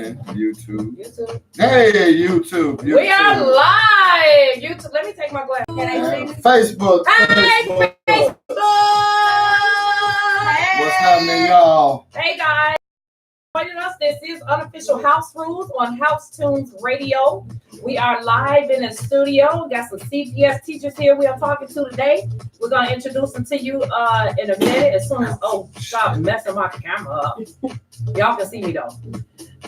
again. YouTube. Hey, YouTube. We are live. YouTube. Let me take my glasses. Facebook. Hey, Facebook. Hey. What's happening, y'all? Hey, guys. Joining us. This is Unofficial House Rules on House Tunes Radio. We are live in the studio. We got some CPS teachers here we are talking to today. We're going to introduce them to you in a minute as soon as, stop messing my camera up. Y'all can see me though.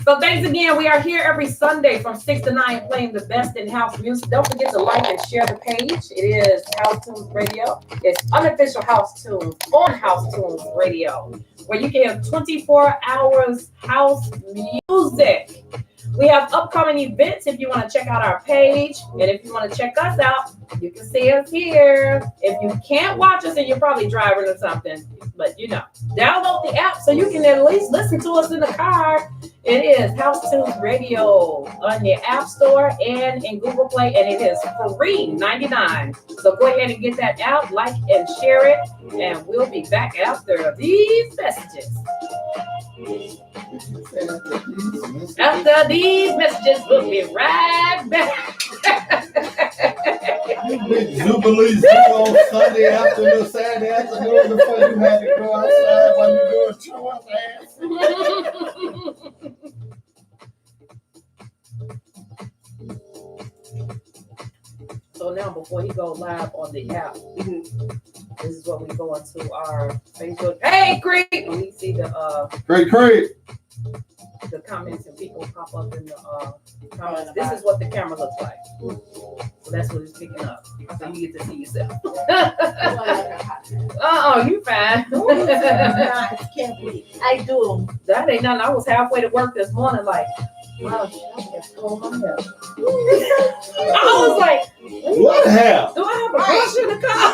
So thanks again. We are here every Sunday from 6 to 9 playing the best in-house music. Don't forget to like and share the page. It is House Tunes Radio. It's Unofficial House Tunes on House Tunes Radio, where you can have 24 hours house music. We have upcoming events if you want to check out our page. And if you want to check us out, you can see us here. If you can't watch us and you're probably driving or something, but download the app so you can at least listen to us in the car. It is House Tunes Radio on the App Store and in Google Play, and it is free, $99. So go ahead and get that out, like and share it, and we'll be back after these messages. After these messages, we'll be right back. You big Jubilee on Sunday afternoon, Saturday afternoon before you had to go outside while you're doing chores ass. So now, before he goes live on the app, this is what we go into our Facebook. Hey, Creek! We see the Creek. The comments and people pop up in the comments. This is what the camera looks like. So that's what it's picking up. So you get to see yourself. You fine. I do. That ain't nothing. I was halfway to work this morning, like, wow, I just told my hair. I was like, what hair? do I have a brush in the car?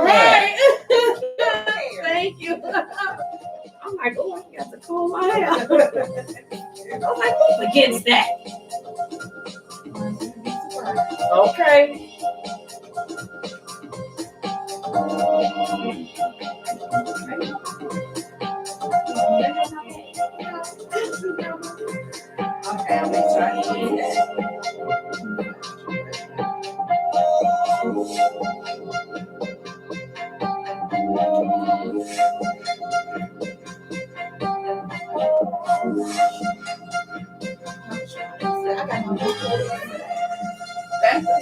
Right. Thank you. I'm like, I got to comb my hair. I was like, who forgets that? Okay. Okay, I'm gonna try to do that.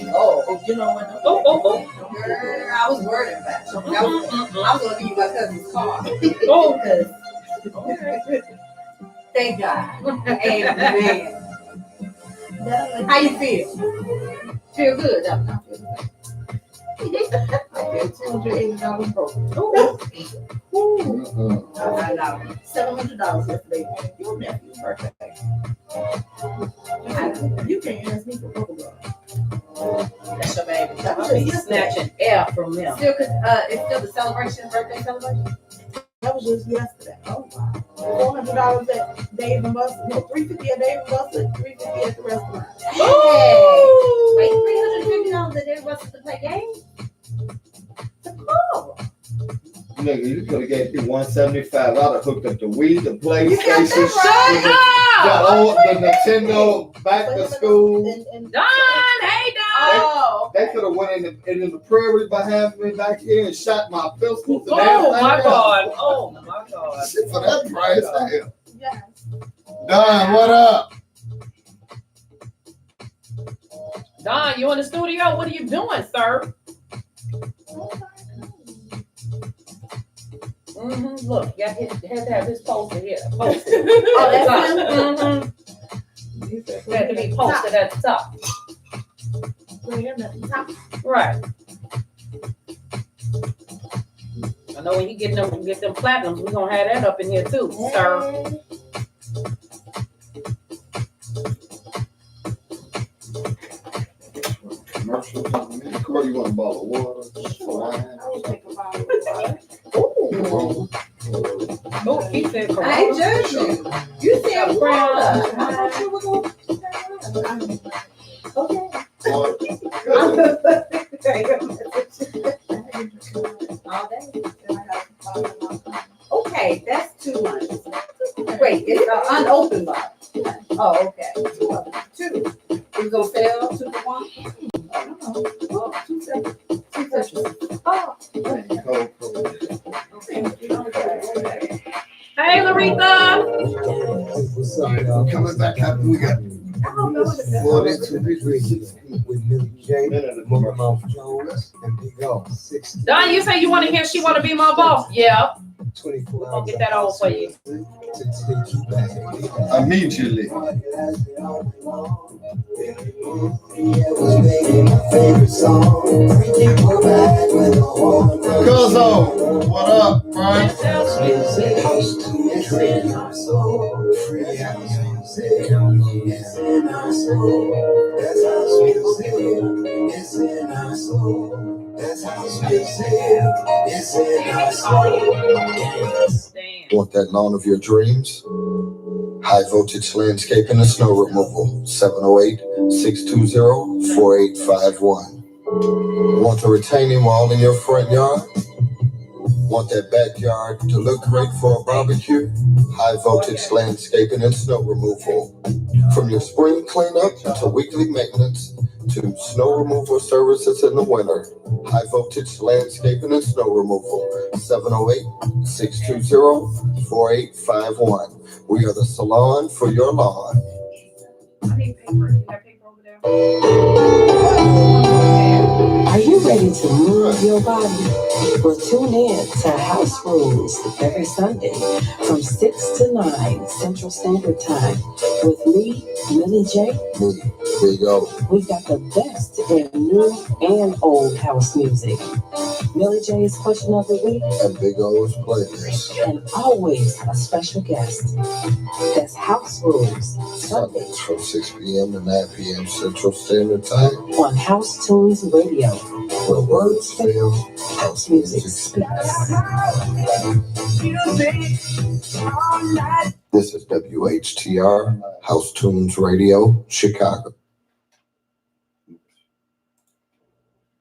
Oh, you know what? I was worried about it. I was going to give you my cousin's car. Thank God. Amen. How you feel? Feel good. I feel $280 broke. $700 yesterday. Your nephew's birthday. You can't ask me for bubble gum. That's your baby. I'll be snatching air from them. It's still the birthday celebration? That was just yesterday. Oh, wow. $400 at Dave and Buster. No, $350 at Dave and Buster, $350 at the restaurant. Oh! Wait, $350 at Dave and Buster to play games? Tomorrow. Nigga, you could have gave me $175. I'd have hooked up the Wii, the PlayStation. Shut up! The Nintendo back to school. Don, hey Don. They could have went in the prairie behind me back here and shot my pistols. Oh my God! Shit for that price. Yes. Don, what up? Don, you in the studio? What are you doing, sir? Look, you had to have his poster here. Posted. That's him? It had to be posted at the top. Right. I know when you get them platinums, we're gonna have that up in here too, sir. Commercial something. Corey, you want a bottle of water? Sure. I will take a bottle of water. Oh, he said I ain't judging you. You said water. Okay. Okay, that's 2 months. Wait, it's unopened. parking lot. Oh, okay. 2. We gonna sell 2 for 1? Oh, 2 separate. 2 separate. Oh, okay. Hey, Larita. Coming back up, we got 42 with Millie J, Mouth Jones, and Big O. Don, you say you want to hear She Want to Be My Boss? Yeah. 24 We're going to get that on for you. immediately. Cuzzo, what up, Brian? Want that lawn of your dreams? High voltage landscaping and snow removal. 708-620-4851. Want a retaining wall in your front yard? Want that backyard to look great for a barbecue? High voltage landscaping and snow removal. From your spring cleanup to weekly maintenance to snow removal services in the winter. High voltage landscaping and snow removal. 708-620-4851. We are the salon for your lawn. I need paper. You got paper over there? Are you ready to move your body? Well, tune in to House Rules every Sunday from 6 to 9 Central Standard Time with me, Millie J. There you go. We've got the best in new and old house music. Millie J's Question of the Week. And Big O's playlist. And always a special guest. That's House Rules Sundays from 6 p.m. to 9 p.m. Central Standard Time. On House Tunes Radio. Where words fail, House music speaks. This is WHTR, House Tunes Radio, Chicago.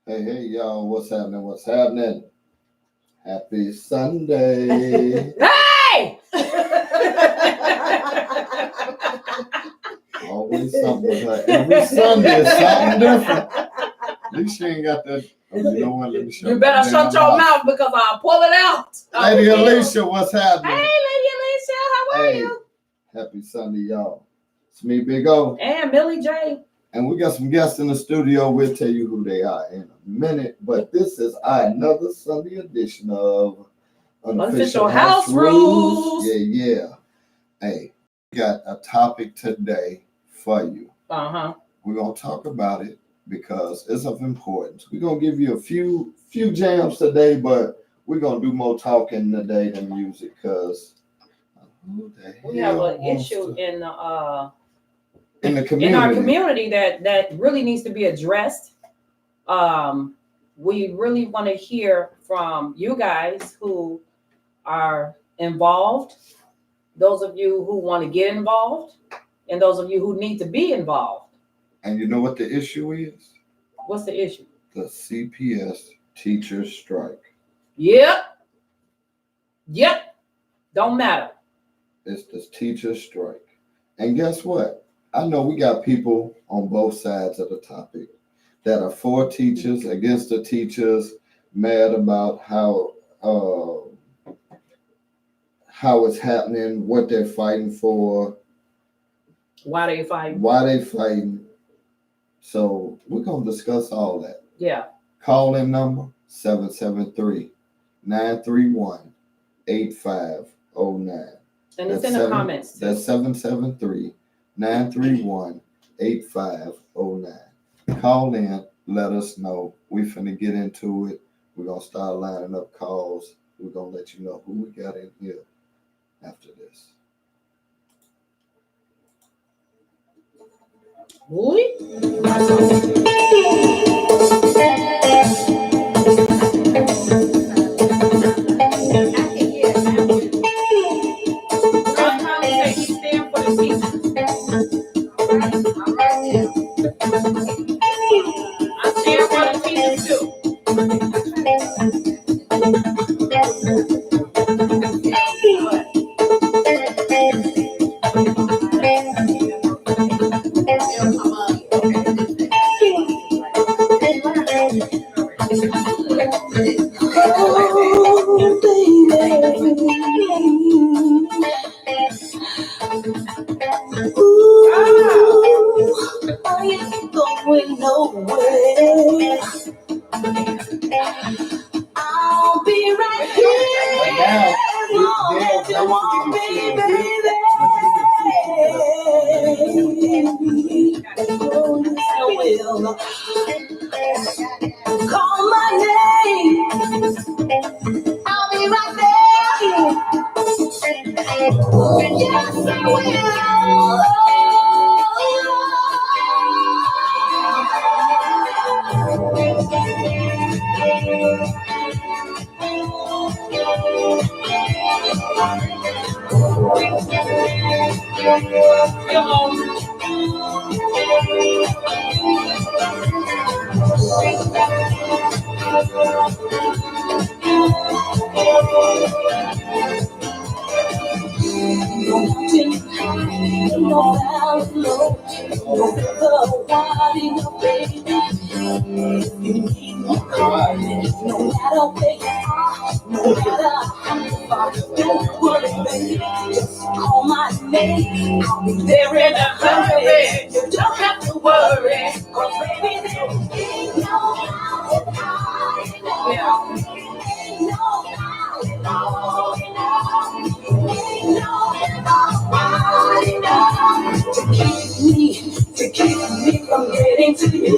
Hey, y'all, what's happening? What's happening? Happy Sunday. Hey! Always something with her. Every Sunday is something different. At least she ain't got that. Oh, you know what? Let me shut You better my shut damn your mouth because I'll pull it out. Lady Alicia, what's happening? Hey, Lady Alicia, how are Hey, you? happy Sunday, y'all. It's me, Big O. And Millie J. And we got some guests in the studio. We'll tell you who they are in a minute. But this is another Sunday edition of Unofficial House Rules. Yeah. Hey, we got a topic today for you. Uh-huh. We're going to talk about it because it's of importance. We're going to give you a few jams today, but we're going to do more talking today than music because we have an issue in the community. In our community that really needs to be addressed. We really want to hear from you guys who are involved, those of you who want to get involved, and those of you who need to be involved. And you know what the issue is? What's the issue? The CPS teachers strike. Yep. Don't matter. It's the teachers strike. And guess what? I know we got people on both sides of the topic that are for teachers, against the teachers, mad about how it's happening, what they're fighting for. Why they fighting? So we're going to discuss all that. Yeah. Call in number 773-931-8509. And it's in the comments. That's 773-931-8509. Call in, let us know. We finna get into it. We're going to start lining up calls. We're going to let you know who we got in here after this. Boy. no way. I'll be right here as long as you want me, baby. I will call my name. I'll be right there. Yes, I will. No valley low, no river winding up, baby. If you need me, call me. No matter where you are, no matter how far, don't worry, baby. Just call my name. I'll be there in a hurry. You don't have to worry, 'cause baby, there ain't no mountain high enough. Ain't no mountain low enough. Ain't no river wide enough to keep me from getting to you.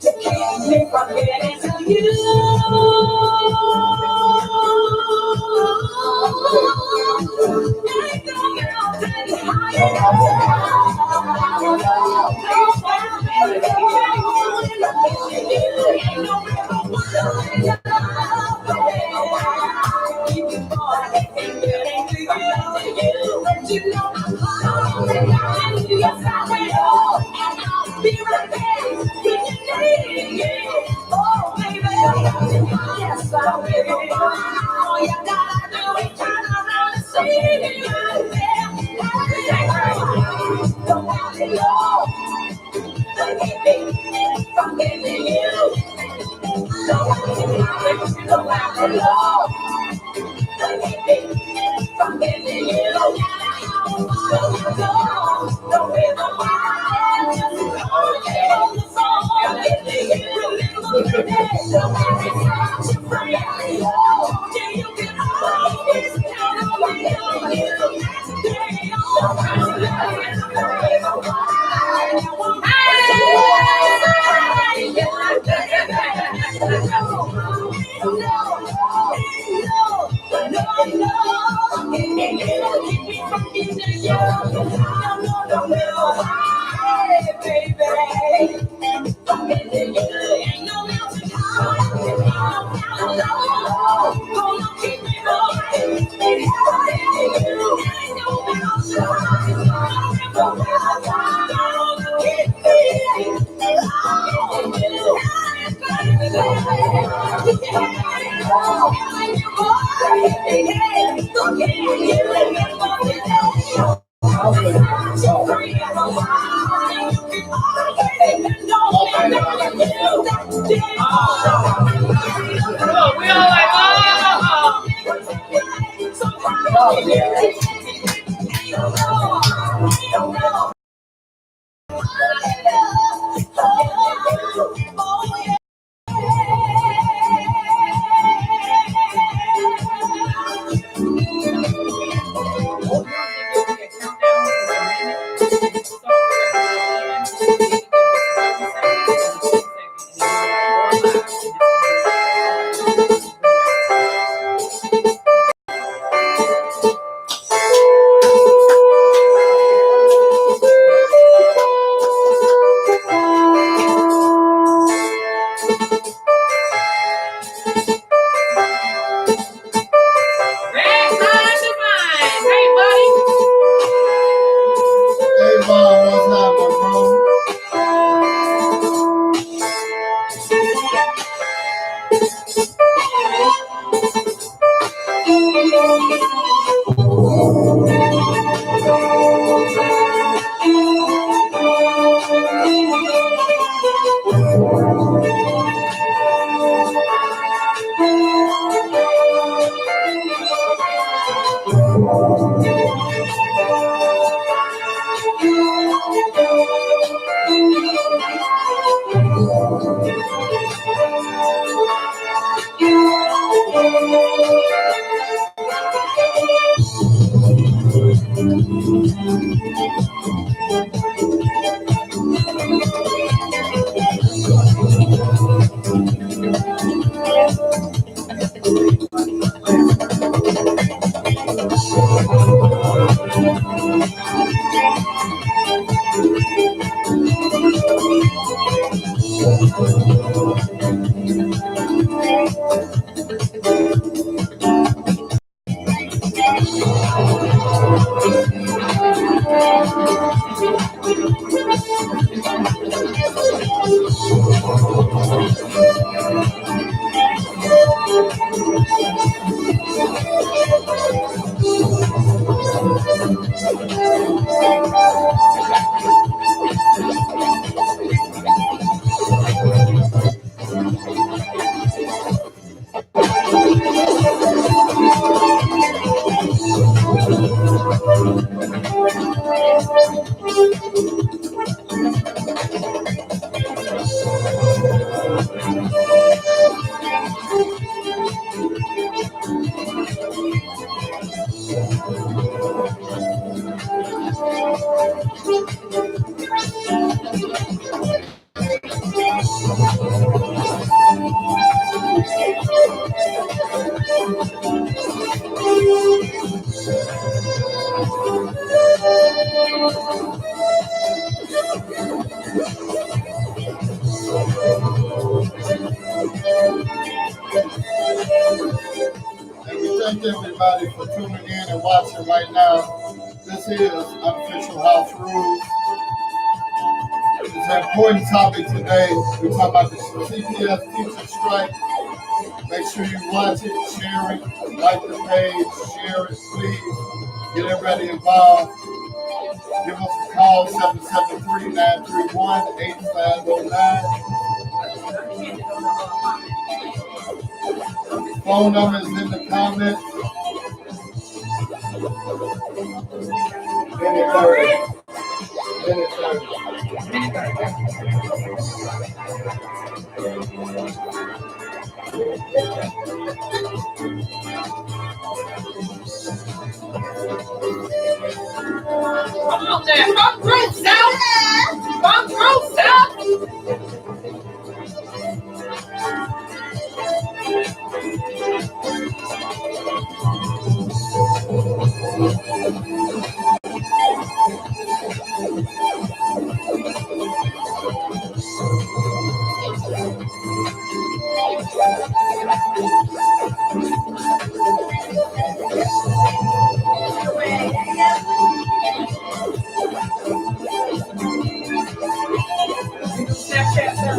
To keep me from getting to you. Oh, baby, yes, I will. All you gotta do is turn around and see me. Don't have to go. Don't keep me from getting you. Don't have to go. Don't have to go. Don't keep me from getting you. Don't have to go. Don't be the one. Just hold the song. I'm getting you. Remember the day. Don't have to touch your friend. Yeah, you can always count on me. Don't have to And we thank everybody for tuning in and watching right now. This is Unofficial House Rules. It's an important topic today. We talk about the CPS teacher strike. Make sure you watch it, share it, like the page, share it, please. Get everybody involved. Give us a call, 773-931-8509. Phone number is in the comments. Minute 30. Minute Come on there. Come through, South. Come through, South. Snapchat, sir.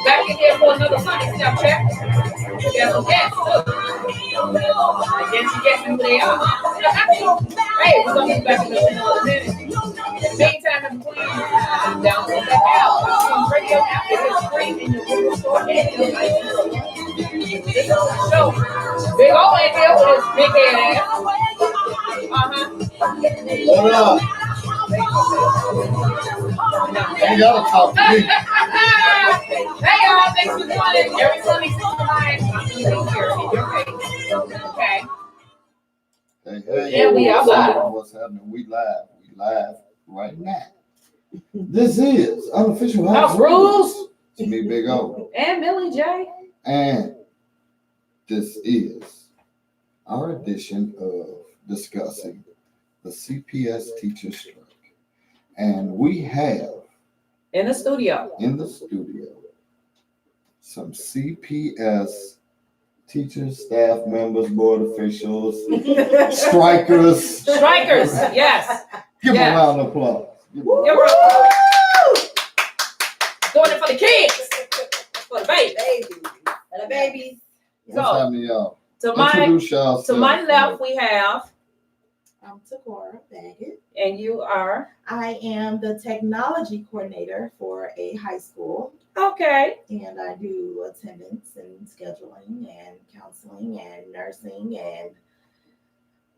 Back in here for another Sunday Snapchat. We got some guests, too. I guess you guessing who they are. Hey, we're going to be back in just another minute. In the meantime, in between, download that app. iTunes Radio app. It is free in your Google Store and your iTunes Store. This is the show. Big O in here with his big head ass. What up? You gotta talk to me. Hey y'all, thanks for joining. Every Sunday, 6 to 9, I'm here in your face. Okay. Hey, hey. Yeah, we outside. What's happening? We live. We live right now. This is Unofficial House Rules. It's me, Big O. And Millie J. And this is our edition of discussing the CPS teacher strike. And we have In the studio. some CPS teachers, staff members, board officials, strikers. Strikers, yes. Give Yeah. them a round of applause. Give them a Give her a applause. Doing it for the kids. For the baby. Baby. And the babies. What's happening, y'all? To Introduce yourself. to my left, we have, I'm Takora Baggett. and you are, I am the technology coordinator for a high school, okay. and I do attendance and scheduling and counseling and nursing and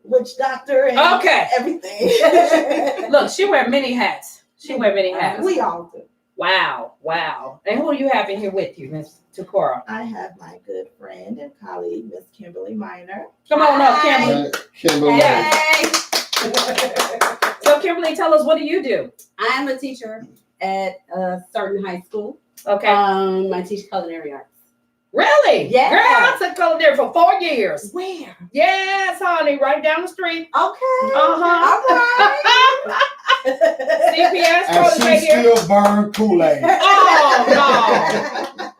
witch doctor and Okay. everything. Look, she wear many hats. She wear many hats. We all do. Wow. And who do you have in here with you, Miss Takora? I have my good friend and colleague, Miss Kimberly Minor. Come on up, Kimberly. Kimberly. Hey. So, Kimberly, tell us, what do you do? I'm a teacher at a certain high school. Okay. I teach culinary arts. Really? Yeah. Girl, I took culinary for 4 years. Where? Yes, honey, right down the street. Okay. Uh-huh. All right. CPS And she right here. still burn Kool-Aid.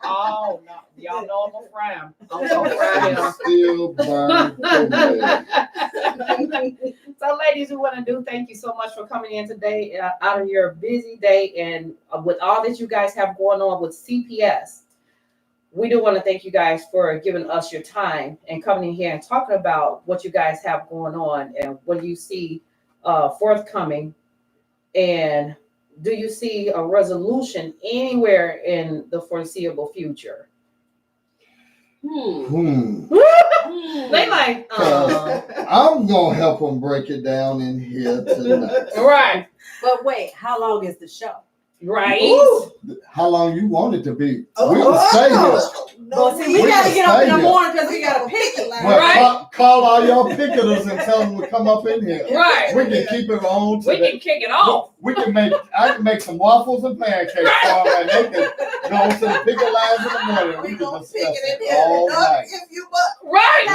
Oh, no. Y'all know I'm a fry. I'm gonna fry him. Still burn Kool-Aid. So, ladies, we want to do thank you so much for coming in today out of your busy day, and with all that you guys have going on with CPS. We do want to thank you guys for giving us your time and coming in here and talking about what you guys have going on and what you see forthcoming. And do you see a resolution anywhere in the foreseeable future? They like, I'm gonna help them break it down in here tonight. right, But wait, how long is the show? right. Ooh. How long you want it to be? Oh, We can stay here. No, Well, see, we gotta get up in the morning because we gotta pick it. Well, Right. call all y'all picketers and tell them to come up in here. Right. We can keep it on We today. can kick it off. I can make some waffles and pancakes for them, and they can go to the picket lines in the morning. We We can gonna discuss pick it in it here. all Don't night. give you up. Right.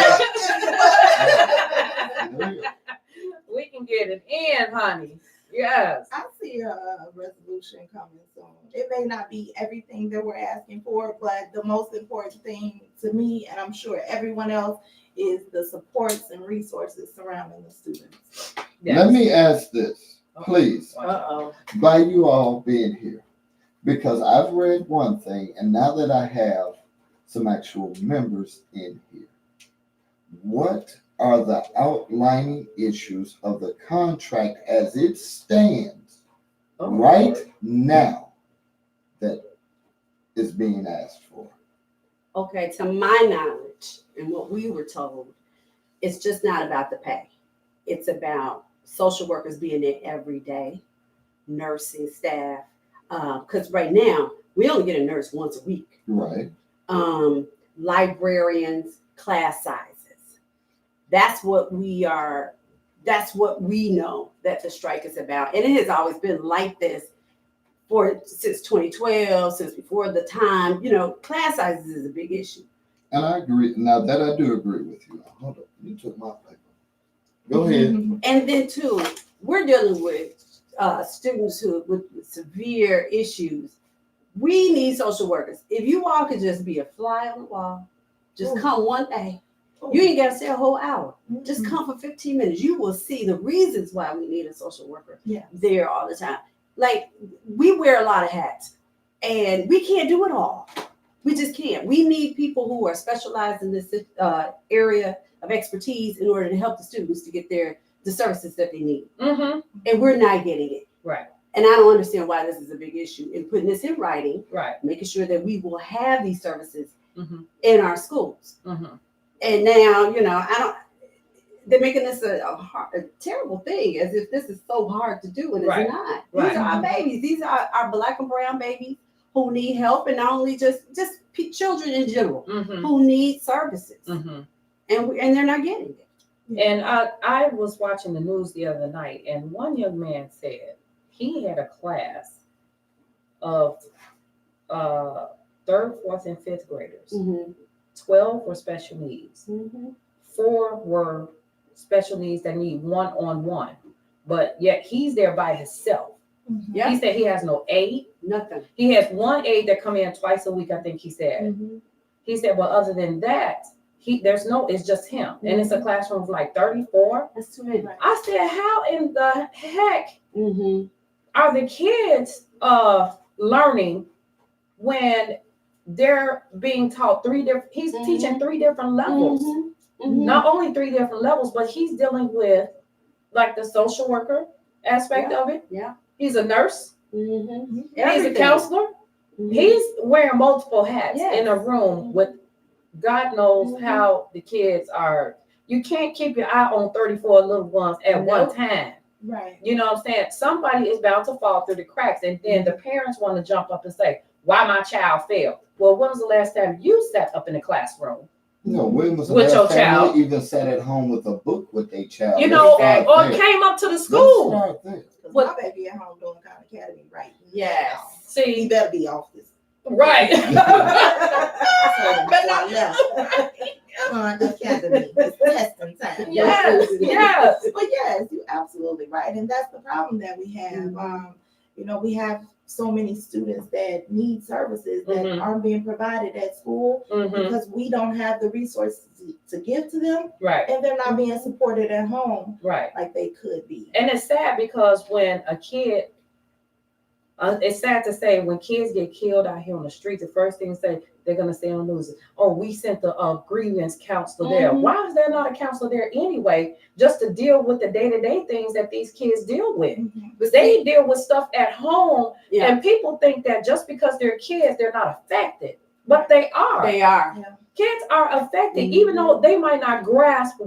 We can get it in, honey. Yes. I see a resolution coming soon. It may not be everything that we're asking for, but the most important thing to me, and I'm sure everyone else, is the supports and resources surrounding the students. Yes. Let me ask this, please, Uh-oh. by you all being here, because I've read one thing, and now that I have some actual members in here, what are the outlining issues of the contract as it stands right now that is being asked for? Okay, to my knowledge and what we were told, it's just not about the pay. It's about social workers being there every day, nursing staff. Because right now, we only get a nurse once a week. Right. Librarians, class sizes. That's what we know that the strike is about. And it has always been like this since 2012, since before the time, class sizes is a big issue. And I agree. Now that I do agree with you. Hold up. You took my paper. Go ahead. And then too, we're dealing with students with severe issues. We need social workers. If you all could just be a fly on the wall, just come one day. You ain't got to stay a whole hour. Just come for 15 minutes. You will see the reasons why we need a social worker there all the time. Like, we wear a lot of hats and we can't do it all. We just can't. We need people who are specialized in this area of expertise in order to help the students to get the services that they need. Mm-hmm. And we're not getting it. Right. And I don't understand why this is a big issue. In putting this in writing, Right. making sure that we will have these services Mm-hmm. in our schools. Mm-hmm. And now, they're making this a terrible thing, as if this is so hard to do, and Right. it's not. Right. These are our babies. These are our Black and brown babies who need help, and not only just children in general Mm-hmm. who need services, Mm-hmm. and they're not getting it. And I was watching the news the other night, and one young man said he had a class of 3rd, 4th, and 5th graders. Mm-hmm. 12 were special needs. Mm-hmm. 4 were special needs that need one-on-one, but yet he's there by himself. Yeah. He said he has no aide. Nothing. He has one aide that come in twice a week, I think he said. Mm-hmm. He said, well, other than that, it's just him. And it's a classroom of like 34. That's too many. I said, how in the heck Mm-hmm. are the kids learning when they're being taught he's teaching 3 different levels. Not only 3 different levels, but he's dealing with like the social worker aspect of it. Yeah. He's a nurse. Mm-hmm. He's a counselor. He's wearing multiple hats in a room with God knows how the kids are. You can't keep your eye on 34 little ones at one time. Right. You know what I'm saying? Somebody is bound to fall through the cracks, and then the parents want to jump up and say, why my child failed? Well, when was the last time you sat up in the classroom? No, when was the With your last time child. they even sat at home with a book with their child? You know, Let's or start there. came up to the school. Let's start there. My baby at home doing Khan Academy right now. Yes. He See, better be off this. right. But not Khan Academy. It's testing time. Yes, yes. But yes, you're absolutely right. And that's the problem that we have. You know, we have so many students that need services that aren't being provided at school because we don't have the resources to give to them, Right, and they're not being supported at home right. like they could be. And it's sad because when a kid, it's sad to say, when kids get killed out here on the streets, the first thing they're going to say on the news is, oh, we sent the grievance counselor there. Why is there not a counselor there anyway, just to deal with the day-to-day things that these kids deal with? Because they deal with stuff at home, and people think that just because they're kids, they're not affected. But they are. They are. Kids are affected, even though they might not grasp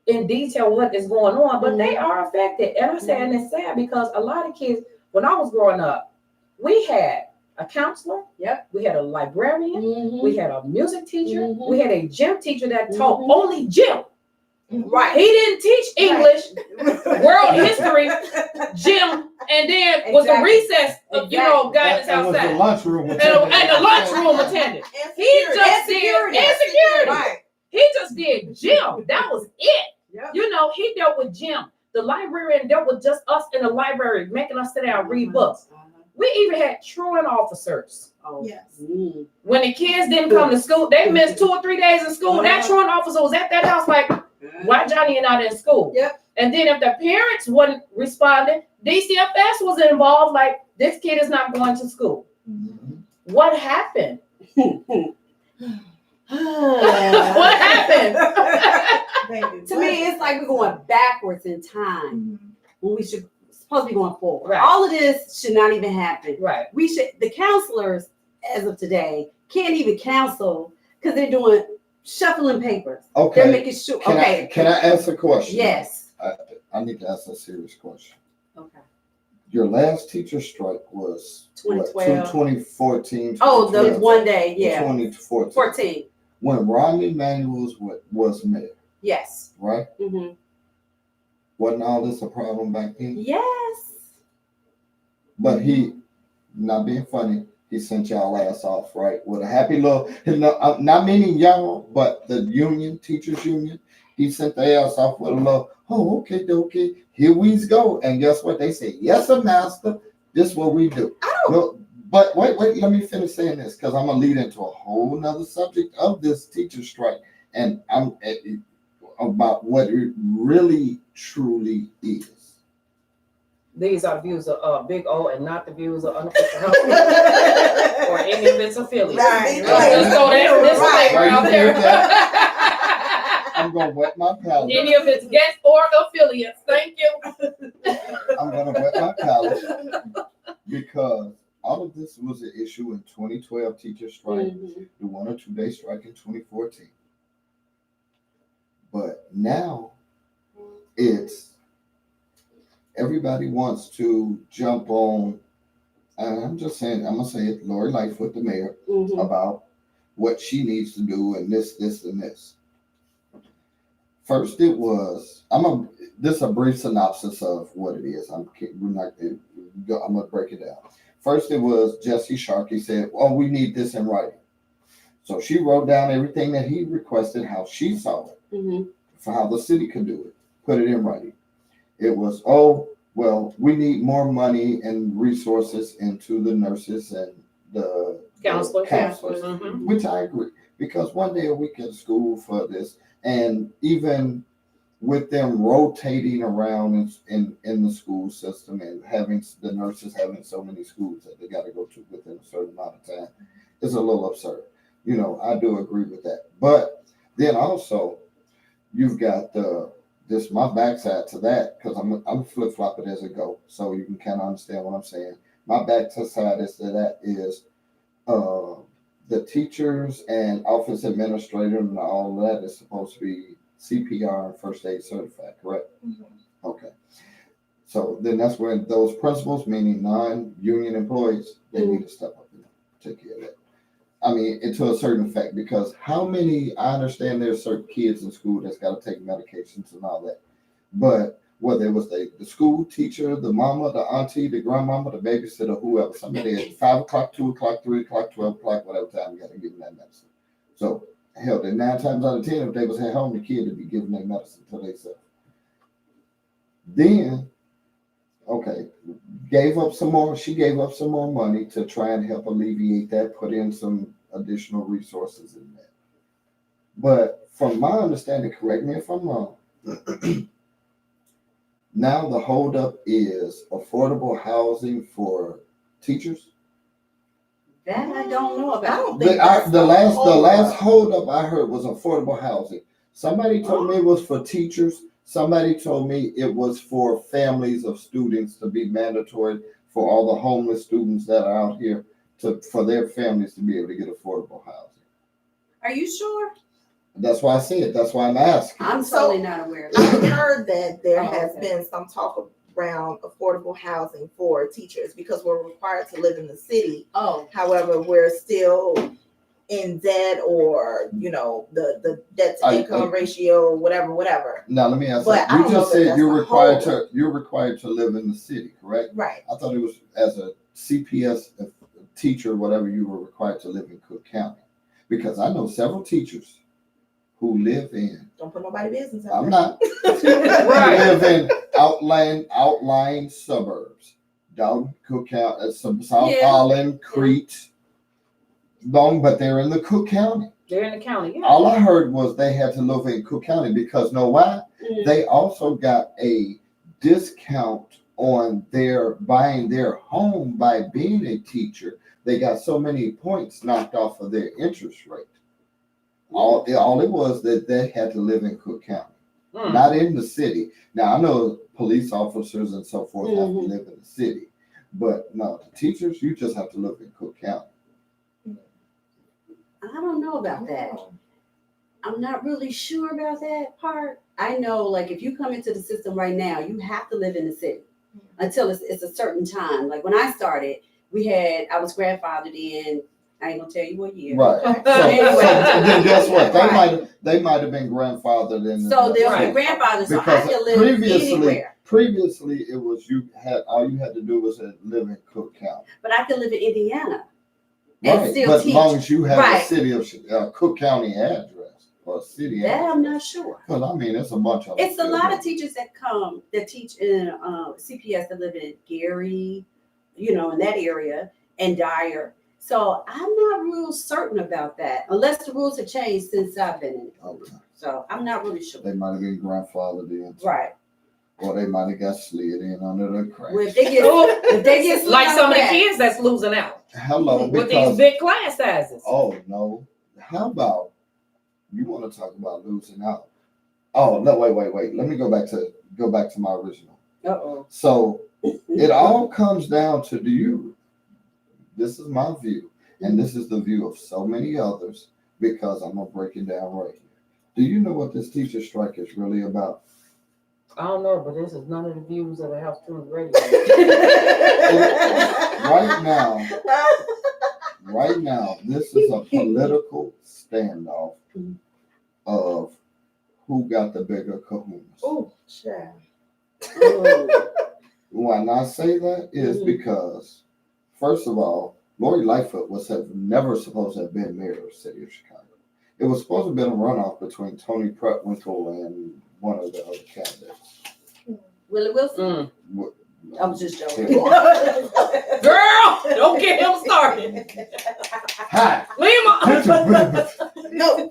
in detail what is going on, but they are affected. And I say, and it's sad because a lot of kids, when I was growing up, we had a counselor. Yep. We had a librarian. We had a music teacher. We had a gym teacher that taught only gym. Right. He didn't teach English, world history, gym, and then was the recess, guidance That was the outside. lunchroom And the lunchroom attendant. He just did insecurity. Right. He just did gym. That was it. Yep. You know, he dealt with gym. The librarian dealt with just us in the library, making us sit down and read books. We even had truant officers. Oh. Yes. When the kids didn't come to school, they missed 2 or 3 days in school. That truant officer was at that house like, why Johnny and not in school? Yep. And then if the parents wasn't responding, DCFS was involved, like, this kid is not going to school. What happened? What happened? To me, it's like we're going backwards in time when we should supposed to be going forward. Right. All of this should not even happen. Right. The counselors, as of today, can't even counsel because they're doing shuffling papers. Okay. They're making sure. Can I ask a question? Yes. I need to ask a serious question. Okay. Your last teacher strike was 2012. 2014. Oh, the 2012. one day, 2014. 14. When Rodney Manuels was mayor, Yes. right? Wasn't all this a problem back then? Yes. But he, not being funny, he sent y'all ass off, right? With a happy little, not meaning y'all, but the union, teachers union, he sent their ass off with a little, oh, okay, here we go. And guess what? They say, yes, sir, master, this is what we do. Well, but wait, let me finish saying this, because I'm going to lead into a whole nother subject of this teacher strike. And I'm about what it really, truly is. These are the views of Big O and not the views of Unofficial Health or any of its affiliates. Right. Let's go there. This disclaimer out there. I'm going to wet my palate. Any of its guests or affiliates. Thank you. I'm going to wet my palate because all of this was an issue in 2012 teacher strike, the 1 or 2 day strike in 2014. But now it's everybody wants to jump on, and I'm just saying, I'm going to say it, Lori Lightfoot, the mayor, about what she needs to do and this, and this. First, it was, this is a brief synopsis of what it is. I'm going to break it down. First, it was Jesse Sharkey said, well, we need this in writing. So she wrote down everything that he requested, how she saw it, for how the city could do it, put it in writing. It was, oh, well, we need more money and resources into the nurses and the counselors. Which I agree, because 1 day a week at school for this, and even with them rotating around in the school system and having the nurses having so many schools that they got to go to within a certain amount of time, is a little absurd. You know, I do agree with that. But then also, you've got this my backside to that, because I'm flip flopping as it go, so you can kind of understand what I'm saying. My backside is that is the teachers and office administrator and all of that is supposed to be CPR and first aid certified, correct? Mhm. Okay. So then that's when those principals, meaning non-union employees, they need to step up and take care of that. I mean, to a certain effect, because how many, I understand there's certain kids in school that's got to take medications and all that, but whether it was the school teacher, the mama, the auntie, the grandmama, the babysitter, whoever, somebody at 5 o'clock, 2 o'clock, 3 o'clock, 12 o'clock, whatever time, you got to give them that medicine. So, hell, then 9 times out of 10, if they was at home, the kid would be giving their medicine to themselves. Then, okay, she gave up some more money to try and help alleviate that, put in some additional resources in that. But from my understanding, correct me if I'm wrong, now the holdup is affordable housing for teachers. That I don't know I about. don't think that's The last holdup. holdup I heard was affordable housing. Somebody told me it was for teachers. Somebody told me it was for families of students, to be mandatory for all the homeless students that are out here, for their families to be able to get affordable housing. Are you sure? That's why I said. That's why I'm asking. I'm totally not aware of I've that. heard that there Oh, has okay. been some talk around affordable housing for teachers because we're required to live in the city. Oh, However, we're still in debt, or the debt to income ratio, whatever. Now let me ask But you. I You don't know just that said that's you're the required whole. you're required to live in the city, correct? Right. I thought it was as a CPS teacher, whatever, you were required to live in Cook County, because I know several teachers who live in. Don't put nobody business out I'm there. not. Right. Live in outlying suburbs, down Cook County, some South Yeah. Holland, Crete, but they're in the Cook County. They're in the county. Yeah. All I heard was they had to live in Cook County because know why? mm. They also got a discount on their buying their home by being a teacher. They got so many points knocked off of their interest rate. All it was that they had to live in Cook County, not in the city. Now I know police officers and so forth have to live in the city, but no, the teachers, you just have to live in Cook County. I don't know about that. I'm not really sure about that part. I know, like, if you come into the system right now, you have to live in the city until it's a certain time. Like when I started, I was grandfathered in. I ain't gonna tell you what year. Right. So then guess what? They might have been grandfathered in. So they'll Right. be grandfathered, so I Because can live anywhere. previously it was all you had to do was live in Cook County. But I can live in Indiana and Right. still But as teach. long as you have Right. a city of Cook County address or a city That address. I'm not sure. Because I mean, it's a bunch of. It's a lot of teachers that teach in CPS that live in Gary, in that area, and Dyer. So I'm not real certain about that, unless the rules have changed since I've been in it. Okay. So I'm not really sure. They might have been grandfathered in. Right. Or they might have got slid in under the cracks. Well, if they get Like some of the back, kids that's losing out Hello, with these because big class sizes. oh no. How about you want to talk about losing out? Oh no, wait. Let me go back to my original. Uh-oh. So it all comes down to this is my view, and this is the view of so many others, because I'm gonna break it down right here. Do you know what this teacher strike is really about? I don't know, but this is none of the views of the House Tunes Radio. Right now, this is a political standoff of who got the bigger kahunas. Oh, sure. Why not say that is because, first of all, Lori Lightfoot was never supposed to have been mayor of the city of Chicago. It was supposed to have been a runoff between Tony Preckwinkle and one of the other candidates. Willie Wilson? What- I was just joking. Girl, don't get him started. Hi. Leave him alone. No.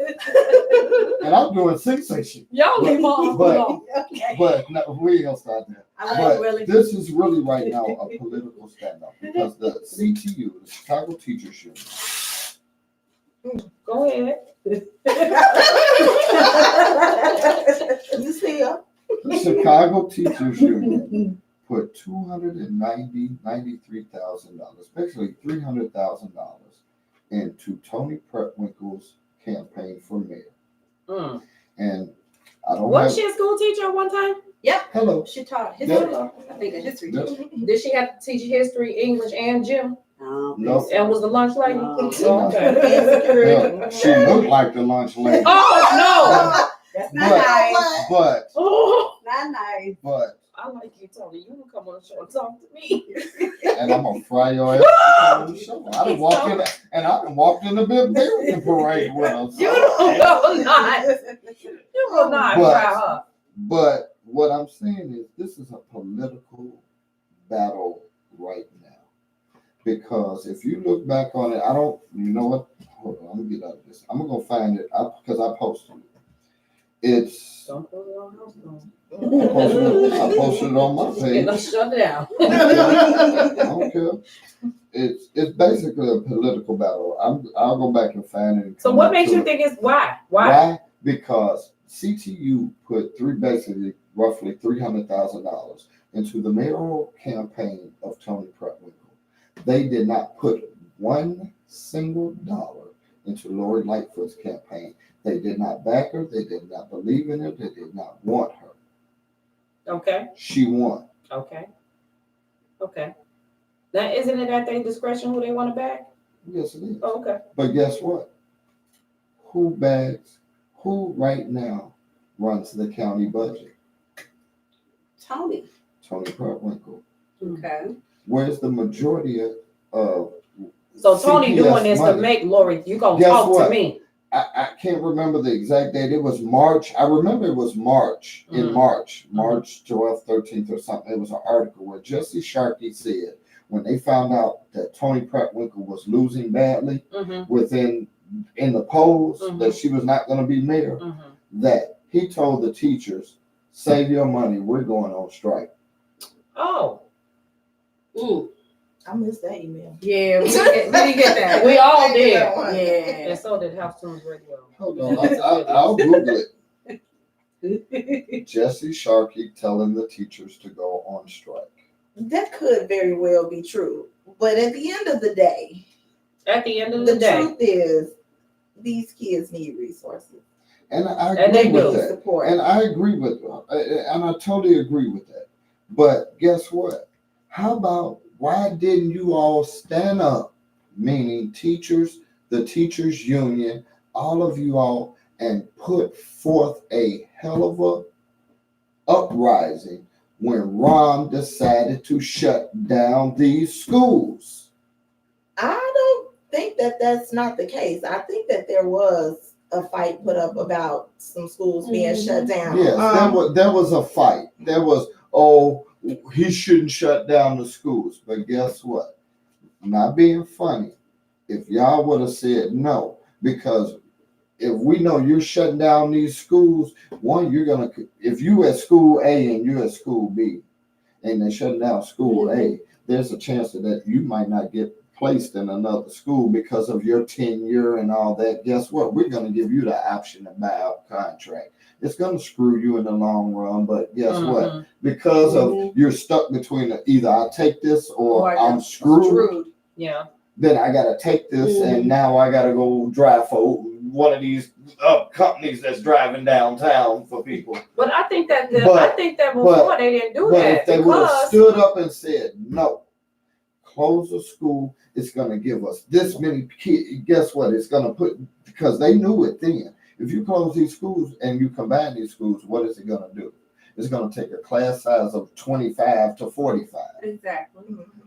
And I'm doing sensation. Y'all leave him alone. But no, we ain't gonna start that. I love But Willie. this is really right now a political standoff, because the CTU, the Chicago Teachers Union, Go ahead. You see her? The Chicago Teachers Union put $293,000, basically $300,000, into Tony Preckwinkle's campaign for mayor. Mm. And I don't Was have, she a school teacher at one time? hello, She taught history. I think a history Yeah. teacher. Did she have to teach history, English, and gym? No. And was the lunch lady? No. Oh, okay. And security. yeah, she looked like the lunch lady. Oh That's not But- nice. But, no! Oh, Not nice. but, I like you, Tony. You can come on the show and talk to me. and I'm gonna fry your ass on the show. I done walked in, and I done walked in the big building parade with her. You will not. You will not But- try her. But what I'm saying is, this is a political battle right now. Because if you look back on it, you know what? Hold on, let me get out of this. I'm going to find it because I posted it. It's, Don't put it on house phone. I posted it on my And page. let's shut it down. I don't care. It's basically a political battle. I'll go back and find it. And So come what back makes to you it. think it's why? Why? Why? Because CTU put roughly $300,000 into the mayoral campaign of Tony Preckwinkle. They did not put one single dollar into Lori Lightfoot's campaign. They did not back her. They did not believe in her. They did not want her. Okay. She won. Okay. Okay. Now, isn't it at their discretion who they want to back? Yes, it is. Oh, okay. But guess what? Who right now runs the county budget? Tony. Tony Preckwinkle. Okay. Where's the majority of So Tony CPS doing this to money? make Lori, you gonna Guess talk what? to me. I can't remember the exact date. It was March. I remember it was March, in Mhm. March 12th, 13th or something. It was an article where Jesse Sharkey said when they found out that Tony Preckwinkle was losing badly Mm-hmm. in the polls, Mhm. that she was not going to be mayor, Mm-hmm. that he told the teachers, save your money, we're going on strike. Oh, Mm. I missed that email. Yeah, we didn't get that. we all Thank you, did. that one. Yeah. And so did House Tunes Radio. Hold on, I'll Google it. Jesse Sharkey telling the teachers to go on strike. That could very well be true. But at the end of the day, At the end of the the day, truth is these kids need resources. And I And they agree with do. that. Support. And I agree with and I totally agree with that. But guess what? How about why didn't you all stand up, meaning teachers, the teachers union, all of you all, and put forth a hell of a uprising when Ron decided to shut down these schools? I don't think that that's not the case. I think that there was a fight put up about some schools being shut down. Yes, there was a fight. There was, he shouldn't shut down the schools. But guess what? Not being funny, if y'all would have said no, because if we know you're shutting down these schools, one, if you at school A and you at school B, and they're shutting down school A, there's a chance that you might not get placed in another school because of your tenure and all that. Guess what? We're going to give you the option to buy out contract. It's going to screw you in the long run, but guess what? Because of you're stuck between either I take this or I'm screwed. yeah. Then I got to take this and now I got to go drive for one of these companies that's driving downtown for people. But I think that But before they didn't do But that if they would have because stood up and said, no, close the school, it's going to give us this many kids. Guess what? It's going to because they knew it then. If you close these schools and you combine these schools, what is it going to do? It's going to take a class size of 25 to 45. Exactly.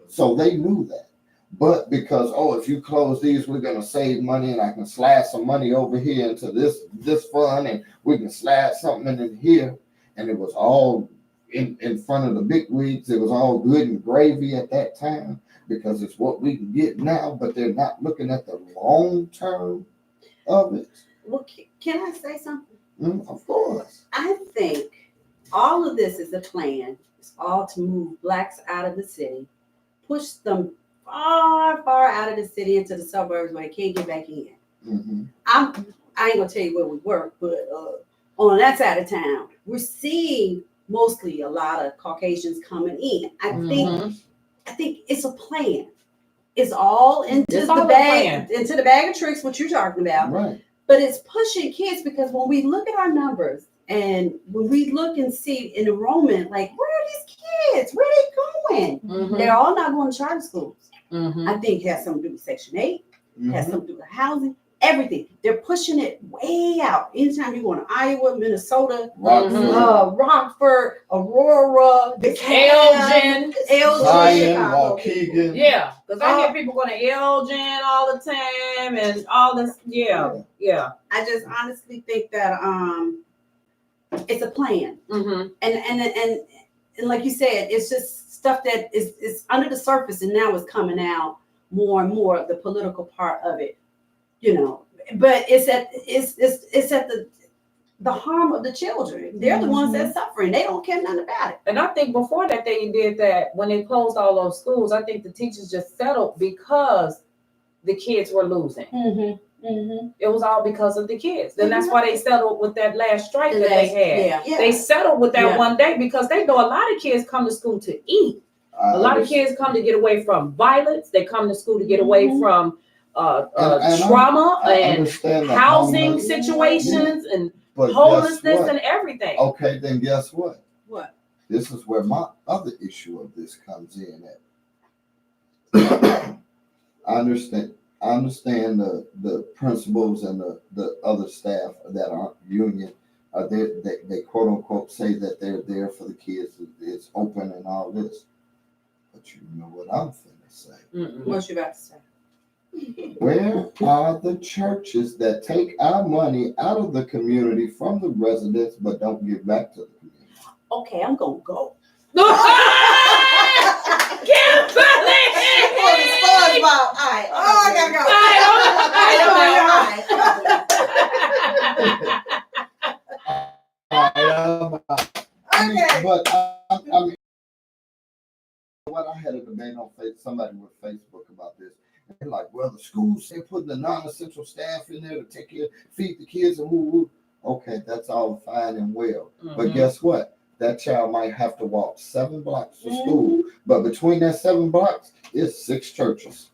So they knew that. But because, if you close these, we're going to save money and I can slide some money over here into this fund and we can slide something in here. And it was all in front of the big wigs. It was all good and gravy at that time because it's what we can get now, but they're not looking at the long term of it. Well, can I say something? Of course. I think all of this is a plan. It's all to move blacks out of the city, push them far, far out of the city into the suburbs where they can't get back in. I ain't gonna tell you where we work, but on that side of town, we're seeing mostly a lot of Caucasians coming in. I think it's a plan. It's all into It's the all a bag, plan. into the bag of tricks, what you're talking about. Right. But it's pushing kids because when we look at our numbers and when we look and see an enrollment, like where are these kids? Where are they going? They're all not going to charter schools. I think it has something to do with Section 8, has something to do with housing, everything. They're pushing it way out. Anytime you go to Iowa, Minnesota, Rockford, Aurora, Elgin, Zion, Waukegan. Yeah, because I hear people going to Elgin all the time and all this. Yeah. I just honestly think that it's a plan. And like you said, it's just stuff that is under the surface and now is coming out more and more of the political part of it, but it's at the harm of the children. They're the ones that's suffering. They don't care nothing about it. And I think before that they did that, when they closed all those schools, I think the teachers just settled because the kids were losing. It was all because of the kids. Then that's why they settled with that last strike that they had. Yeah. They settled with that one day because they know a lot of kids come to school to eat. A lot of kids come to get away from violence. They come to school to get away from trauma and housing situations and homelessness and everything. Okay, then guess what? What? This is where my other issue of this comes in at. I understand the principals and the other staff that aren't union. They quote unquote say that they're there for the kids. It's open and all this. But you know what I'm finna say. What you about to say? Where are the churches that take our money out of the community from the residents but don't give back to the community? Okay, I'm gonna go. I mean, what I had a debate on somebody with Facebook about this. They're like, well, the schools, they're putting the non-essential staff in there to feed the kids and woo. Okay, that's all fine and well. But guess what? That child might have to walk 7 blocks to school. But between that 7 blocks, it's 6 churches.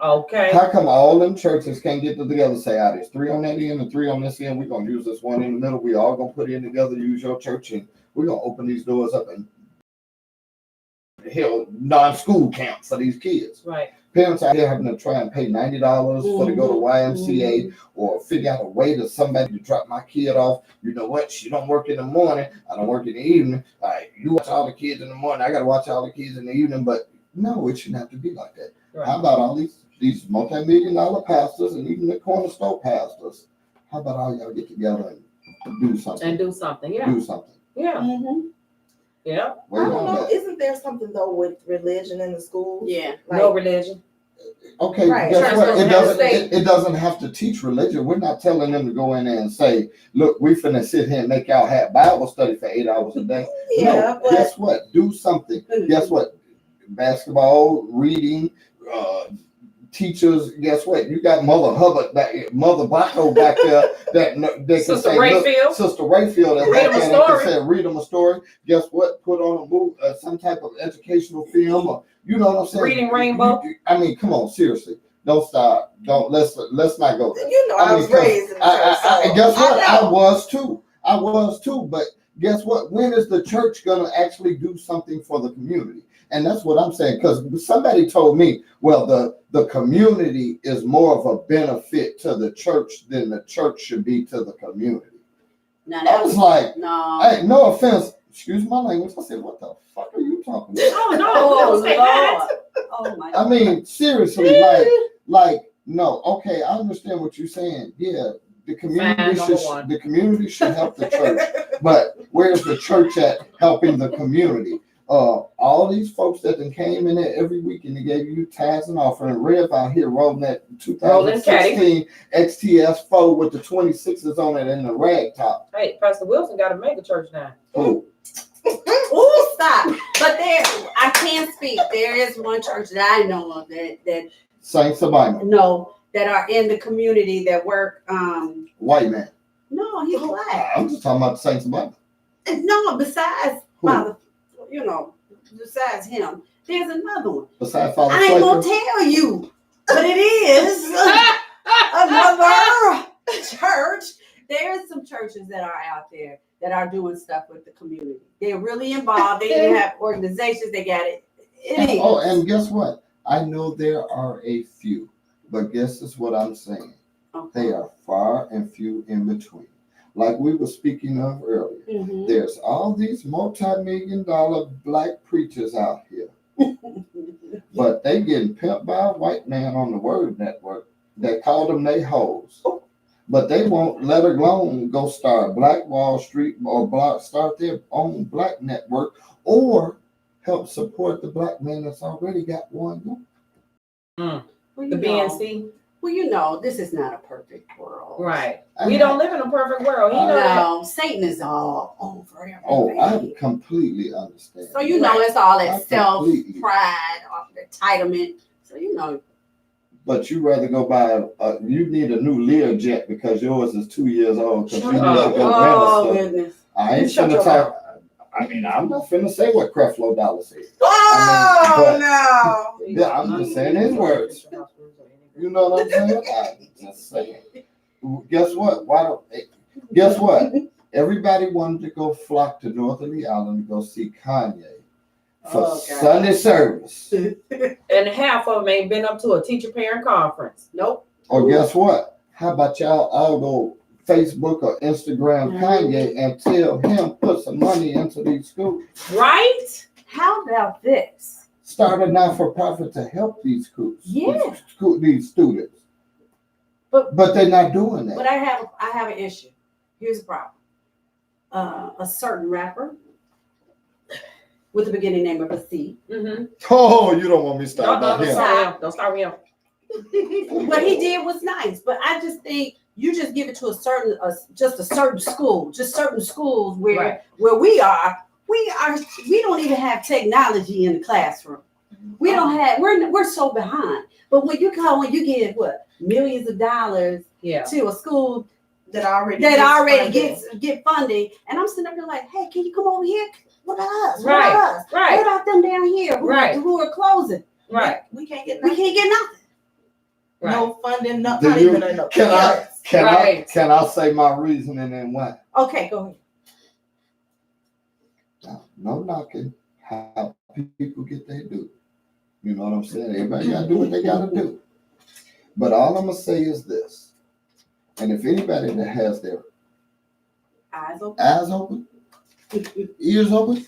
Okay. How come all them churches can't get together and say, there's 3 on that end and 3 on this end. We're going to use this one in the middle. We all going to put in together, use your church, and we're going to open these doors up and hell, non-school camp for these kids. Right. Parents out here having to try and pay $90 for to go to YMCA or figure out a way to somebody to drop my kid off. You know what? She don't work in the morning. I don't work in the evening. You watch all the kids in the morning. I got to watch all the kids in the evening. But no, it shouldn't have to be like that. Right. How about all these multi-million-dollar pastors and even the cornerstone pastors? How about all y'all get together and do something? Do something. Yeah. Yeah. I don't know. Isn't there something though with religion in the schools? Yeah. Like, no religion. Okay, right. Guess what? It doesn't have to teach religion. We're not telling them to go in there and say, look, we finna sit here and make y'all have Bible study for 8 hours a day. No, but guess what? Do something. Guess what? Basketball, reading, teachers, guess what? You got Mother Hubbard Mother Bacco back there that they can Sister Rayfield. Sister Rayfield that read them a story. Read them a story. Guess what? Put on a movie, some type of educational film, or you know what I'm saying? Reading Rainbow. I mean, come on, seriously. Don't stop. Let's not go there. You know, I was raised in the church. Guess what? I was too. But guess what? When is the church gonna actually do something for the community? And that's what I'm saying, because somebody told me, well, the community is more of a benefit to the church than the church should be to the community. I was like, hey, no offense, excuse my language. I said, what the fuck are you talking about? Oh, no. Oh, my God. I mean, seriously, like, no, okay, I understand what you're saying. Yeah, the community should help the church, but where's the church at helping the community? All these folks that came in there every week and they gave you tithes and offering. Rev out here rolling that 2016 XTS4 with the 26s on it and the rag top. Hey, Pastor Wilson got a mega church now. Oh. Ooh, stop. But I can't speak. There is one church that I know of that Saint Sabina. No, that are in the community that work. White man. No, he's black. I'm just talking about the Saints of Bible. No, besides Who? Father, besides him, there's another one. Besides Father I ain't gonna Flaker. tell you, but it is another church. There's some churches that are out there that are doing stuff with the community. They're really involved. They even have organizations. They got it. It is. Oh, and guess what? I know there are a few, but guess is what I'm saying. They are far and few in between. Like we were speaking of earlier, Mhm. there's all these multi-million-dollar black preachers out here, but they getting pimped by a white man on the Word Network that called them they hoes. But they won't let alone go start Black Wall Street or start their own black network or help support the black man that's already got one. Well, The you know, BNC. well, this is not a perfect world. Right. We don't live in a perfect world. You know that. No, Satan is all over everything. Oh, I completely understand. So you know it's all I that self completely- pride, entitlement. So you know. But you rather go buy you need a new Learjet because yours is 2 years old because you need to Shut go Oh rent a stuff. goodness. I ain't Shut finna your talk. I mean, I'm not finna say what Creflo Dollar said. Oh no. Yeah, I'm just saying his words. You know what I'm saying? I'm just saying. Guess what? Guess what? Everybody wanted to go flock to Northerly Island to go see Kanye for Oh, God. Sunday service. And half of them ain't been up to a teacher parent conference. Nope. Or guess what? How about y'all all go Facebook or Instagram Kanye and tell him put some money into these schools? Right? How about this? Start a not-for-profit to help these schools. Yeah. These students. But they're not doing that. But I have an issue. Here's the problem. A certain rapper with the beginning name of a C. Mm-hmm. Oh, you don't want me to start about him. Don't start with him. What he did was nice, but I just think you just give it to a certain school, just certain schools where we don't even have technology in the classroom. We don't have. We're so behind. But when you give what millions of dollars to a school that already get funding, and I'm sitting up there like, hey, can you come over here? What about us? What Right. about us? Right. What about them down here who are closing? Right. We can't get We nothing. can't get nothing. Right. No funding, not Do you- even enough. Can I say my reasoning and why? Okay, go ahead. No knocking how people get their due. You know what I'm saying? Everybody gotta do what they gotta do. But all I'm gonna say is this. And if anybody that has their Eyes eyes open, ears open,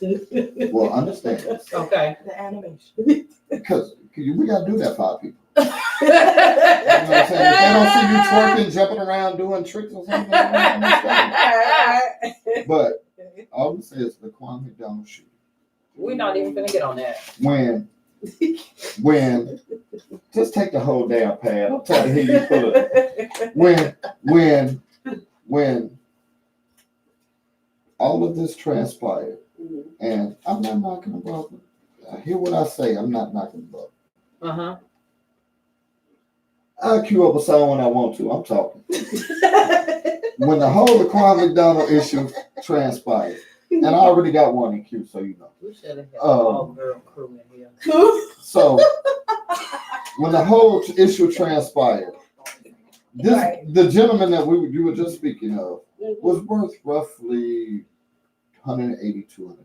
will understand this. Okay. The animation. Because we gotta do that for our people. You know what I'm saying? If they don't see you twerking, jumping around, doing tricks or something, they don't understand. But all I'm saying is the Kwame McDonald shooting. We're not even gonna get on that. When just take the whole damn pad. I'm trying to hear you pull it. When all of this transpired, and I'm not knocking above it. Hear what I say, I'm not knocking above it. Uh-huh. I'll cue up a song when I want to. I'm talking. When the whole Kwame McDonald issue transpired, and I already got one in queue, so you know. We should have had all girl crew in here. So when the whole issue transpired, the gentleman that you were just speaking of was worth roughly $180,000 to $200,000.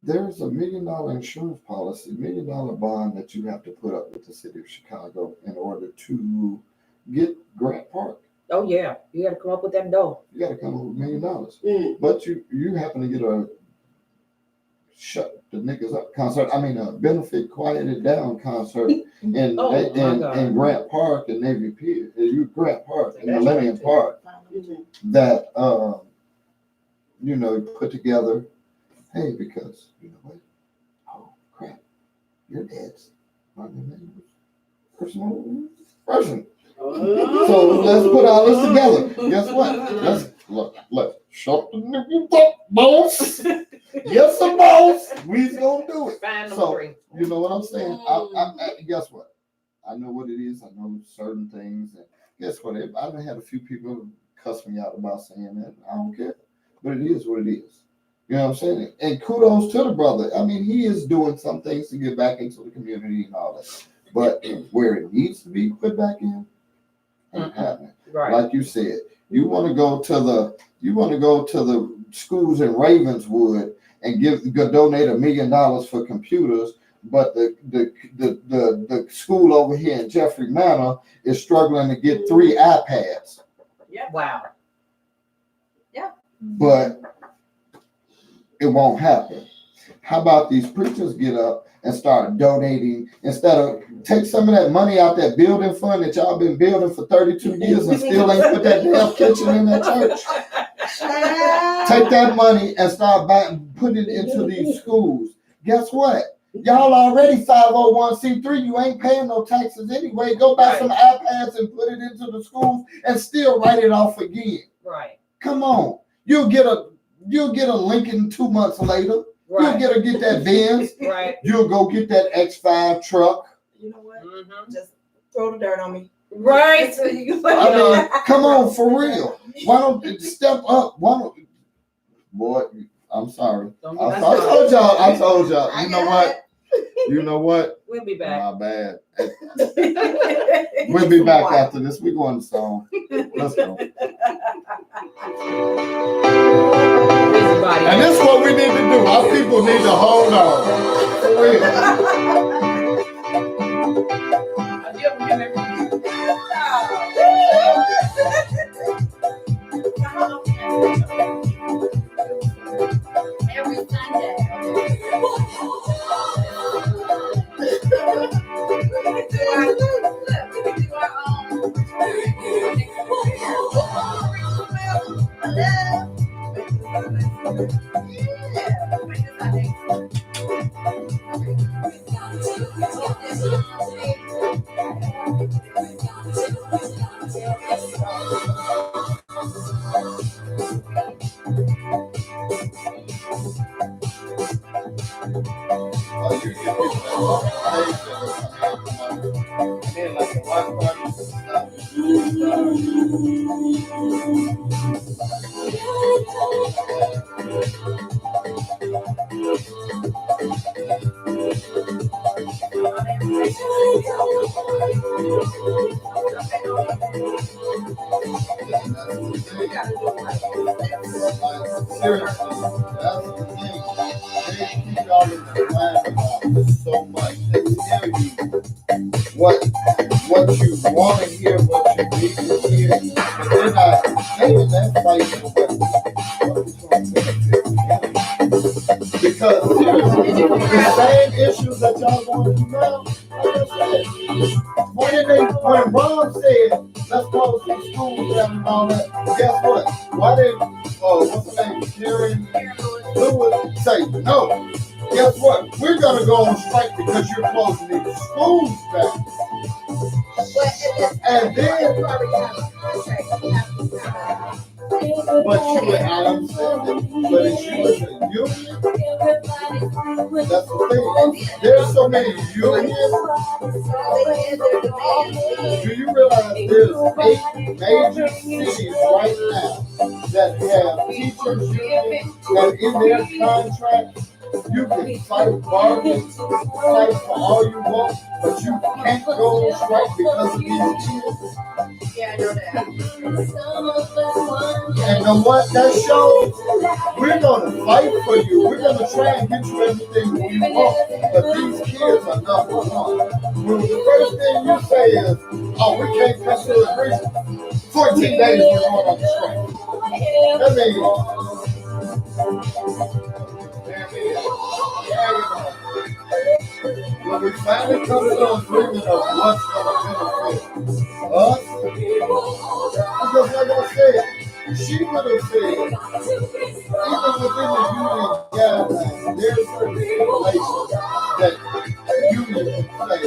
There's $1 million insurance policy, $1 million bond that you have to put up with the city of Chicago in order to get Grant Park. Oh yeah, you got to come up with that dough. You got to come up with $1 million. But you happen to get a shut the niggas up concert. I mean, a benefit quieted down concert in Grant Park and Navy Pier, Grant Park and Millennium Park that put together. Hey, because you know what? Oh crap, your dad's person. So let's put all this together. Guess what? Let's shut the niggas up, boss. Yes, the boss. We's gonna do it. So you know what I'm saying? I guess what? I know what it is. I know certain things. And guess what? I've had a few people cuss me out about saying that. I don't care. But it is what it is. You know what I'm saying? And kudos to the brother. I mean, he is doing some things to get back into the community and all that. But where it needs to be put back in, ain't happening. Right. Like you said, you want to go to the schools in Ravenswood and donate $1 million for computers, but the school over here in Jeffrey Manor is struggling to get 3 iPads. Yeah. Wow. But it won't happen. How about these preachers get up and start donating instead of take some of that money out that building fund that y'all been building for 32 years and still ain't put that damn kitchen in that church? Take that money and start putting it into these schools. Guess what? Y'all already 501c3. You ain't paying no taxes anyway. Go buy some iPads and put it into the schools and still write it off again. Right. Come on. You'll get a Lincoln 2 months later. Right. You'll get that Benz. Right. You'll go get that X5 truck. You know what? Mm-hmm. Just throw the dirt on me. Right. I mean, come on, for real. Why don't you step up? Boy, I'm sorry. I told y'all. You know what? We'll be back. My bad. We'll be back after this. We're going to song. Let's go. And this is what we need to do. Our people need to hold on. For real. Every Sunday. So much. They tell you what you want to hear, what you need to hear, but they're not taking that fight for because the same issues that y'all going through now, like I said, when Ron said, let's close some schools down and all that, guess what? Why did what's her name, Karen Lewis say no? Guess what? We're going to go on strike because you're closing these schools down. And then, but I understand it. But if she was a union, that's the thing. There's so many unions. Do you realize there's 8 major cities right now that have teachers unions that in their contract? You can fight, bargain, fight for all you want, but you can't go on strike because of these kids. Yeah, I know that. And know what that shows? We're going to fight for you. We're going to try and get you everything you want, but these kids are number one. When the first thing you say is, oh, we can't come to agreement, 14 days we're going on the strike. That means, when we finally come to an agreement of what's going to benefit us, because like I said, she would have said, even within the union guidelines, there's certain regulations that the union can say,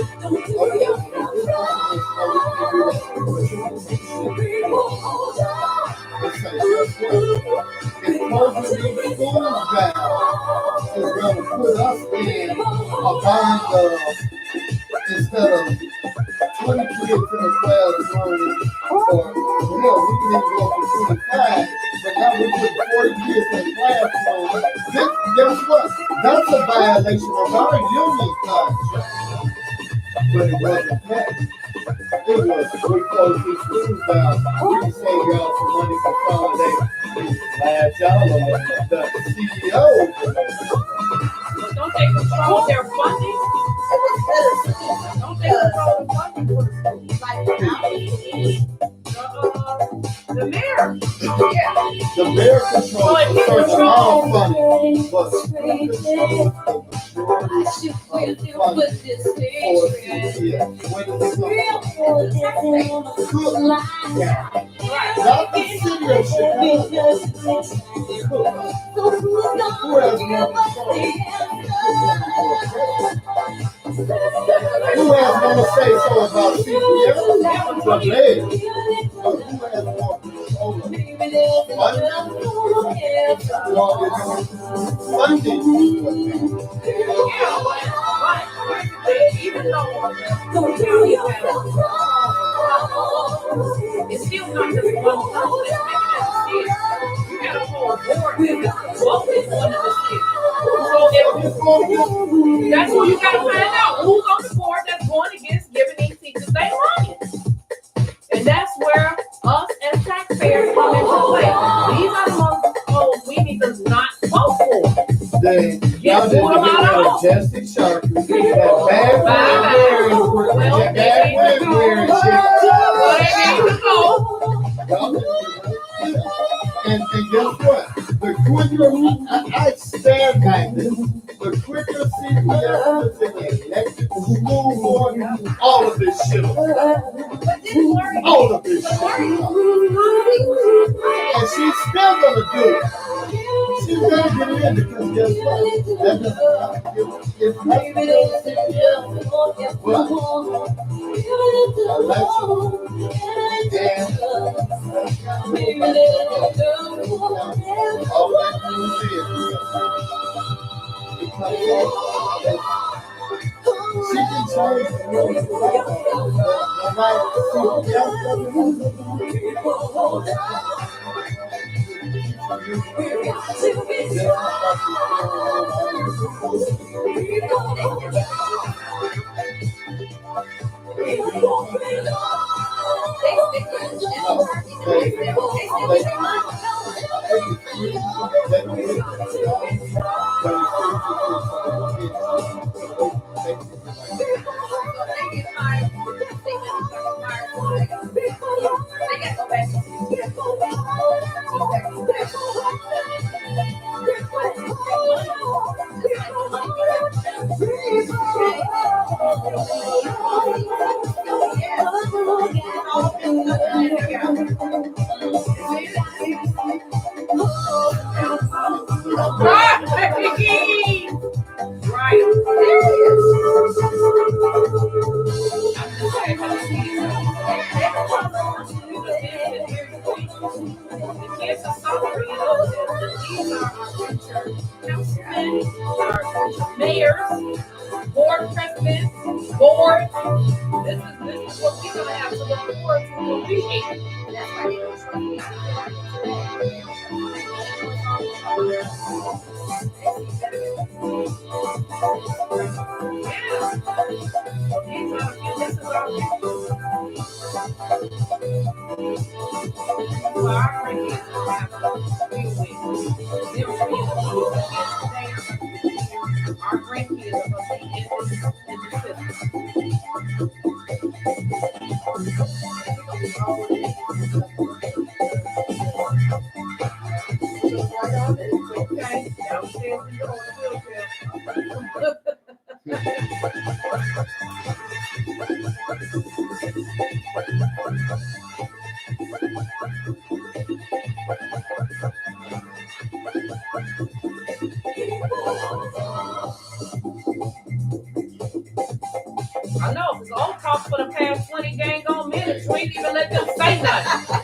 okay, it's closing these schools down is going to put us in a bind of, instead of for 25, but now we're putting 40 kids in classrooms. Guess what? That's a violation of our union contract. But it wasn't that. It was, we closed these schools down. We save y'all some money for consolidation. Glad y'all are the CEOs. But don't they control their funding? Don't they control the funding for the schools? The mayor. Yeah. The mayor controls So if he certain controls amount of funding, but the school controls the majority of funding for CPS. When it's not the city of Chicago. Who has more control? Who has more say so about CPS? The mayor. Who has more control? Funding. Even though it's still not just one person that's making that decision. You got a whole board that's voting one of the cities. So that's what you got to find out. Who's on the board that's going against giving these teachers their money. And that's where us as taxpayers come into play. These are the most we need to not vote for. Then y'all didn't get Majestic Shark. That bad word wearing shit. And guess what? The quicker I stand by this, the quicker CPS is in the elected school board, all of this shit. All of this shit. And she's still gonna do it. She's gonna get it in because guess what? That doesn't it's not CPS. But all that news is she can change the rules. Mayors, board presidents, board. This is what we're gonna have to look forward to when we meet. Our grandkids are going to be in the system. Okay, downstairs we go in the I know, because old talk for the past 20 dang on minutes, we ain't even let them say nothing.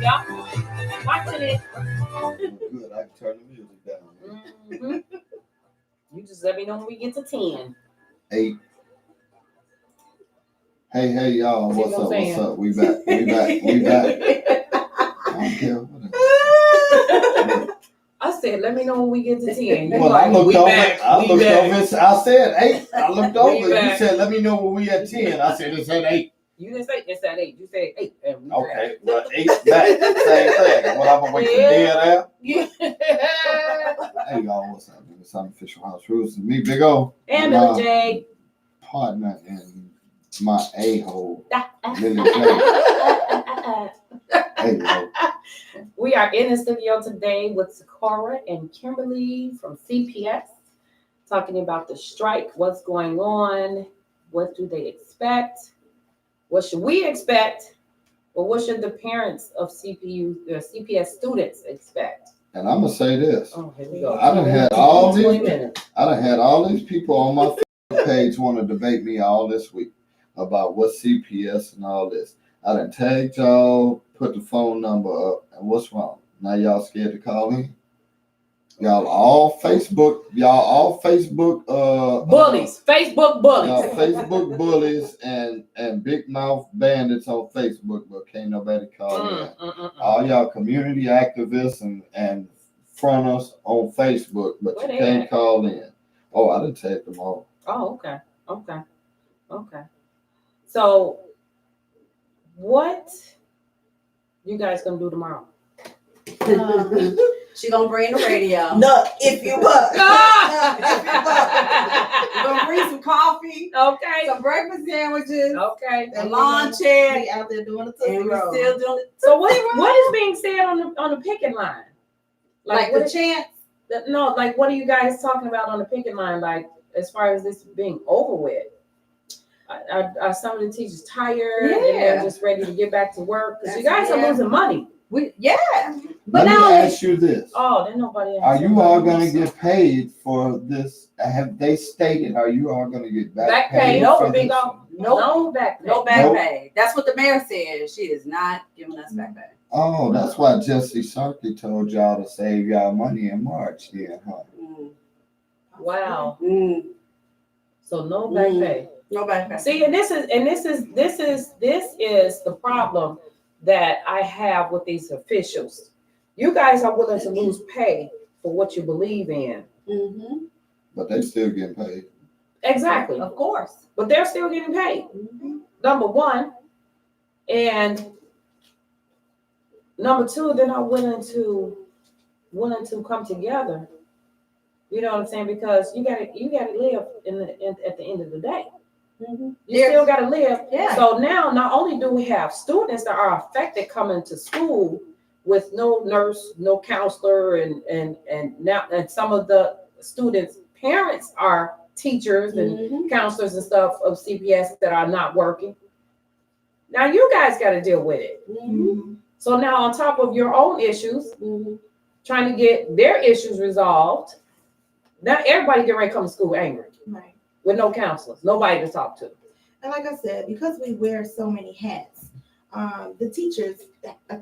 Yeah, watching it. Good, I can turn the music down. Mhm. You just let me know when we get to 10. 8. Hey, y'all, See what's what I'm up? saying? What's up? We back. I don't care. I said, let me know when we get to 10. You Well, I like, looked we over. back, I we looked back. over. I said 8. I looked over. You back. said, let me know when we at 10. I said, it's at 8. You didn't say it's at 8. You said 8. And we Okay, well, 8 back. Same thing. Well, I'm going to wait for there. Yeah. Hey, y'all, what's up? It's Unofficial House Rules. Me, Big O. And my Billy J. partner and my a-hole, Billy J. Hey, yo. We are in the studio today with Sakura and Kimberly from CPS, talking about the strike, what's going on, what do they expect, what should we expect, or what should the parents of CPS students expect? And I'm going to say this. Oh, here we go. I done had all 20 these. minutes. I done had all these people on my Facebook page want to debate me all this week about what CPS and all this. I done tagged y'all, put the phone number up, and what's wrong? Now y'all scared to call in? Y'all all Facebook Bullies, Facebook bullies. y'all Facebook bullies and big mouth bandits on Facebook, but can't nobody call in. All y'all community activists and fronters on Facebook, but Where you they can't at? call in. Oh, I done tagged them all. Oh, okay. So, what you guys gonna do tomorrow? She gonna bring the radio. No, if you buck. We're gonna bring some coffee, Okay. some breakfast sandwiches, Okay. a lawn chair, We out there doing the and Tootsie we're Roll. still doing it. So what is being said on the picket line? Like what the is, chance. no, like what are you guys talking about on the picket line? Like as far as this being over with, are some of the teachers tired and they're just ready to get back to work? Because you guys are losing money. But Let me now ask you this. Oh, then nobody. Are you all going to get paid for this? Have they stated, are you all going to get back paid No, for big this? no back pay. no back Nope. pay. That's what the mayor said. She is not giving us back pay. Oh, that's why Jesse Sarkey told y'all to save y'all money in March then, huh? Wow. So no Mm. back pay. No back pay. See, and this is the problem that I have with these officials. You guys are willing to lose pay for what you believe in. Mm-hmm. But they still getting paid. Exactly. Of course. But they're still getting paid. Mm-hmm. Number one. And number two, they're not willing to come together. You know what I'm saying? Because you gotta live at the end of the day. Mm-hmm. You still gotta live. Yeah. So now not only do we have students that are affected coming to school with no nurse, no counselor, and some of the students' parents are teachers and counselors and stuff of CPS that are not working. Now you guys got to deal with it. Mm-hmm. So now on top of your own issues, Mm-hmm. trying to get their issues resolved, now everybody get ready to come to school angry. Right. With no counselors, nobody to talk to. And like I said, because we wear so many hats, the teachers,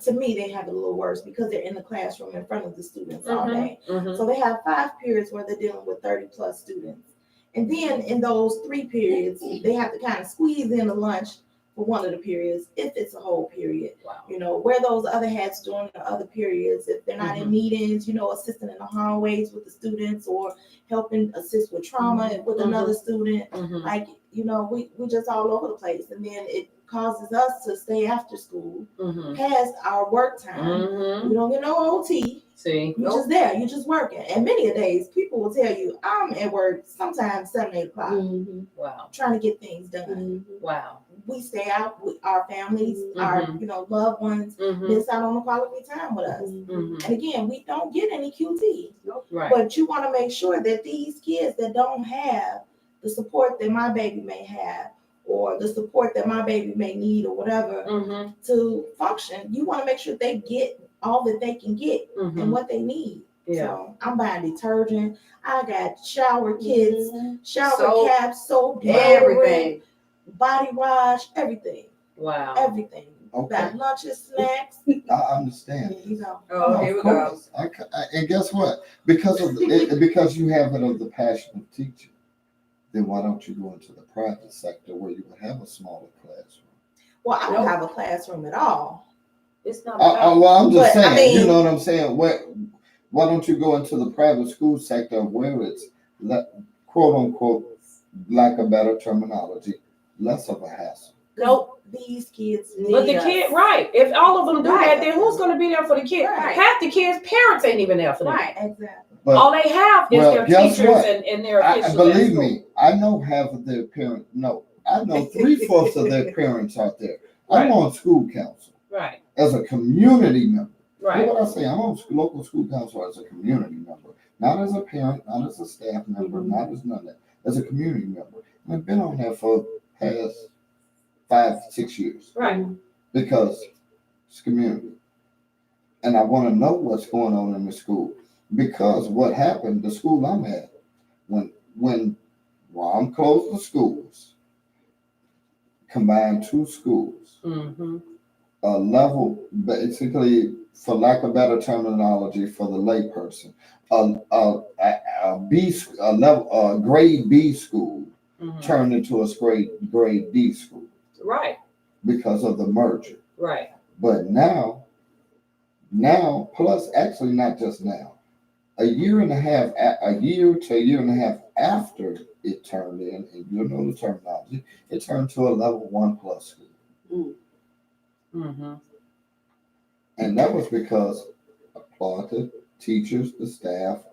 to me, they have it a little worse because they're in the classroom in front of the students all day. Mm-hmm. So they have 5 periods where they're dealing with 30 plus students. And then in those 3 periods, they have to kind of squeeze in the lunch for one of the periods, if it's a whole period. Wow. You know, wear those other hats during the other periods. If they're not in meetings, you know, assisting in the hallways with the students or helping assist with trauma with another student. Mm-hmm. Like, you know, we just all over the place. And then it causes us to stay after school past our work time. We don't get no OT. See, You're just there. You're just working. And many a days, people will tell you, I'm at work sometimes 7, 8 o'clock. Wow. Trying to get things done. Wow. we stay out with our families, our loved ones, miss out on the quality time with us. And again, we don't get any QT. Right. But you want to make sure that these kids that don't have the support that my baby may have, or the support that my baby may need, or whatever, to function, you want to make sure they get all that they can get and what they need. Yeah. So I'm buying detergent. I got shower kits, shower Soap, caps, soap, everything, body wash, everything. Wow. Everything. Okay. Got lunches, snacks. I understand. You know. Oh, here we go. And guess what? Because you have it of the passion of teaching, then why don't you go into the private sector where you would have a smaller classroom? Well, I don't have a classroom at all. It's not. Well, I'm just But, saying. I mean, you know what I'm saying? Why don't you go into the private school sector where it's quote unquote, lack of better terminology, less of a hassle? Nope. These kids need But the us. kid, right? If all of them do Right. that, then who's going to be there for the kid? Right. Half the kids' parents ain't even there for them. Right, exactly. But All they have is their guess teachers what? and their officials. Believe at school. me, I know half of their parents. No, I know 3/4 of their parents out there. I'm Right. on school council Right. as a community member. Right. Hear what I say? I'm on local school council as a community member, not as a parent, not as a staff member, not as none of that. As a community member, and I've been on there for past 5-6 years Right. because it's community, and I want to know what's going on in the school. Because what happened, the school I'm at, when Rom closed the schools, combined 2 schools, a level, basically, for lack of better terminology for the layperson, a grade B school turned into a grade D school. Right. Because of the merger. Right. But now, plus actually not just now, a year to a year and a half after it turned in, and you know the terminology, it turned to a level 1+ school. And that was because applaud the teachers, the staff,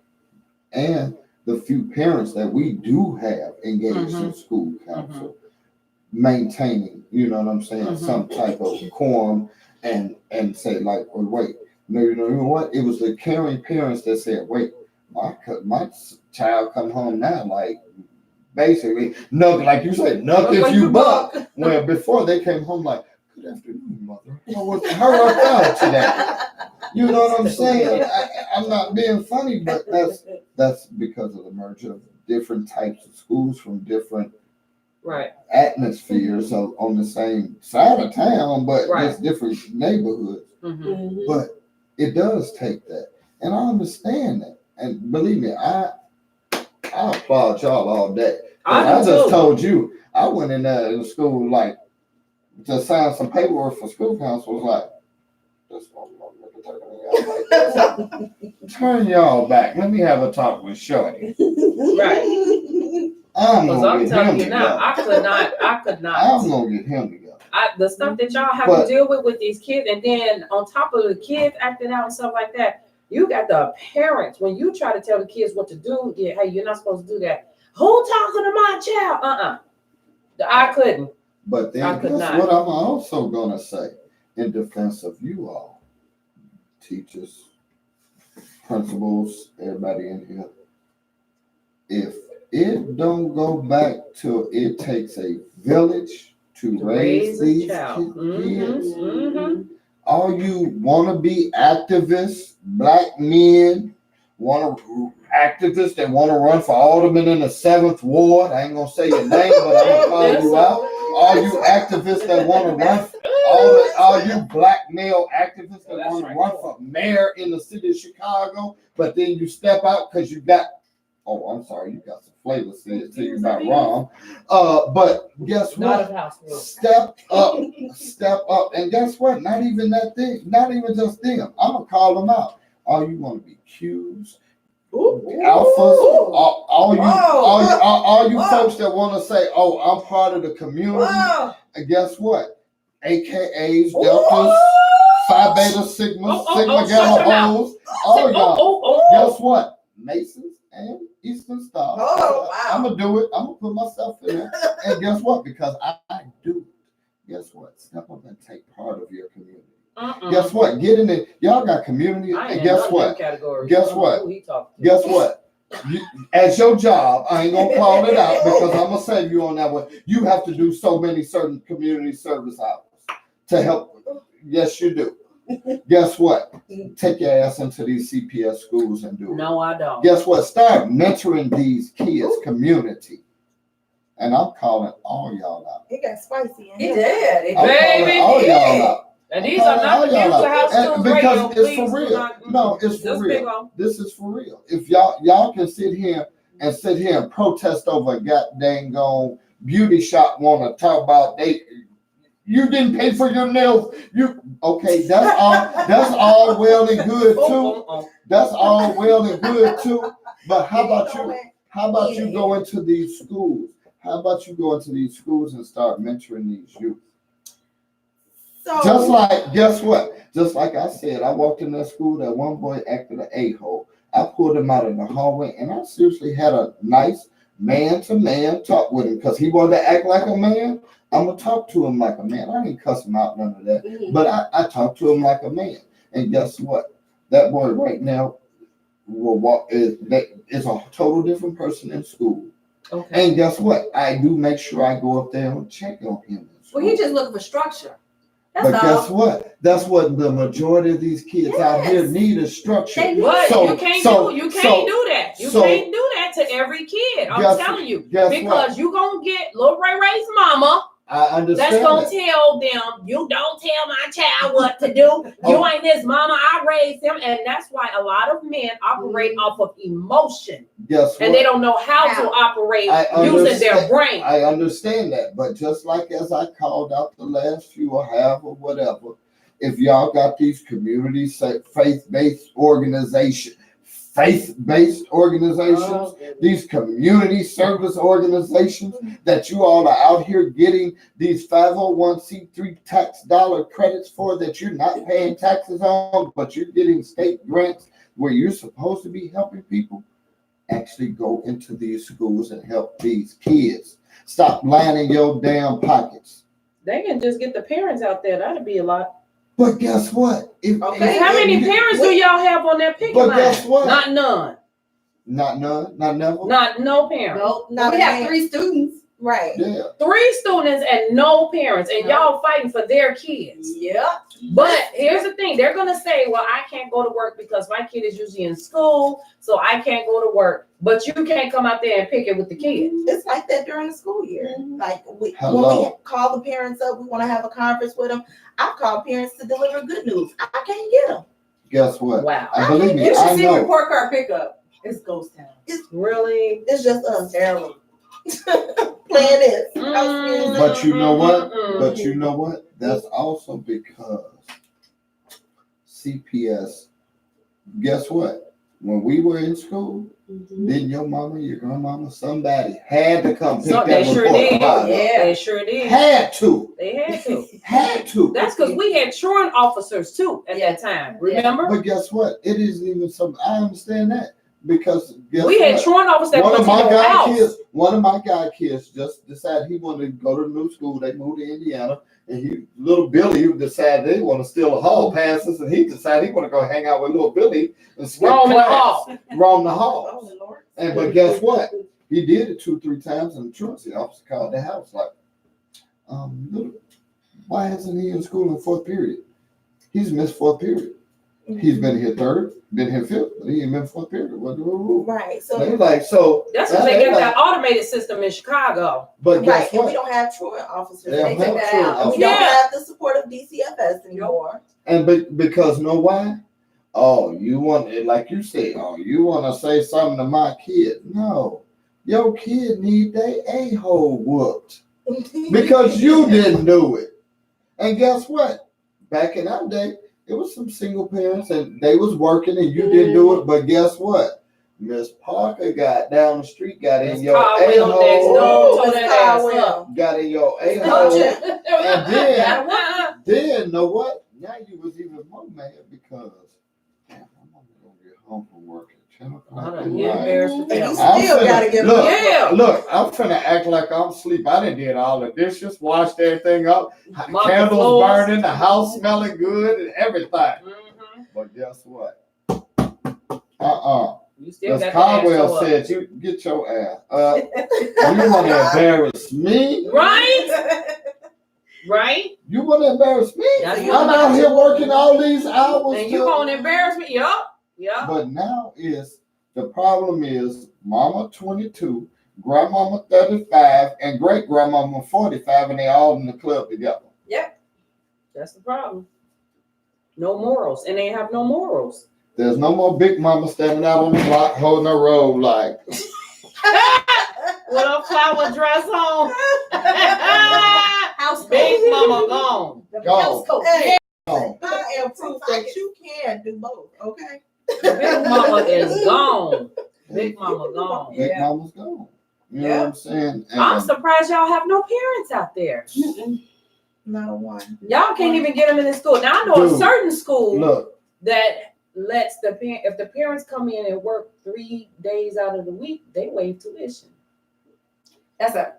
and the few parents that we do have engaged in school council, maintaining, you know what I'm saying, some type of quorum and say like, oh, wait, no, you know what? It was the caring parents that said, wait, my child come home now, like basically, nothing, like you said, nothing if you buck. Where before they came home like, good afternoon, mother. How are you today? You know what I'm saying? I'm not being funny, but that's because of the merger of different types of schools from different atmospheres on the same side of town, but just different neighborhoods. But it does take that, and I understand that. And believe me, I applaud y'all all day. I just told you, I went in there in school like to sign some paperwork for school council. Was like, turn y'all back. Let me have a talk with Shorty. Right. I'm telling you now, I could not. I'm gonna get him together. The stuff that y'all have to deal with these kids, and then on top of the kids acting out and stuff like that, you got the parents. When you try to tell the kids what to do, hey, you're not supposed to do that. Who talking to my child? I couldn't. But then that's what I'm also gonna say in defense of you all, teachers, principals, everybody in here. If it don't go back to it takes a village to raise these kids. All you wanna-be activists, black men, activists that want to run for alderman in the 7th Ward. I ain't gonna say your name, but I'm gonna call you out. All you activists that want to run, all you black male activists that want to run for mayor in the city of Chicago, but then you step out because you got. Oh, I'm sorry, you got some flavor to you about wrong. But guess what? Step up, and guess what? Not even that thing, not even just them. I'm gonna call them out. All you want to be Qs, alphas, all you folks that want to say, "Oh, I'm part of the community." And guess what? AKAs, Deltas, Phi Beta Sigma, Sigma Gamma O's, all y'all. Guess what? Masons and Eastern Stars. I'm gonna do it. I'm gonna put myself in there. And guess what? Because I do it. guess what? Step up and take part of your community. Mm-mm. Guess what? Get in it. Y'all got community. I ain't And in guess none of what? them categories. Guess I don't know what? who he talking to. Guess what? As your job, I ain't gonna call it out because I'm gonna save you on that one. You have to do so many certain community service hours to help. Yes, you do. Guess what? Take your ass into these CPS schools and do it. No, I don't. Guess what? Start mentoring these kids, community. And I'm calling all y'all out. It got spicy in He here. did. I'm Baby, calling all y'all out. And these are not the views of House And Tunes because Radio. it's Please for do real. not. No, it's for Just real. big on. This is for real. If y'all can sit here and protest over a goddamn gone beauty shop want to talk about you didn't pay for your nails. Okay, that's all well and good too. That's all well and good too. But how about you go into these schools? How about you go into these schools and start mentoring these youth? So Just like, guess what? Just like I said, I walked in that school, that one boy acted an a-hole. I pulled him out in the hallway and I seriously had a nice man-to-man talk with him because he wanted to act like a man. I'm going to talk to him like a man. I didn't cuss him out, none of that. But I talked to him like a man. And guess what? That boy right now is a total different person in school. Okay. And guess what? I do make sure I go up there and check on him. Well, he just looking for structure. That's But all. guess what? That's what the majority of these kids out here Yes. need is structure. They But So- you can't so- do that. You so- can't do that to every kid. I'm Guess- telling you. guess Because you gonna get Lil Ray Ray's mama I understand that's gonna that. tell them, you don't tell my child what to do. You Oh. ain't his mama, I raised him. And that's why a lot of men operate off of emotion. Guess what? And they don't know how to How? operate I using their understand. brain. I understand that. But just like as I called out the last few or half or whatever, if y'all got these community faith-based organizations, these community service organizations that you all are out here getting these 501c3 tax dollar credits for that you're not paying taxes on, but you're getting state grants where you're supposed to be helping people, actually go into these schools and help these kids. Stop lining your damn pockets. They can just get the parents out there. That'd be a lot. But guess what? Okay, how many parents do y'all have on that picket But line? guess what? Not none. Not none, not never. Not no parents. No, Not we a have man. 3 students. right. Yeah. 3 students and no parents, and y'all fighting for their kids. Yep. But here's the thing: they're gonna say, "Well, I can't go to work because my kid is usually in school, so I can't go to work." But you can't come out there and pick it with the kids. It's like that during the school year. Like when we Hello. call the parents up, we want to have a conference with them. I've called parents to deliver good news. I can't get them. Guess what? Wow, I believe me. You should I see know. report card pickup. It's ghost town. really? It's just us Terrible. playing this. House music. But you know what? Mm-mm. But you know what? That's also because CPS. Guess what? When we were in school, then your mama, your grandmama, somebody had to come pick So that they sure report did. card up. Yeah. They sure did. Had to. They had to. Had to. That's because we had truant officers too at that time. Remember? But guess what? It isn't even some. I understand that because guess We had what? truant officers that One went of to my your guy house. kids. One of my guy kids just decided he wanted to go to the new school. They moved to Indiana, and little Billy decided they want to steal the hall passes, and he decided he want to go hang out with little Billy and skip Roam in the class. hall. Roam the Oh, halls. Lord. And but guess what? He did it 2-3 times, and the truancy officer called the house like, why isn't he in school in 4th period? He's missed 4th period. He's been here 3rd, been here 5th, but he ain't been 4th period. What the rule? Right. They So like so. That's because they got that automated system in Chicago. But right, guess and we what? don't have truant officers. They don't They take have that truant out. And we officers. don't Yeah. have the support of DCFS anymore. And because know why? Oh, you want it like you say. Oh, you want to say something to my kid? No, your kid need they a-hole whooped because you didn't do it. And guess what? Back in our day, it was some single parents and they was working and you didn't do it. But guess what? Miss Parker got down the street, got in your Caldwell next a-hole, door, tore Miss that ass Caldwell. up. got in your Don't a-hole. you? And then know what? Now you was even more mad because damn, I'm gonna get home from work at 10 o'clock I at done get night. embarrassed to And you family. still gotta get look, Yeah. look, I'm finna act like I'm asleep. I done did all the dishes, washed everything up, Mop the candles floors. burning, the house smelling good and everything. Mhm. But guess what? You still Because got the Caldwell ass said, you get your ass up. You want to embarrass me? Right? Right? You want to embarrass me? That's I'm what I'm out about here to- working all these hours. And you to- gonna embarrass me? Yup. Yup. But now the problem is mama 22, grandmama 35, and great grandmama 45, and they all in the club together. That's the problem. No morals. And they have no morals. There's no more big mama standing out on the block holding a robe like. With a flower dress on. House Big coat. mama gone. The Gone. house coat. Hey, Oh, I am proof that you can do both, okay? Big mama is gone. Big mama gone. big mama's gone. You know Yeah. what I'm saying? And I'm surprised y'all have no parents out there. Not one. Y'all can't even get them in the school. Now I know a Dude, certain school look, that lets if the parents come in and work 3 days out of the week, they waive tuition. That's a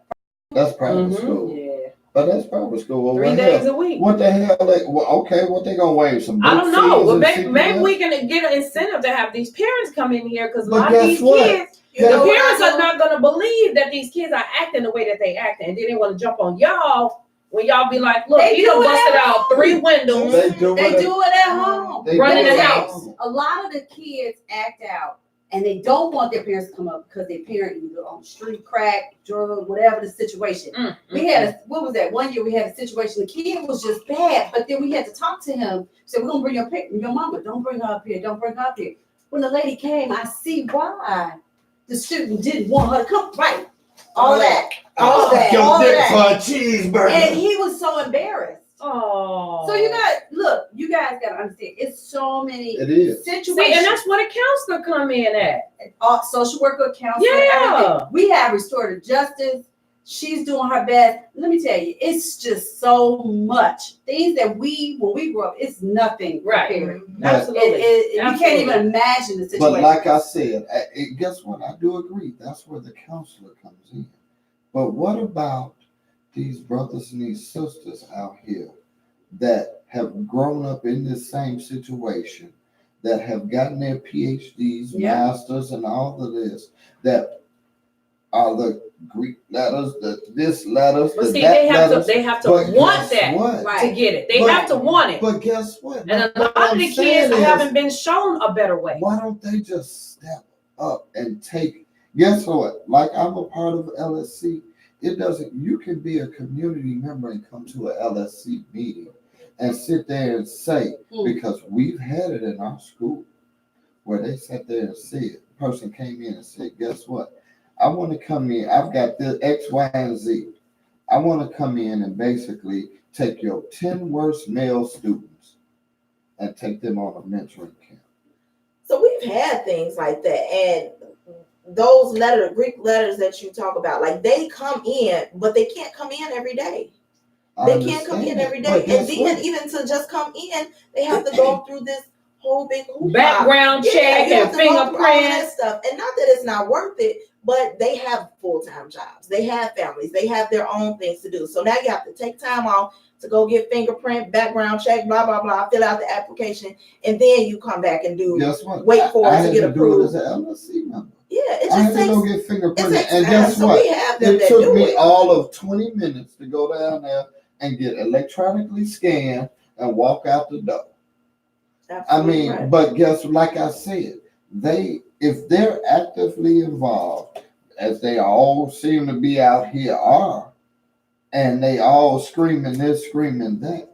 that's private Mhm, school. yeah. But that's private school. Well, 3 what days hell- a week. What the hell? What they gonna waive some? I don't know. Well, fees maybe and we can get an incentive to have these parents come in here because a But lot of guess these what? kids, You the know what parents I are do? not going to believe that these kids are acting the way that they act, and then they want to jump on y'all when y'all be like, "Look, They he done do it busted at out home. 3 windows." They do They it. do it at home. They Running do the it at house. home. A lot of the kids act out and they don't want their parents to come up because their parent either on the street, crack, drug, whatever the situation. We had what was that? One year we had a situation, the kid was just bad, but then we had to talk to him. Said, we're gonna bring your mama, don't bring her up here, don't bring her up here. When the lady came, I see why the student didn't want her to come. Right. All that. All that. Your All dick that. for a cheeseburger. And he was so embarrassed. Oh. So you guys gotta understand, it's so many It is. situations. See, and that's what a counselor come in at. Social worker, counselor, Yeah. everything. We have restorative justice. She's doing her best. Let me tell you, it's just so much things that when we grew up, it's nothing Right. compared. Absolutely. You can't even imagine the situation. But like I said, guess what? I do agree. That's where the counselor comes in. But what about these brothers and these sisters out here that have grown up in this same situation, that have gotten their PhDs, Yeah. masters, and all of this, that are the Greek letters, this letters, But the see, that they letters. have to But want guess that what? Right. to get it. They But- have to want it. But guess what? And a What lot I'm of the saying kids is, haven't been shown a better way. why don't they just step up and take? Guess what? Like I'm a part of LSC. It doesn't. You can be a community member and come to a LSC meeting and sit there and say, because we've had it in our school where they sat there and said, the person came in and said, guess what? I want to come in. I've got the X, Y, and Z. I want to come in and basically take your 10 worst male students and take them on a mentoring camp. So we've had things like that, and those Greek letters that you talk about, like they come in, but they can't come in every day. They can't come in every day, and then even to just come in, they have to go through this whole big hoopla. Background check you have and to go through all of fingerprint. that stuff, and not that it's not worth it, but they have full-time jobs, they have families, they have their own things to do. So now you have to take time off to go get fingerprint, background check, blah blah blah, fill out the application, and then you come back and do. Guess what? Wait for it I to had get do approved. it as an LSC member. Yeah, it I had just to go takes. get It fingerprinted, takes and time. guess So what? we have them It that took do me it. all of 20 minutes to go down there and get electronically scanned and walk out the door. I Absolutely mean, right. but guess, like I said, if they're actively involved, as they all seem to be out here are, and they all screaming this, screaming that.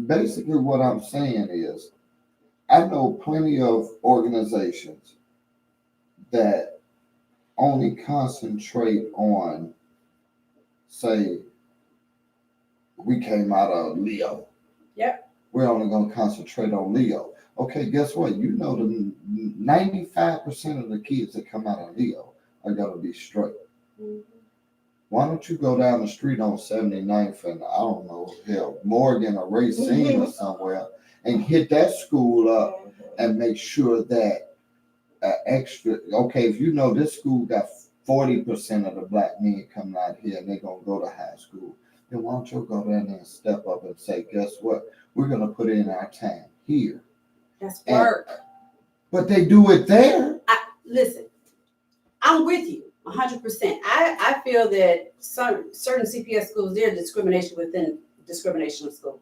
Basically, what I'm saying is, I know plenty of organizations that only concentrate on, say, we came out of Leo. Yep. We're only going to concentrate on Leo. Okay, guess what? You know, the 95% of the kids that come out of Leo are going to be straight. Mm-hmm. Why don't you go down the street on 79th and, I don't know, hell, Morgan or Racine or somewhere and hit that school up and make sure that an extra. Okay, if you know this school got 40% of the black men coming out here and they're gonna go to high school, then why don't you go down there and step up and say, guess what? We're gonna put in our time here. That's And- work. But they do it there. Listen, I'm with you 100%. I feel that certain CPS schools, there's discrimination within discrimination of schools.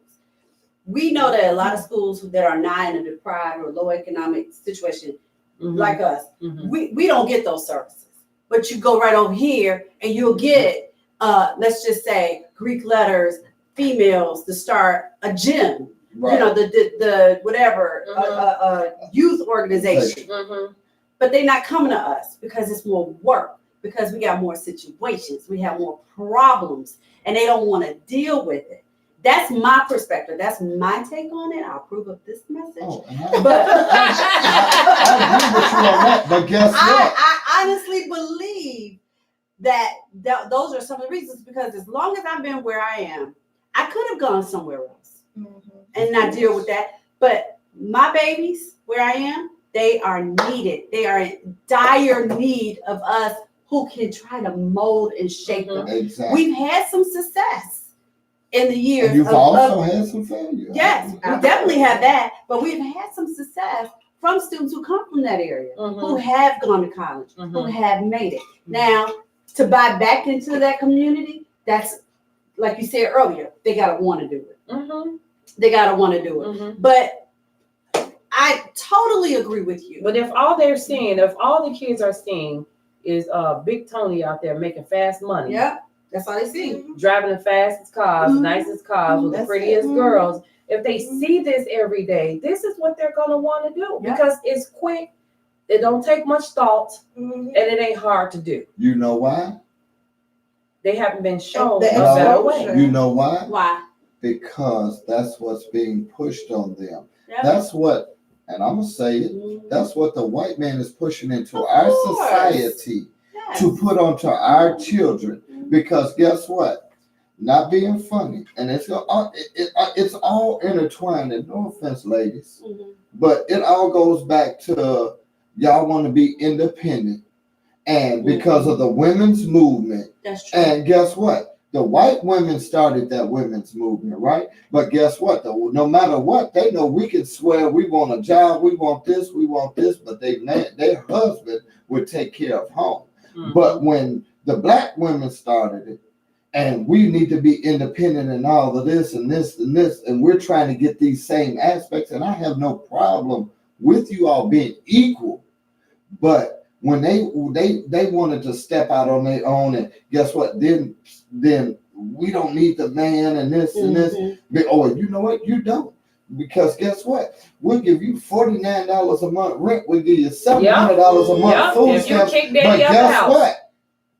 We know that a lot of schools that are not in a deprived or low economic situation like us, we don't get those services. But you go right over here and you'll get, let's just say, Greek letters, females to start a gym. Right. You know, the whatever, youth organization. But they're not coming to us because it's more work, because we got more situations, we have more problems, and they don't want to deal with it. That's my perspective. That's my take on it. I'll approve of this message. Oh, But I agree with you on that, but guess what? I honestly believe that those are some of the reasons, because as long as I've been where I am, I could have gone somewhere else and not deal with that. But my babies, where I am, they are needed. They are in dire need of us who can try to mold and shape them. Exactly. We've had some success in the years. And you've also had some failure. Yes, we definitely have that. But we've had some success from students who come from that area, who have gone to college, who have made it. Now, to buy back into that community, that's, like you said earlier, they got to want to do it. They got to want to do it. But I totally agree with you. But if all they're seeing, if all the kids are seeing is Big Tony out there making fast money, Yeah, that's all they see. driving the fastest cars, nicest cars, with the That's prettiest it. girls, if they see this every day, this is what they're gonna want to do, Yeah. because it's quick, it don't take much thought, and it ain't hard to do. You know why? They haven't been shown The a better exposure. way. You know why? Why? Because that's what's being pushed on them. Yeah. That's what, and I'm gonna say it, that's what the white man is pushing into Of our course. society Yes. to put onto our children. Because guess what? Not being funny, and it's all intertwined. And no offense, ladies, but it all goes back to y'all want to be independent, and because of the women's movement. That's true. And guess what? The white women started that women's movement, right? But guess what? No matter what, they know we can swear we want a job, we want this, but their husband would take care of home. But when the black women started it, and we need to be independent and all of this and this and this, and we're trying to get these same aspects, and I have no problem with you all being equal, but when they wanted to step out on their own, and guess what? Then we don't need the man and this and this. Oh, you know what? You don't. Because guess what? We'll give you $49 a month rent. We'll give you $700 a month food If you stamps. kick But daddy out the guess house, what?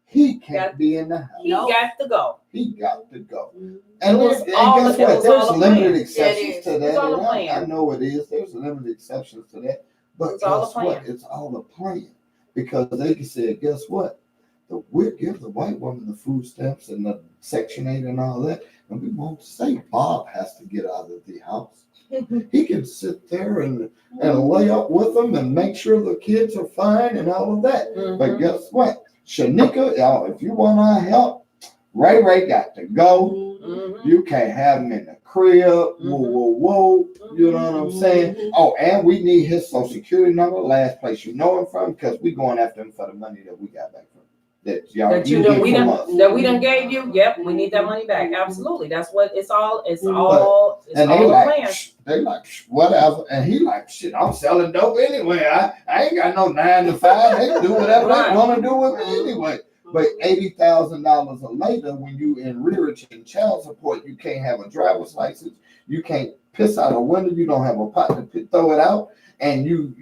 He can't be in the house. he got to go. He got to go. It And was guess all what? the There's plan. limited Yeah, exceptions it to It's that. all the And plan. I know it is. There's limited exceptions to that. But It's all the guess what? plan. It's all a plan. Because they said, guess what? We'll give the white woman the food stamps and the Section 8 and all that. And we won't say Bob has to get out of the house. He can sit there and lay up with them and make sure the kids are fine and all of that. But guess what? Shanika, y'all, if you want our help, Ray got to go. You can't have him in the crib. Whoa. You know what I'm saying? Oh, and we need his social security number, last place you know him from, because we going after him for the money that we got back from. That y'all That you you know get we from done us. that we done gave you. Yep, we need that money back. Absolutely, that's what it's all. It's And all they a plan. they like, whatever. And he like, shit, I'm selling dope anyway. I ain't got no 9 to 5. They can do whatever Right. they want to do with me anyway. But $80,000 later, when you in rearage and child support, you can't have a driver's license. You can't piss out a window. You don't have a pot to throw it out. And you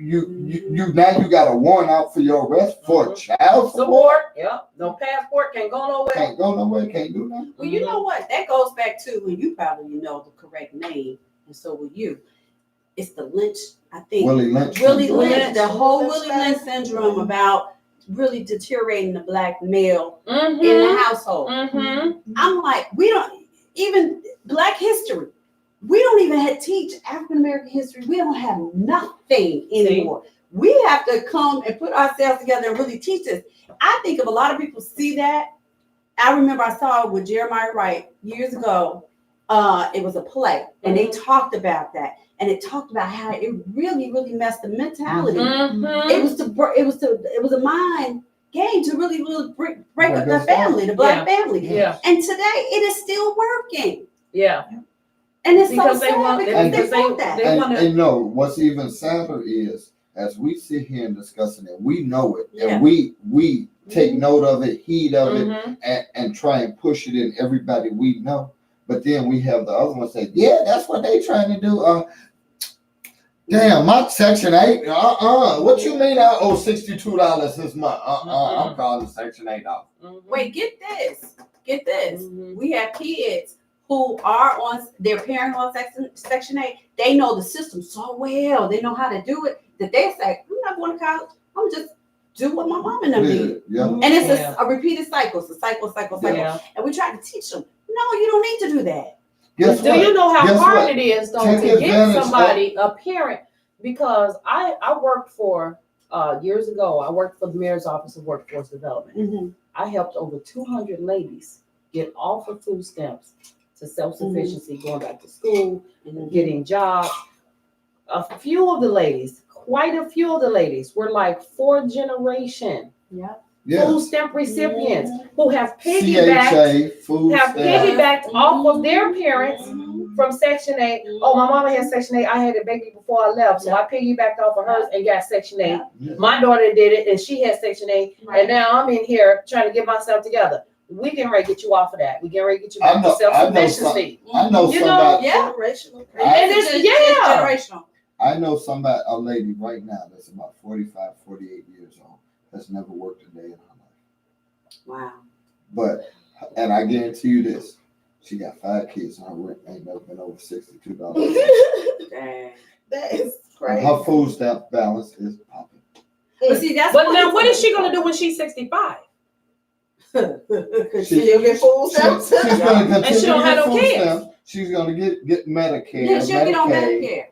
now you got a warrant out for your arrest for child support. Support. Yep. No passport. Can't go nowhere. Can't go nowhere. Can't do nothing. Well, you know what? That goes back to, and you probably know the correct name, and so will you. It's the Lynch, I think. Willie Lynch. Willie syndrome. Lynch, the whole Willie Lynch syndrome about really deteriorating the black male in the household. I'm like, we don't even Black history. We don't even teach African American history. We don't have nothing anymore. We have to come and put ourselves together and really teach this. I think if a lot of people see that, I remember I saw it with Jeremiah Wright years ago. It was a play, and they talked about that, and it talked about how it really, really messed the mentality. Mhm. It was a mind game to really, really break up the family, the black family. Yeah. And today it is still working. Yeah. And it's Because so they sad want- because because they want that. they And, want to. and no, what's even sadder is as we sit here and discussing it, we know it, Yeah. and we take note of it, heed of it, Mhm. and try and push it in everybody we know. But then we have the other ones say, yeah, that's what they trying to do. Damn, my Section 8, what you mean I owe $62 this month? I'm calling Section 8 off. Wait, get this. Mhm. We have kids who are on their parents on Section 8. They know the system so well. They know how to do it that they say, I'm not going to college. I'm just do what my mom and them did. Yeah. And it's Yeah. a repeated cycle. It's a cycle. Yeah. And we try to teach them, no, you don't need to do that. Guess Do what? you know how Guess hard what? it is though Take to get advantage somebody, a parent, because I worked for years ago, I worked for the Mayor's Office of Workforce Development. Mm-hmm. I helped over 200 ladies get off of food stamps to self-sufficiency, going back to school, getting jobs. A few of the ladies, quite a few of the ladies were like fourth generation Yeah. food stamp recipients who have piggybacked CHA, food stamp. piggybacked off of their parents from Section 8. Oh, my mama had Section 8. I had a baby before I left, so I piggybacked off of hers and got Section 8. Yeah. My daughter did it, and she had Section 8. Right. And now I'm in here trying to get myself together. We can ready to get you off of that. We can ready to get you I back know- to self-sufficiency. I know You know, somebody. Yeah. Generational. And it's generational. I know somebody, a lady right now that's about 45, 48 years old, has never worked a day in her life. Wow. But, and I guarantee you this, she got 5 kids and her rent ain't never been over $62. Dang. That is And crazy. her food stamp balance is popping. But see, that's But now, what is she going to do when she's 65? She- She'll get food stamps. She's going to continue And she don't to have get no food kids. stamps. She's going to get Medicare, Yeah, she'll get on Medicaid, Medicare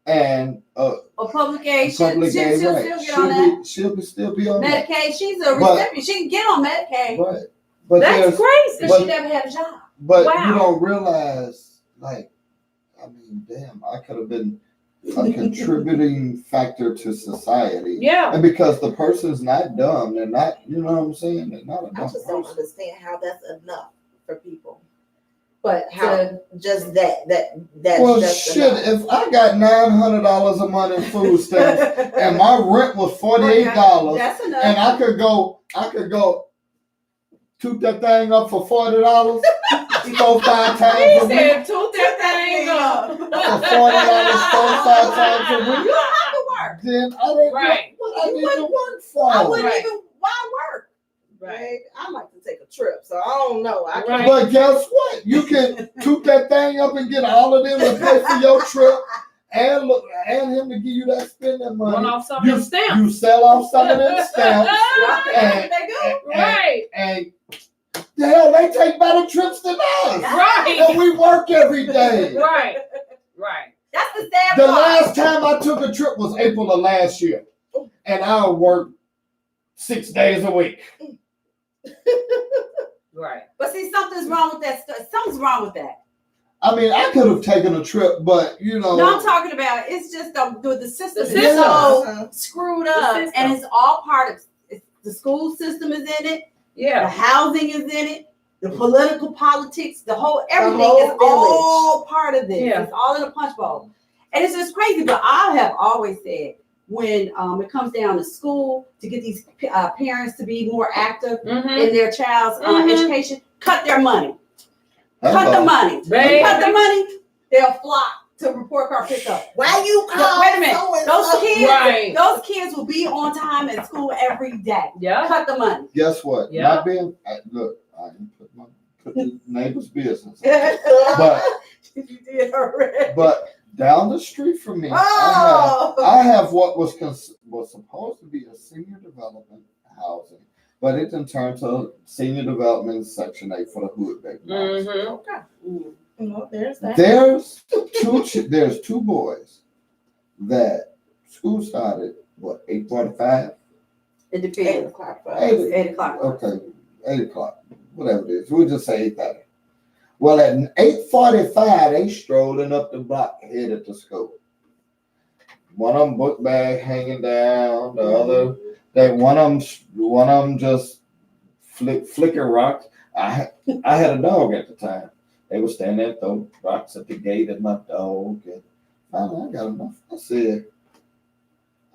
and or public aid. She'll public aid, still right. get on that. She'll still be on that. Medicaid. She's a But- recipient. She can get on Medicaid Right. But That's there's, crazy. because but- she never had a job. but Wow. you don't realize, like, I mean, damn, I could have been a contributing factor to society. Yeah. And because the person's not dumb, they're not, you know what I'm saying? They're not a I dumb just don't person. understand how that's enough for people. But How? to just that's Well, just shit, enough. if I got $900 a month in food stamps and my rent was $48, That's enough. and I could go toot that thing up for $40, 4-5 times He a week. said, toot that thing up. For $40, 4-5 times a week. You don't have to work. Then I didn't Right. know what I need to work for. I wouldn't Right. even. Why work? Right? I like to take a trip, so I don't know. I Right. can't. But guess what? You can toot that thing up and get all of them to pay for your trip and look and him to give you that spending One money. off some of them stamps. You sell off some of them stamps and, They do. Right. and the hell they take better trips than us. Right. And we work every day. Right. Right. That's the sad The part. last time I took a trip was April of last year. And I worked 6 days a week. Right. But see, something's wrong with that. Something's wrong with that. I mean, I could have taken a trip, but you know. No, I'm talking about. It's just the system The is system. so screwed up, system. and it's all part of the school system is in it. The Yeah. housing is in it. The political politics, the whole everything whole is all part of this. Yeah. It's all in a punch bowl, and it's just crazy. But I have always said when it comes down to school to get these parents to be more active Mm-hmm. in their child's Mhm. education, cut their money. Cut hello. the money. Baby. Cut the money. They'll flock to report card pickup. Why you call? Wait a minute. Those kids, Right. those kids will be on time at school every day. Yeah. Cut the money. Guess what? Yeah. Not being look, I didn't put the neighbor's business. But You did already. but down the street from me, Oh. I have what was supposed to be a senior development housing, but it then turned to senior development Section 8 for the hood baby. Mm-hmm. Okay. Well, there's that. There's two boys that school started what, 8:45? It 8 depends. o'clock. 8 o'clock. Okay, 8 o'clock, whatever it is. We'll just say 8:30. Well, at 8:45, they strolling up the block headed to school. One of them book bag hanging down, the other, one of them just flicking rocks. I had a dog at the time. They were standing there throwing rocks at the gate at my dog. And finally, I got enough. I said,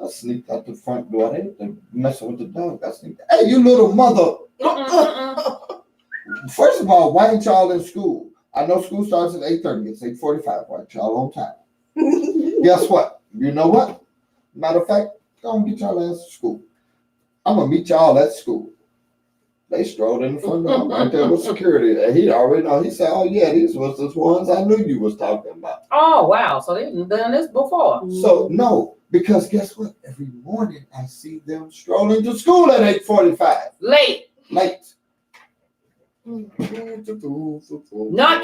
I sneaked out the front door. They messing with the dog. I sneaked. Hey, you little mother! First of all, why ain't y'all in school? I know school starts at 8:30. It's 8:45. Why ain't y'all on time? Guess what? You know what? Matter of fact, go and get y'all ass to school. I'm gonna meet y'all at school. They strolled in the front door right there with security. And he already know. He said, "Oh yeah, these was the ones I knew you was talking about." Oh wow! So they've done this before. So no, because guess what? Every morning I see them strolling to school at 8:45. Late. Not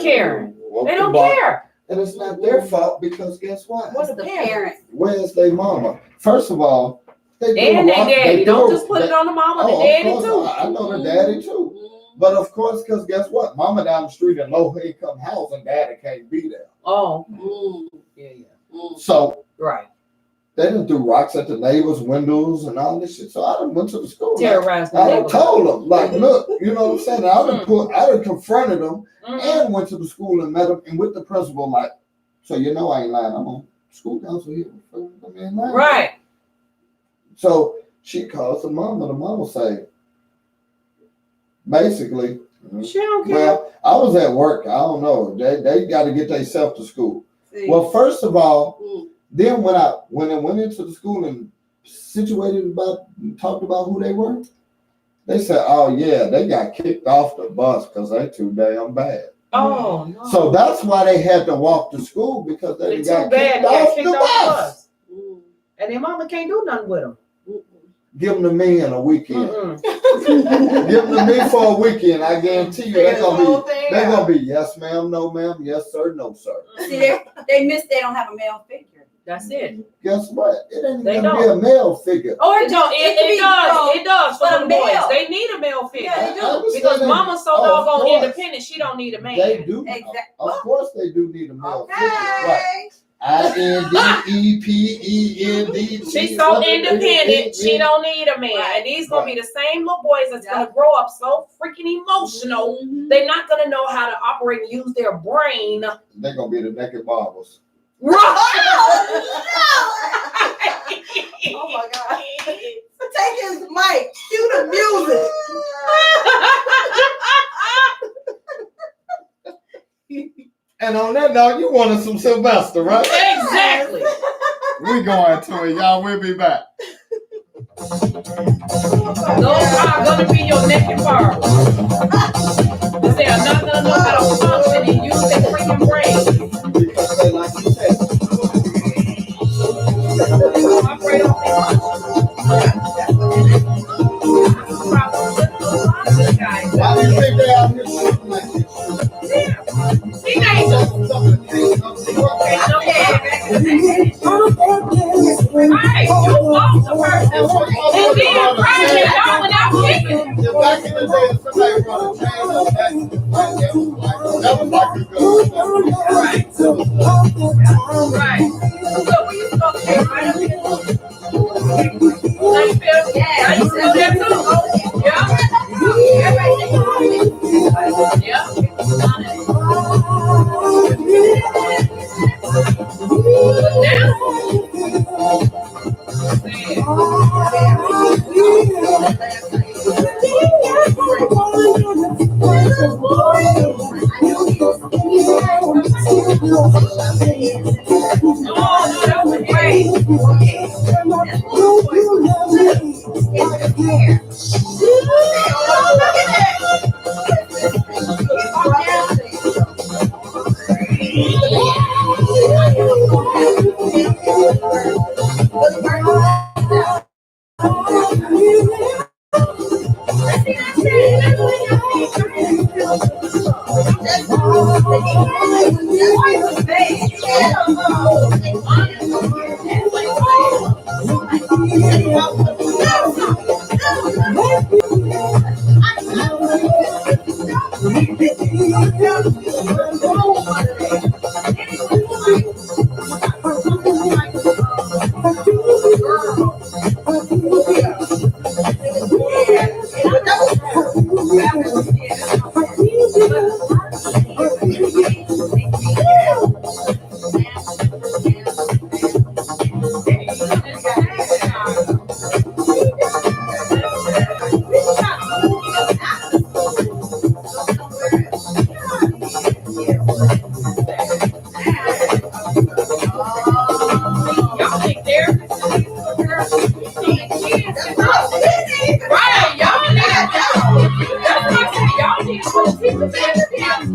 caring. They don't care. And it's not their fault because guess what? What's The parent. Where's their mama? First of all, And they daddy. Don't just put it on the mama, the daddy of course, too. I know the daddy too. But of course, because guess what? Mama down the street in low income house and daddy can't be there. Oh. Yeah. So Right. they done threw rocks at the neighbors' windows and all this shit. So I done went to the school. Terrorized the I done neighborhood. told them, like, look, you know what I'm saying? I done confronted them Mhm. and went to the school and met them and with the principal, like, so you know I ain't lying. I'm on school council here. I ain't lying. Right. So she calls the mama say, basically, She don't care. well, I was at work. I don't know. They got to get themselves to school. See? Well, first of all, Mm. then when I went into the school and talked about who they were, they said, "Oh yeah, they got kicked off the bus because they too damn bad." Oh no. So that's why they had to walk to school because they It's got too bad. kicked They got off kicked the off the bus. bus. And their mama can't do nothing with them. Give them to me in a weekend. Mm-mm. Give them to me for a weekend. I guarantee you they're Figure the whole gonna thing be. They're out. gonna be yes ma'am, no ma'am, yes sir, no sir. See, they don't have a male figure. That's it. Guess what? It ain't They gonna be a male figure. Oh, it don't. It can be It does. both, It does for but a the boys. male. They need a male figure. Yeah, they do. I understand Because that. mama's so Oh, of doggone course. independent, she don't need a man. They do. Exactly. Of course they do need a male figure. Right. Okay. INDEPEND. She's so independent, she don't need a man. And these gonna be the same little boys that's gonna grow up so freaking emotional. They're not gonna know how to operate and use their brain. They're gonna be the naked barbers. Right. Oh my God. Take his mic. Cue the music. And on that note, you wanted some Sylvester, right? Exactly. We going to it, y'all. We'll be back. Those are gonna be your naked barbers. They are not gonna know how to function and use their freaking brain. Because they like you said. They gonna operate on their guys. Why do you think they out here shooting like this? Teenagers. Right, you lost the person. And then Friday, y'all went out kicking. Back in the day, somebody brought a chain up back in the front. That was like a good. Right. So we used to go to right up here. Like Phil, yeah, I used to do that too. Yeah. Yeah. But now, oh, that was great. Y'all think they're right? Y'all need that's what I said. Y'all need for the teacher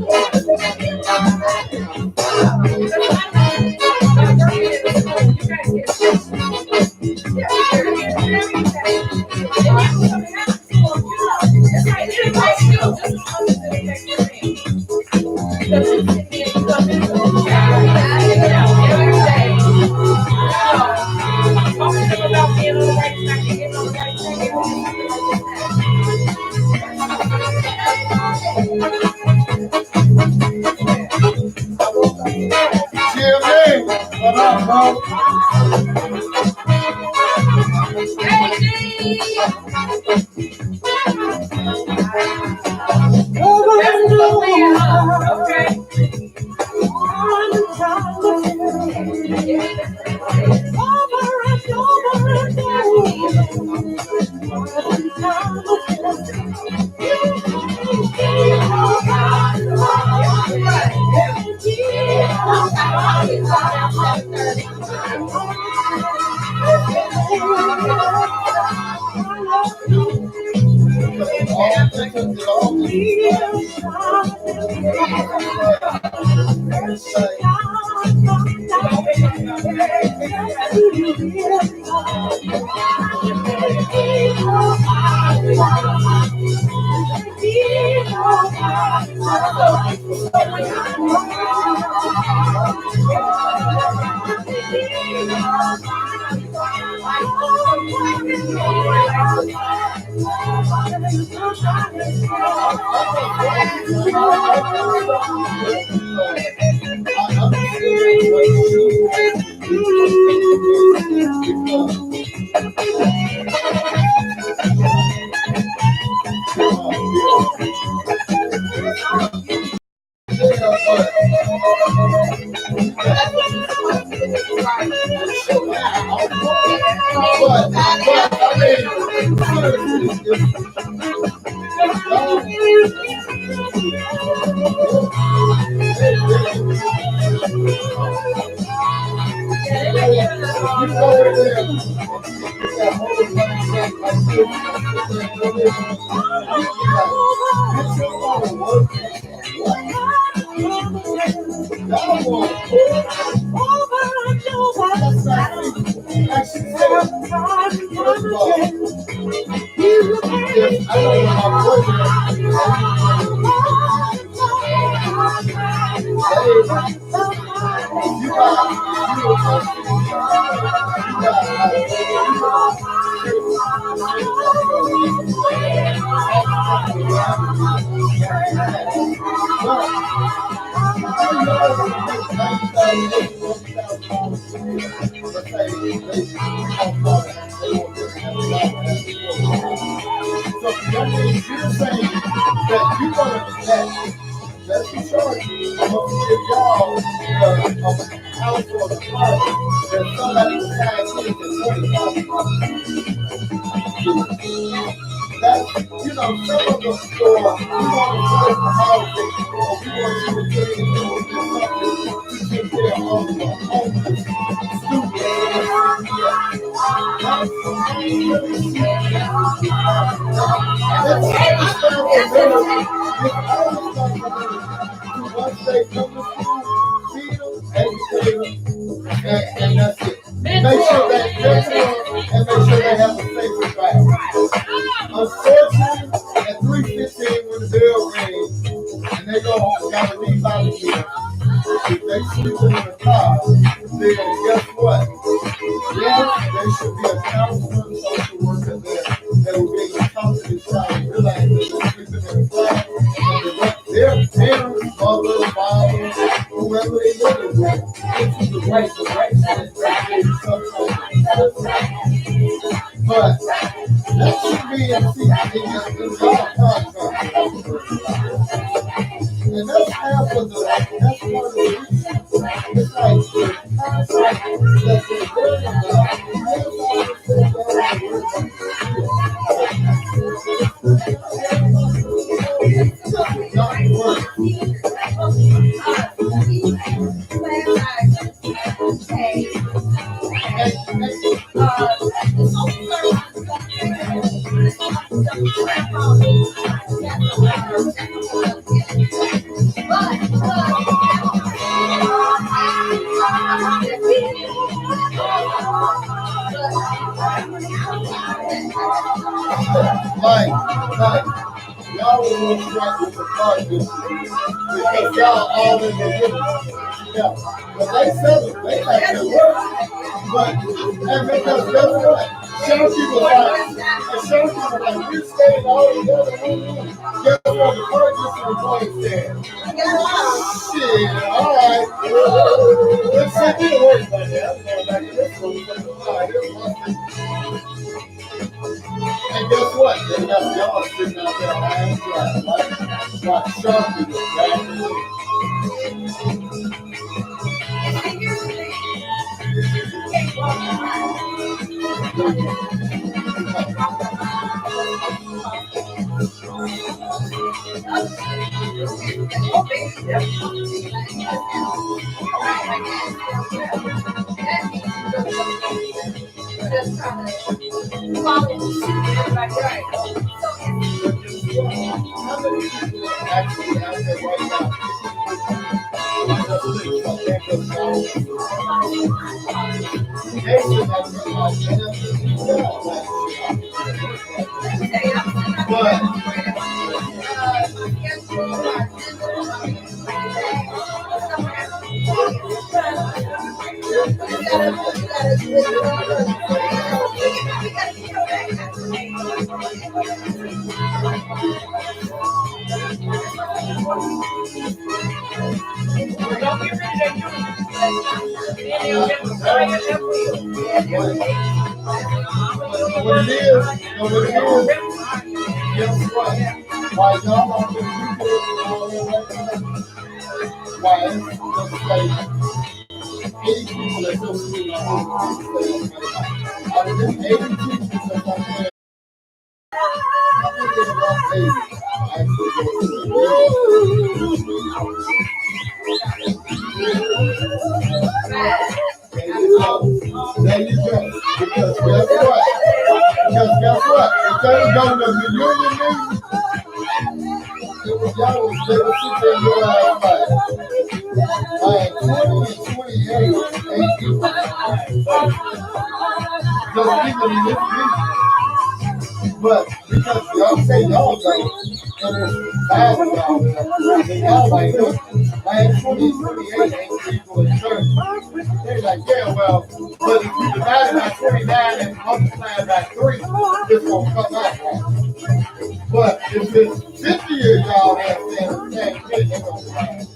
But that should be in our contract. And that's half of that's part of the reason. It's like the contract that they're worried about. Not work. Like, y'all will lose track with the car district because y'all all in the middle. Yeah, but they sell it, they like to work. But, and because guess what? Shelby was like, we stayed all together. Guess what? The car district was there. Shit, all right. Let's see, it work like that. I'm going back to this one. And guess what? They got y'all sitting out there high and dry, like Sharpie was back in actually out there right now. Guess what? Why y'all on the why it's just like 80 people that don't see my home. Out of them 80 teachers that's on there, I think it's about 80 actually go to There you go. Because guess what? If they go to the reunion meeting, it was y'all was they were sitting in your ass like 20 and 28 ain't people. Just even in this meeting. But because y'all say y'all go, and it's bad y'all, and y'all like, look, like 20 and 28 ain't people in church. They're like, yeah, well, but if you divide it by 29 and multiply it by 3, it's gonna come out wrong. But if it's 50 years y'all have said the same thing, they're gonna say,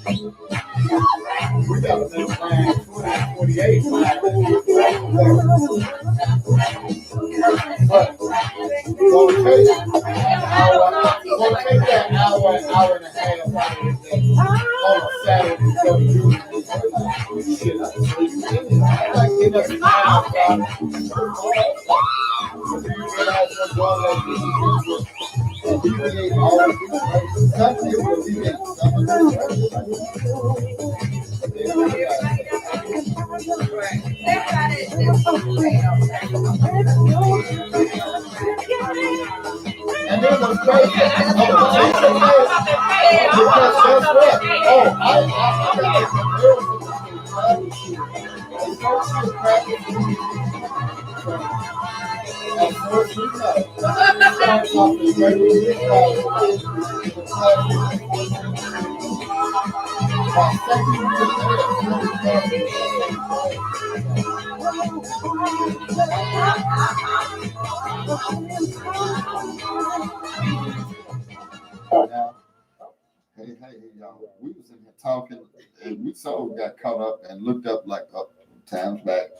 we got this line 20 and 48 line. But gonna take that hour and a half out of the day on a Saturday. So you shit, like get up and out. You realize what's going on and deviate all of these things. Some people deviate some of and then what's crazy, because guess what? Oh, I Hey, y'all. We was in here talking, and we sort of got caught up and looked up like times back.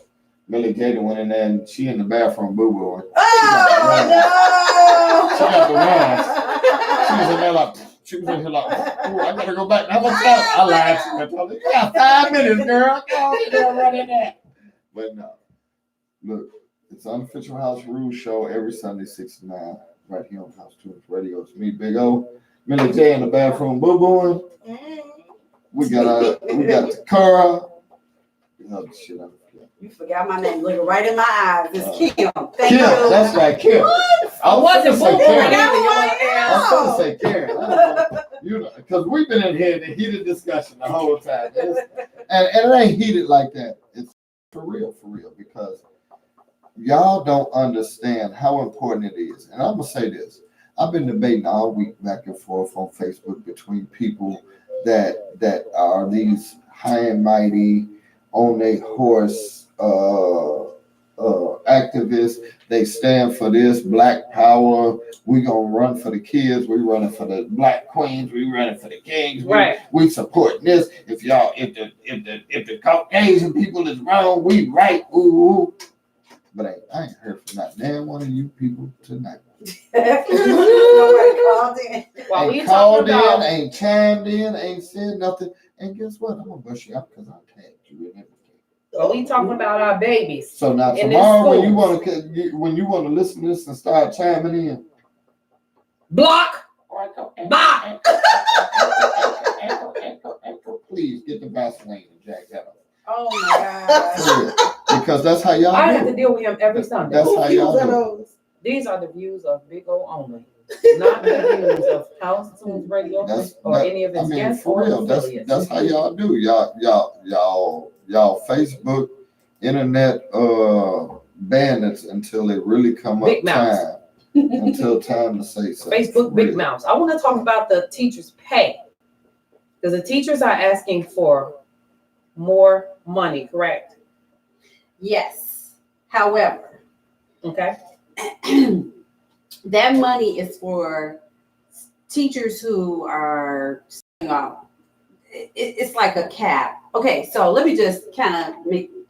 Millie Gator went in there and she in the bathroom boo-booing. Oh She got the runs. She was in there like, ooh, I gotta go back. How much time? I lied to her. I told her, you got 5 minutes, girl. Go on, girl, run in there. But no, look, it's Unofficial House Rules show every Sunday, 6 to 9, right here on House Tunes Radio. It's me, Big O, Millie J in the bathroom boo-booing. We got Takara. Oh, shit, You forgot my name. Looking right in my eyes. It's Kim. Thank Kim, you. that's right, Kim. What? I wasn't boo-booing Karen. either. I was going to say Karen. You know, because we've been in here in a heated discussion the whole time. And it ain't heated like that. It's for real, because y'all don't understand how important it is. And I'm going to say this. I've been debating all week back and forth on Facebook between people that are these high and mighty, on a horse activists. They stand for this Black power. We gonna run for the kids. We running for the Black queens. We running for the kings. We support this. If the Caucasian people is wrong, we right. Ooh. But I ain't heard from not damn one of you people tonight. Nobody called in. While we Ain't called talking about, ain't chimed in, ain't said nothing. And guess what? I'm gonna bust you up because I tagged you in everything. while we talking about our babies. So now in this tomorrow, school. when you want to listen to this and start chiming in, Block. please get the Vaseline and jack that up. Oh my God. Because that's how y'all I do have to it. deal with him every Sunday. That's how y'all do it. These are the views of Big O only, not the views of House Tunes Radio or any of its guests for or real, affiliates. that's how y'all do. Y'all Facebook, internet bandits until it really come Big up mouths. time. Until time to say something. Facebook For big real. mouths. I want to talk about the teachers' pay, because the teachers are asking for more money, correct? Yes. However, Okay. that money is for teachers who are, it's like a cap. Okay, so let me just kind of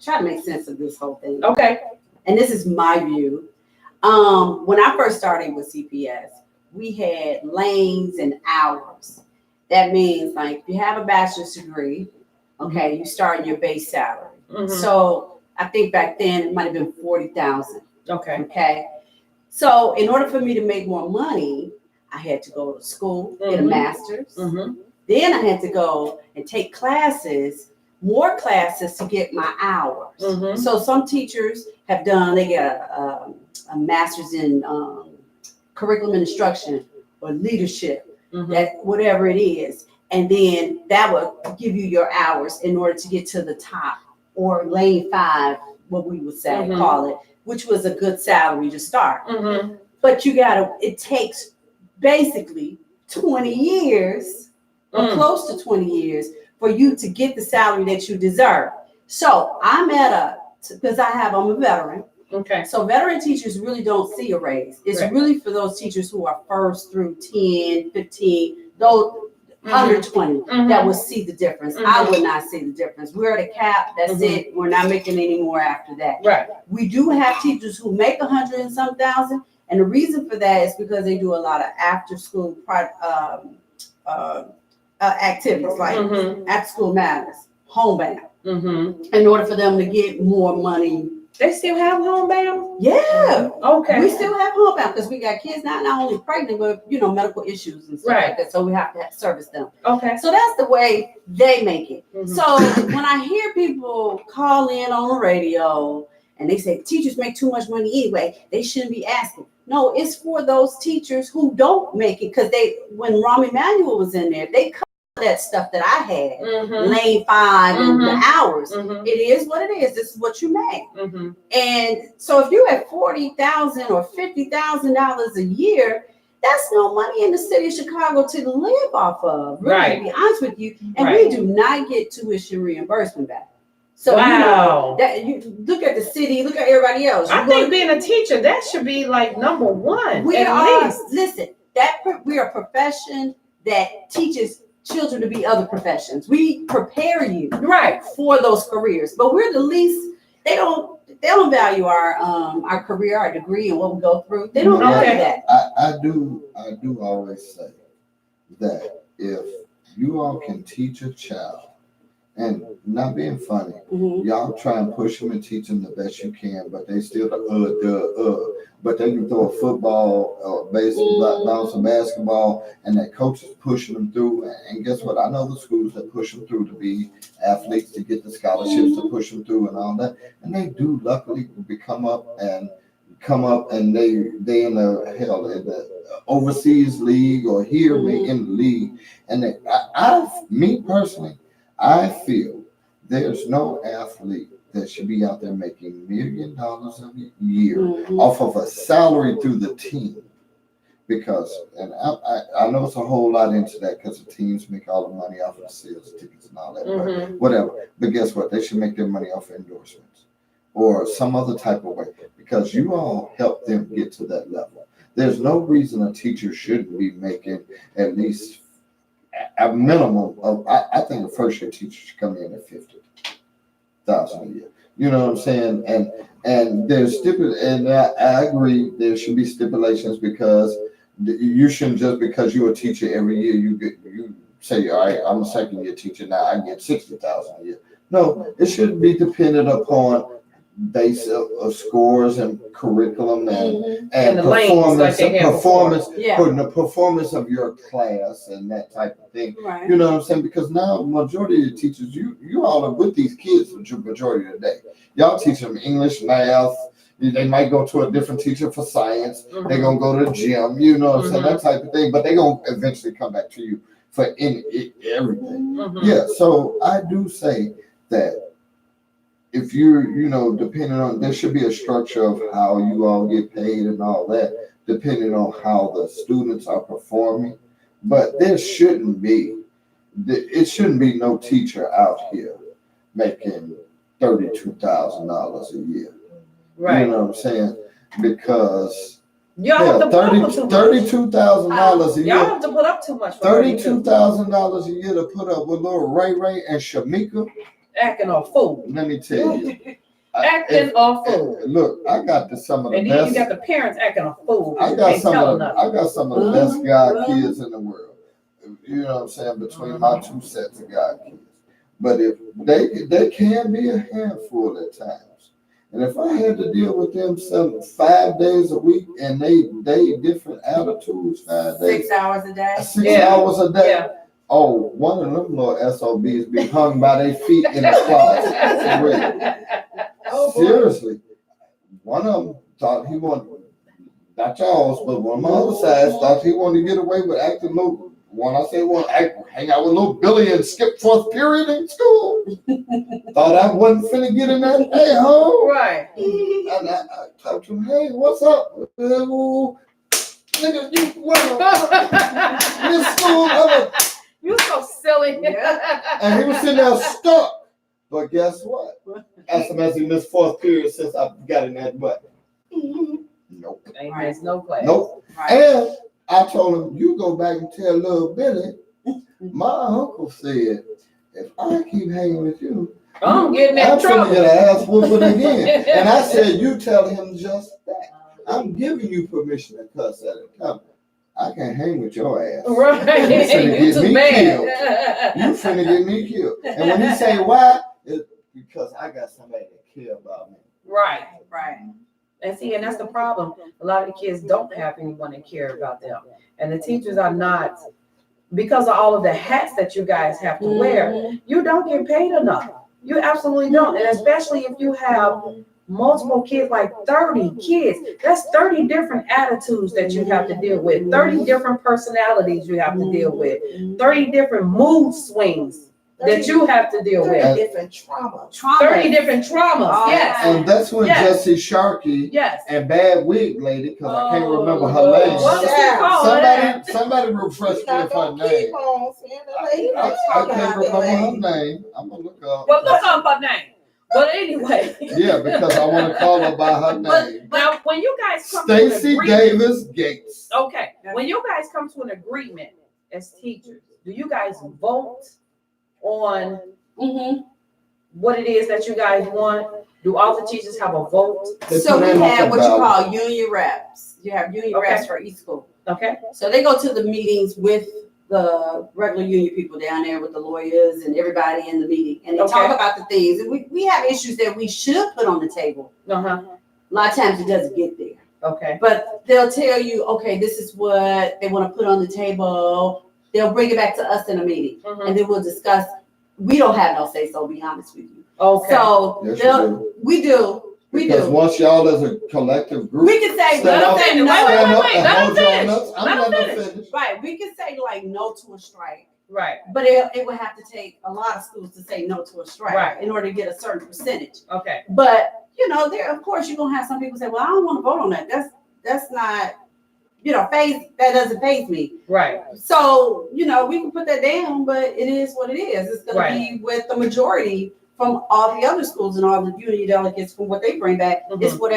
try to make sense of this whole thing. Okay. And this is my view. When I first started with CPS, we had lanes and hours. That means like if you have a bachelor's degree, okay, you start your base salary. Mhm. So I think back then it might have been 40,000. Okay. Okay. So in order for me to make more money, I had to go to school, get a master's. Mm-hmm. Then I had to go and take more classes to get my hours. Mm-hmm. So some teachers have they get a master's in curriculum instruction or leadership, that whatever it is. And then that will give you your hours in order to get to the top, or lane 5, what we would say, call it, which was a good salary to start. Mm-hmm. But it takes basically 20 years or close to 20 years for you to get the salary that you deserve. So I'm because I'm a veteran. Okay. So veteran teachers really don't see a raise. It's really for those teachers who are first through 10, 15, those 120 that will see the difference. I would not see the difference. We're at a cap. That's it. We're not making any more after that. Right. We do have teachers who make 100 and some thousand. And the reason for that is because they do a lot of after school activities like after school matters, homebound, in order for them to get more money. They still have homebound? Yeah. Okay. We still have homebound because we got kids not only pregnant, but medical issues and stuff like that. So we have to service them. Okay. So that's the way they make it. So when I hear people call in on the radio and they say teachers make too much money anyway, they shouldn't be asking. No, it's for those teachers who don't make it, because when Rahm Emanuel was in there, they cut that stuff that I had, lane 5 and the hours. It is what it is. This is what you make. And so if you have $40,000 or $50,000 a year, that's no money in the city of Chicago to live off of. Really, to be honest with you. And we do not get tuition reimbursement back. So that you look at the city, look at everybody else. I think being a teacher, that should be like number one. We are a profession that teaches children to be other professions. We prepare you Right. for those careers, but we're the least. They don't value our career, our degree, and what we go through. They don't value Okay. that. I do always say that if you all can teach a child, and not being funny, Mhm. y'all try and push them and teach them the best you can, but they still but they can throw a football or baseball, bounce a basketball, and that coach is pushing them through. And guess what? I know the schools that push them through to be athletes, to get the scholarships, to push them through and all that, and they do luckily come up and they in the overseas league or here in the league, and me personally, I feel there's no athlete that should be out there making $1 million a year off of a salary through the team, because, and I know it's a whole lot into that because the teams make all the money off of the sales tickets and all that, but whatever. But guess what? They should make their money off of endorsements or some other type of way, because you all help them get to that level. There's no reason a teacher shouldn't be making at least a minimum of, I think a first year teacher should come in at $50,000 a year. You know what I'm saying? And there's and I agree there should be stipulations, because you shouldn't just because you're a teacher every year you say, all right, I'm a second year teacher now, I get $60,000 a year. No, it should be dependent upon base of scores and curriculum and the lanes like performance, they have Yeah. the performance of your class and that type of thing. Right. You know what I'm saying? Because now the majority of the teachers, you all are with these kids the majority of the day. Y'all teach them English, math. They might go to a different teacher for science. They're gonna go to the gym. You know what I'm saying? That type of thing. But they're gonna eventually come back to you for everything. Yeah. So I do say that if depending on, there should be a structure of how you all get paid and all that, depending on how the students are performing. But it shouldn't be no teacher out here making $32,000 a year. Right. You know what I'm saying? Because Y'all have to put up with too much. $32,000 a Y'all year. have to put up too much. For $32,000 a year to put up with little Ray and Shamika. Acting a fool. Let me tell you. Acting a fool. Look, I got some of the And then best. you got the parents acting a fool. I got some of the best God kids in the world. You know what I'm saying? Between my two sets of God kids. But if they can be a handful at times. And if I had to deal with them 5 days a week and they different attitudes 5 days. 6 hours a day. 6 hours a day. Yeah. Oh, one of them little SOBs be hung by their feet in the closet. For real. Seriously. One of them thought he wanted, not y'all's, but one of my other sides thought he wanted to get away with acting little. Hang out with little Billy and skip fourth period in school. Thought I wasn't finna get in that a-hole. Right. And I talked to him, hey, what's up? Nigga, you what? This school, You so silly. and he was sitting there stuck. But guess what? Asked him as he missed fourth period since I got in that butt. Nope. Ain't missed no class. Nope. Right. And I told him, you go back and tell little Billy, my uncle said, if I keep hanging with you, I'm getting in I'm trouble. gonna get an ass whooping again. And I said, you tell him just that. I'm giving you permission to cuss at him. Come, I can't hang with your ass. Right. You finna You get too me bad. You finna get me killed. And when he say why, it's because I got somebody that care about me. Right. Right. And see, and that's the problem. A lot of the kids don't have anyone that care about them. And the teachers are not, because of all of the hats that you guys have to wear, you don't get paid enough. You absolutely don't. And especially if you have multiple kids, like 30 kids, that's 30 different attitudes that you have to deal with, 30 different personalities you have to deal with, 30 different mood swings that you have to deal 30 with. different traumas. 30 different traumas, Oh, yes. And that's when Yes. Jessie Sharkey Yes. and Bad Wig Lady, because I can't remember her Lord. name. What was she called? Somebody refresh me Not with her gonna name. keep on saying the lady I that's can't talking about remember that her lady. name. I'm gonna look up. Well, look up her name. But anyway. Yeah, because I want to call her by her name. Now, when you guys come to an Stacey agreement, Davis Gates. okay, when you guys come to an agreement as teachers, do you guys vote on Mm-hmm. what it is that you guys want? Do all the teachers have a vote? They So put we in like have a what you ballot. call union reps. You have union Okay. reps for each school. Okay, So they go to the meetings with the regular union people down there with the lawyers and everybody in the meeting. And they Okay. talk about the things. And we have issues that we should put on the table. uh-huh, A lot of times it doesn't get there. okay, But they'll tell you, okay, this is what they want to put on the table. They'll bring it back to us in a meeting. mhm, And then we'll discuss. We don't have no say, so be honest with you. okay. So Yes, you they'll- do. we do. We Because do. once y'all as a collective group We can say, stand Let up, them finish. no. Wait, stand wait, up wait, and let hold them your finish. nuts. I'm Let them letting them finish. finish. Right, we can say like no to a strike, Right, but it would have to take a lot of schools to say no to a strike Right. in order to get a certain percentage. okay, But there, of course, you're gonna have some people say, "Well, I don't want to vote on that. That's not, that doesn't faze me." right, So we can put that down, but it is what it is. It's gonna Right. be with the majority from all the other schools and all the union delegates from what they bring back. It's what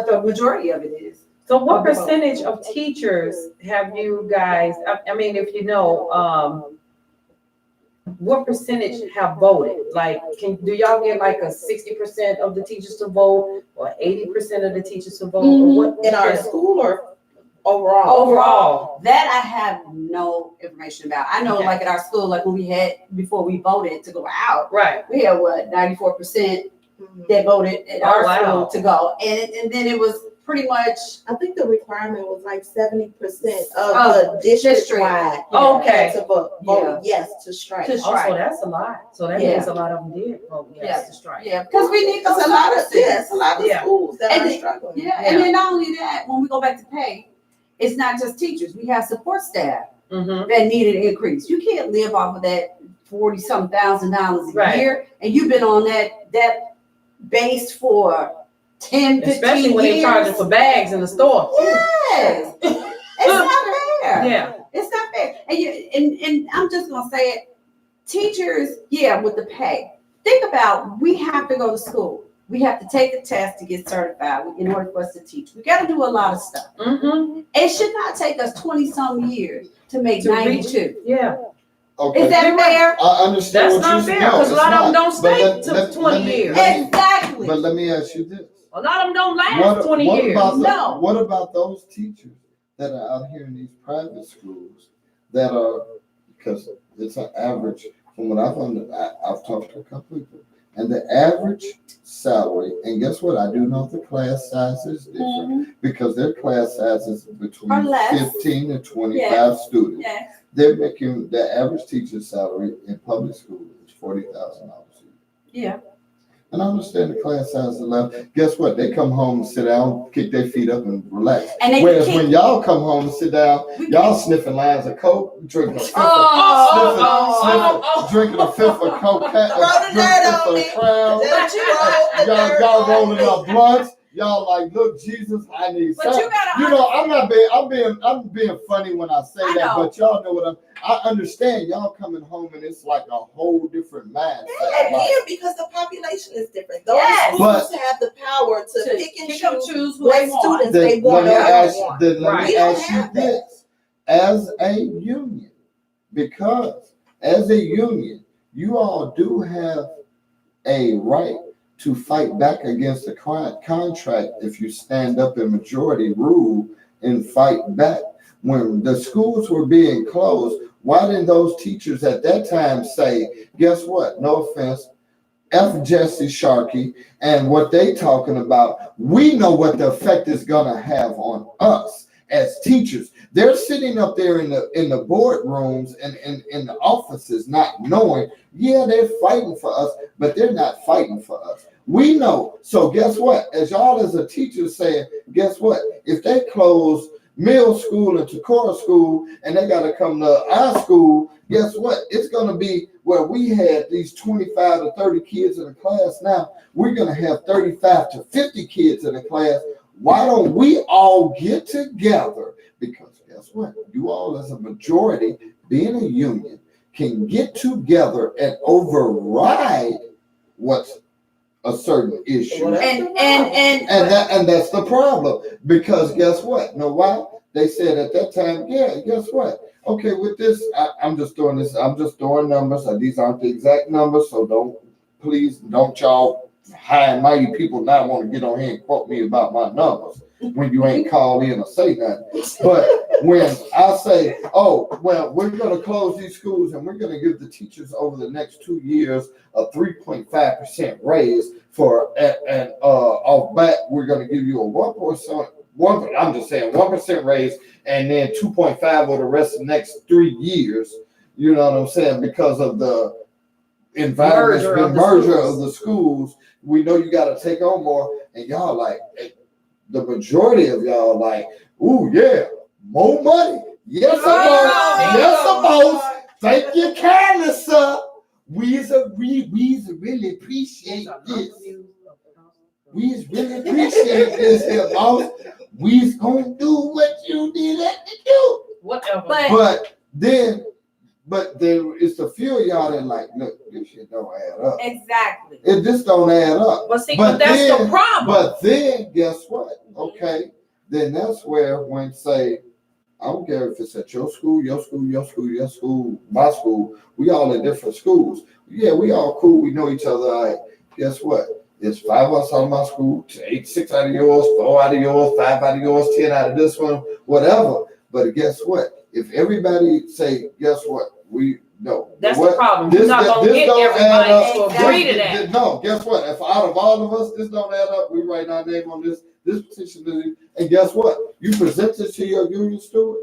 the majority of it is. So what Okay. percentage of teachers have you guys, I mean, if you know, what percentage have voted? Like, do y'all get like a 60% of the teachers to vote or 80% of the teachers to vote? Or what? In our school or overall? Overall, that I have no information about. I know, Okay. like at our school, like when we had before we voted to go out, Right, we had 94% Mhm. that voted at Oh, our wow. school to go, and then it was pretty much I think the requirement was like 70% of Oh, the district wide. Okay. To vote Yeah. yes to strike. To also, strike. that's a lot. So that Yeah. means a lot of them did vote yes Yeah. to strike. Yeah, because we need those It's a lot of services. yes, a lot of Yeah. schools that And are the- struggling. Yeah, Yeah. and then not only that, when we go back to pay, it's not just teachers. We have support staff Mm-hmm, that need an increase. You can't live off of that $40,000 a Right. year, and you've been on that base for 10, 15 especially when they years. charging for bags in the store. Yes, it's not fair. Yeah, It's not fair. And I'm just gonna say it. Teachers, with the pay. Think about, we have to go to school. We have to take a test to get certified in order for us to teach. We got to do a lot of stuff. mm-hmm, It should not take us 20-some years to make To reach- 92. yeah. Okay. Is that fair? I understand That's what not you're fair, saying. No, 'cause a it's lot of them not. don't But stay let- to let- 20 let me- years. let me- Exactly. But let me ask you this. A lot of them don't last 20 What years. about No. what about those teachers that are out here in these private schools that are, because it's an average, from what I've talked to a couple people, and the average salary, and guess what? I do know the class size is different Mhm. because their class size is Or between less. 15 and 25 students. Yes. They're making the average teacher's salary in public school is $40,000 a year. Yeah. And I understand the class size is low. Guess what? They come home and sit down, kick their feet up, and relax. And they Whereas keep- when y'all come home and sit down, We y'all sniffing lines of coke, drinking a fifth Oh, drinking a fifth of coke, Throw the dirt on me. Crown. That you rolled the dirt Y'all on rolling me. up blunts. Y'all like, look, Jesus, I need But something. you gotta You know, I'm being funny when I say I that, know. but y'all know what I understand. Y'all coming home and it's like a whole different mindset. And Like, again, because the population is different. Those Yes. schools have the power to pick and choose choose who what they want. students they Let want me or don't ask, want. let me Right. We don't ask you have that. this. As a union, because as a union, you all do have a right to fight back against the contract if you stand up in majority rule and fight back. When the schools were being closed, why didn't those teachers at that time say, guess what? No offense, F Jesse Sharkey and what they talking about, we know what the effect is gonna have on us as teachers. They're sitting up there in the boardrooms and in the offices not knowing, yeah, they're fighting for us, but they're not fighting for us. We know. So guess what? As y'all as a teacher saying, guess what? If they close middle school and Takora school and they got to come to our school, guess what? It's going to be where we had these 25 to 30 kids in a class. Now we're going to have 35 to 50 kids in a class. Why don't we all get together? Because guess what? You all as a majority, being a union, can get together and override what's a certain issue. Well, And And that's the problem. Because guess what? Know why? they said at that time, yeah, guess what? Okay, with this, I'm just doing this. I'm just throwing numbers. These aren't the exact numbers, so please don't y'all high and mighty people now want to get on here and quote me about my numbers when you ain't called in or say nothing. But when I say, oh, well, we're going to close these schools and we're going to give the teachers over the next 2 years a 3.5% raise and off bat, we're going to give you a 1%. I'm just saying 1% raise and then 2.5 over the rest of the next 3 years. You know what I'm saying? Because of the merger of the schools, we know you got to take on more, and y'all like the majority of y'all like, ooh yeah, more money. Yes, boss. Thank you kindly, sir. We really appreciate this. We really appreciate this here, boss. We's gonna do what you did have to do. Whatever. But there is a few of y'all that like, look, this shit don't add up. Exactly. It just don't add up. But that's the problem. But then guess what? Okay, then that's where when say, I don't care if it's at your school, my school, we all in different schools. Yeah, we all cool, we know each other. Like, guess what? It's 5 of us out of my school, 6 out of yours, 4 out of yours, 5 out of yours, 10 out of this one, whatever. But guess what? If everybody say, guess what? That's the problem. You're not gonna get everybody to agree to that. No, guess what? If out of all of us, this don't add up, we write our name on this petition. And guess what? You present it to your union steward.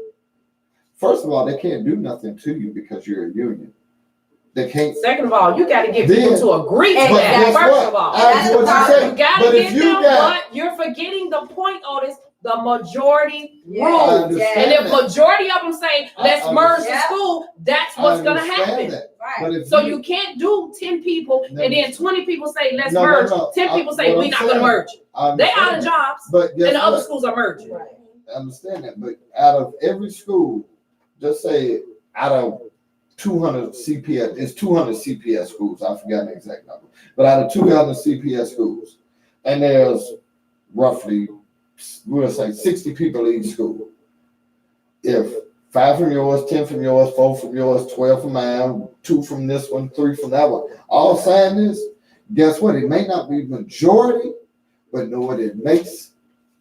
First of all, they can't do nothing to you because you're a union. They can't. Second of all, you got to get people to agree to that. First of all, you got to get them. But you're forgetting the point, Otis. The majority rule, and if majority of them say let's merge the school, that's what's going to happen. Right. So you can't do 10 people and then 20 people say let's merge. 10 people say we're not going to merge. They out of jobs, and the other schools are merging. Right. I understand that, but out of every school, just say out of 200 CPS, it's 200 CPS schools. I forgot the exact number, but out of 200 CPS schools, and there's roughly, we'll say 60 people in each school. If 5 from yours, 10 from yours, 4 from yours, 12 from mine, 2 from this one, 3 from that one, all saying this, guess what? It may not be majority, but know what? It makes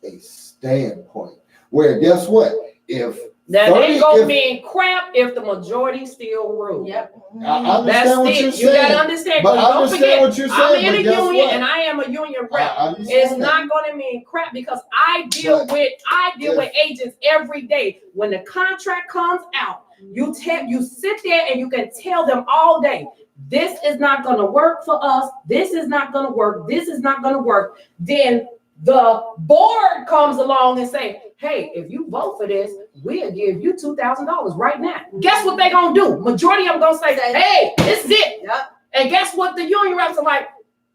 a standpoint. Where guess what? If that ain't gonna mean crap if the majority still rule. Yep. I understand what you're saying. You gotta understand. But I understand what you're saying. I'm in a union and I am a union rep. It's not gonna mean crap because I deal with agents every day. When the contract comes out, you sit there and you can tell them all day, this is not gonna work for us. This is not gonna work. This is not gonna work. Then the board comes along and say, hey, if you vote for this, we'll give you $2,000 right now. Guess what they're going to do? Majority of them going to say, hey, this is it. Yep. And guess what? The union reps are like,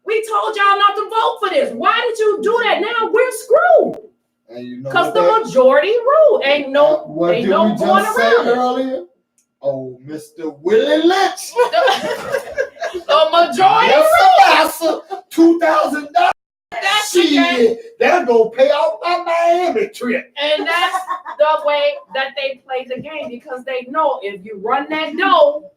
we told y'all not to vote for this. Why did you do that? Now we're screwed. Because the majority rule. Ain't no going around earlier? Oh, Mr. Willie Lynch. The majority rule. $2,000. They're gonna pay off my Miami trip. And that's the way that they play the game because they know if you run that dough,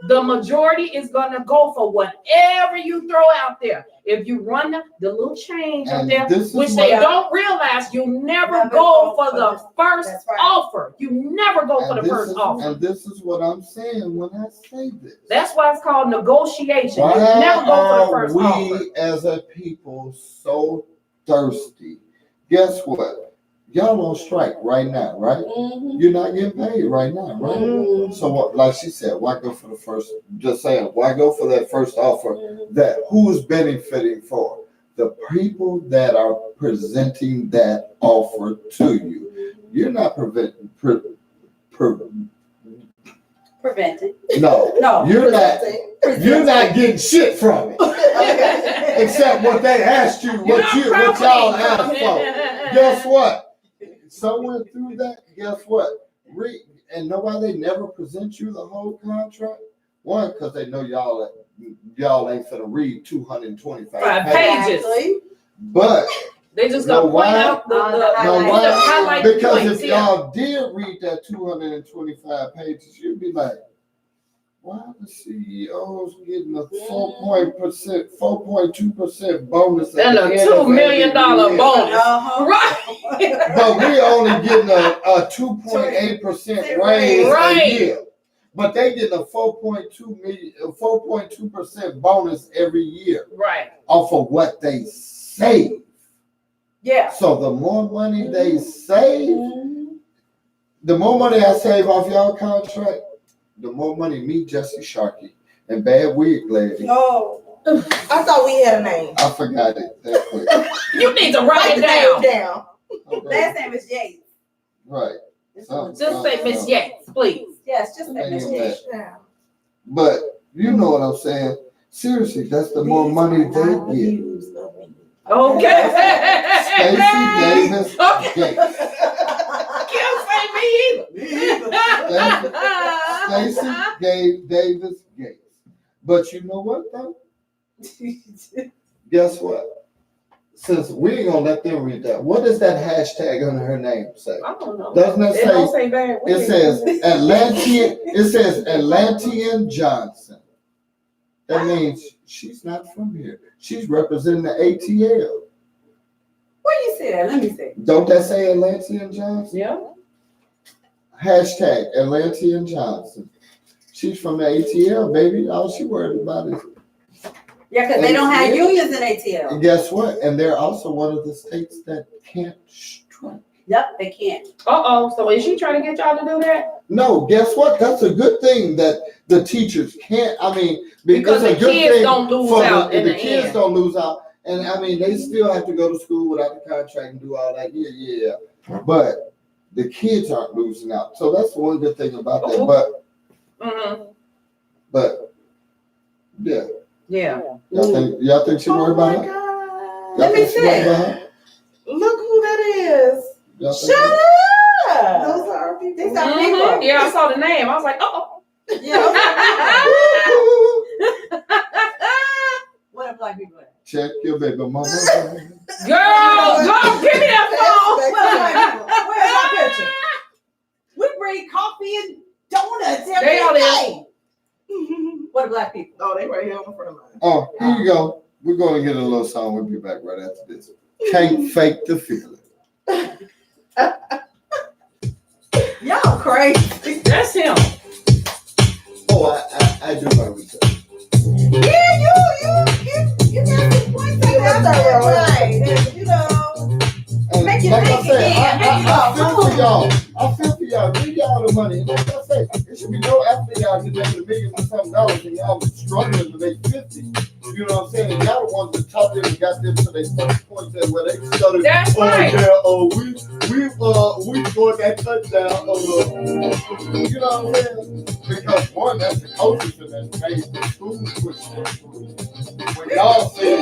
the majority is gonna go for whatever you throw out there. If you run the little change up there, which they don't realize, you never go for the first offer. You never go for the first offer. And this is what I'm saying when I say this. That's why it's called negotiation. You never go for the first offer. We as a people so thirsty. Guess what? Y'all on strike right now, right? Mm-hmm. You're not getting paid right now, right? Mm-hmm. So what, like she said, why go for the first, just saying, why go for that first offer that who's benefiting for? The people that are presenting that offer to you. You're not prevented. No, you're not getting shit from it. Except what they asked you, what y'all asked for. Guess what? Someone through that, guess what? And nobody never present you the whole contract. One, because they know y'all ain't finna read 225 pages. But They just Know gonna point why? out the Know why? highlight Because points if here. y'all did read that 225 pages, you'd be like, why are the CEOs getting a 4.2% bonus? And at a the end $2 of million every year? bonus. Uh-huh. Right. But we only getting a 2.8% raise Right. a year. But they getting a 4.2% bonus every year Right. off of what they save. Yeah. So the more money they save, the more money I save off y'all contract, the more money me, Jesse Sharkey, and Bad Wig Lady. Oh, I thought we had a name. I forgot it that quick. You need to write Write it the name down. down. Okay. Last name is Yates. Right. Just say Miss Yates, please. Yes, just make Amen. mistakes. Yeah. But you know what I'm saying. Seriously, that's the more money they get. Views of me. Okay. Stacey Davis Okay. Gates. Can't say me either. Stacey Davis Gates. But you know what though? Guess what? Since we ain't gonna let them read that, what does that hashtag under her name say? I don't know. Doesn't it It don't say? say bad. It says Atlantean. It says Atlantean Johnson. That means she's not from here. She's representing the ATL. Where you see that? Let me see. Don't that say Atlantean Johnson? Yeah. Hashtag Atlantean Johnson. She's from the ATL, baby. All she worried about is. Yeah, because they don't have unions in ATL. And guess what? And they're also one of the states that can't strike. Yep, they can't. So is she trying to get y'all to do that? No, guess what? That's a good thing that the teachers can't. I mean, Because it's a the good kids thing don't lose for out in the the kids end. don't lose out. And I mean, they still have to go to school without the contract and do all that. Yeah. But the kids aren't losing out. So that's one good thing about that. But yeah. Yeah. Y'all think she worried about it? God. Let me see. Look who that is. Shut up. Those are our people. These are people. Yeah, I saw the name. I was like, Yeah. What are black people at? Check your baby mama. girl, give me that Where's my picture? We bring coffee and donuts every They all day. What are black people? Oh, they right here on the front line. Oh, here you go. We're going to get a little song. We'll be back right after this. Can't fake the feeling. Y'all crazy. That's him. Oh, I do my research. Yeah, you got the points out there, right? And, you know, And make you like think I said, again. Make you I feel go, for y'all. I feel for y'all. Give y'all the money. And like I say, it should be no athlete out here making $1 million and something dollars and y'all struggling to make 50. You know what I'm saying? And y'all the ones that taught them and got them to their first point there where they started. That's right. We scored that touchdown. You know what I'm saying? Because one, that's the coaches and that's made the school push that through. When y'all say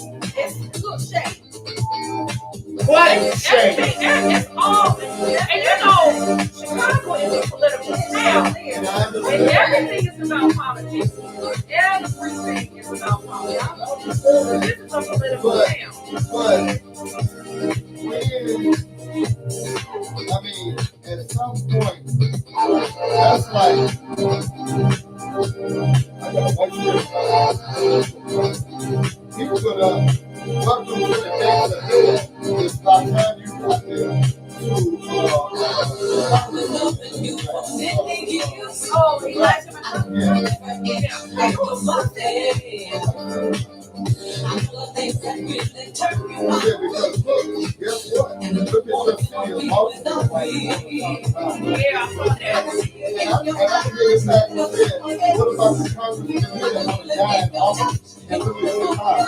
Look, Shay. What? Everything, it's all, and you know, Chicago is a political town, and everything is about politics. Everything is about politics. This is a political town. But I mean, at some point, that's like I gotta watch this. He put up welcome to the days ahead. It's about time you got there Oh, Elijah. Yeah, I saw that. What about the congressman here that want to die in office and look at the car? I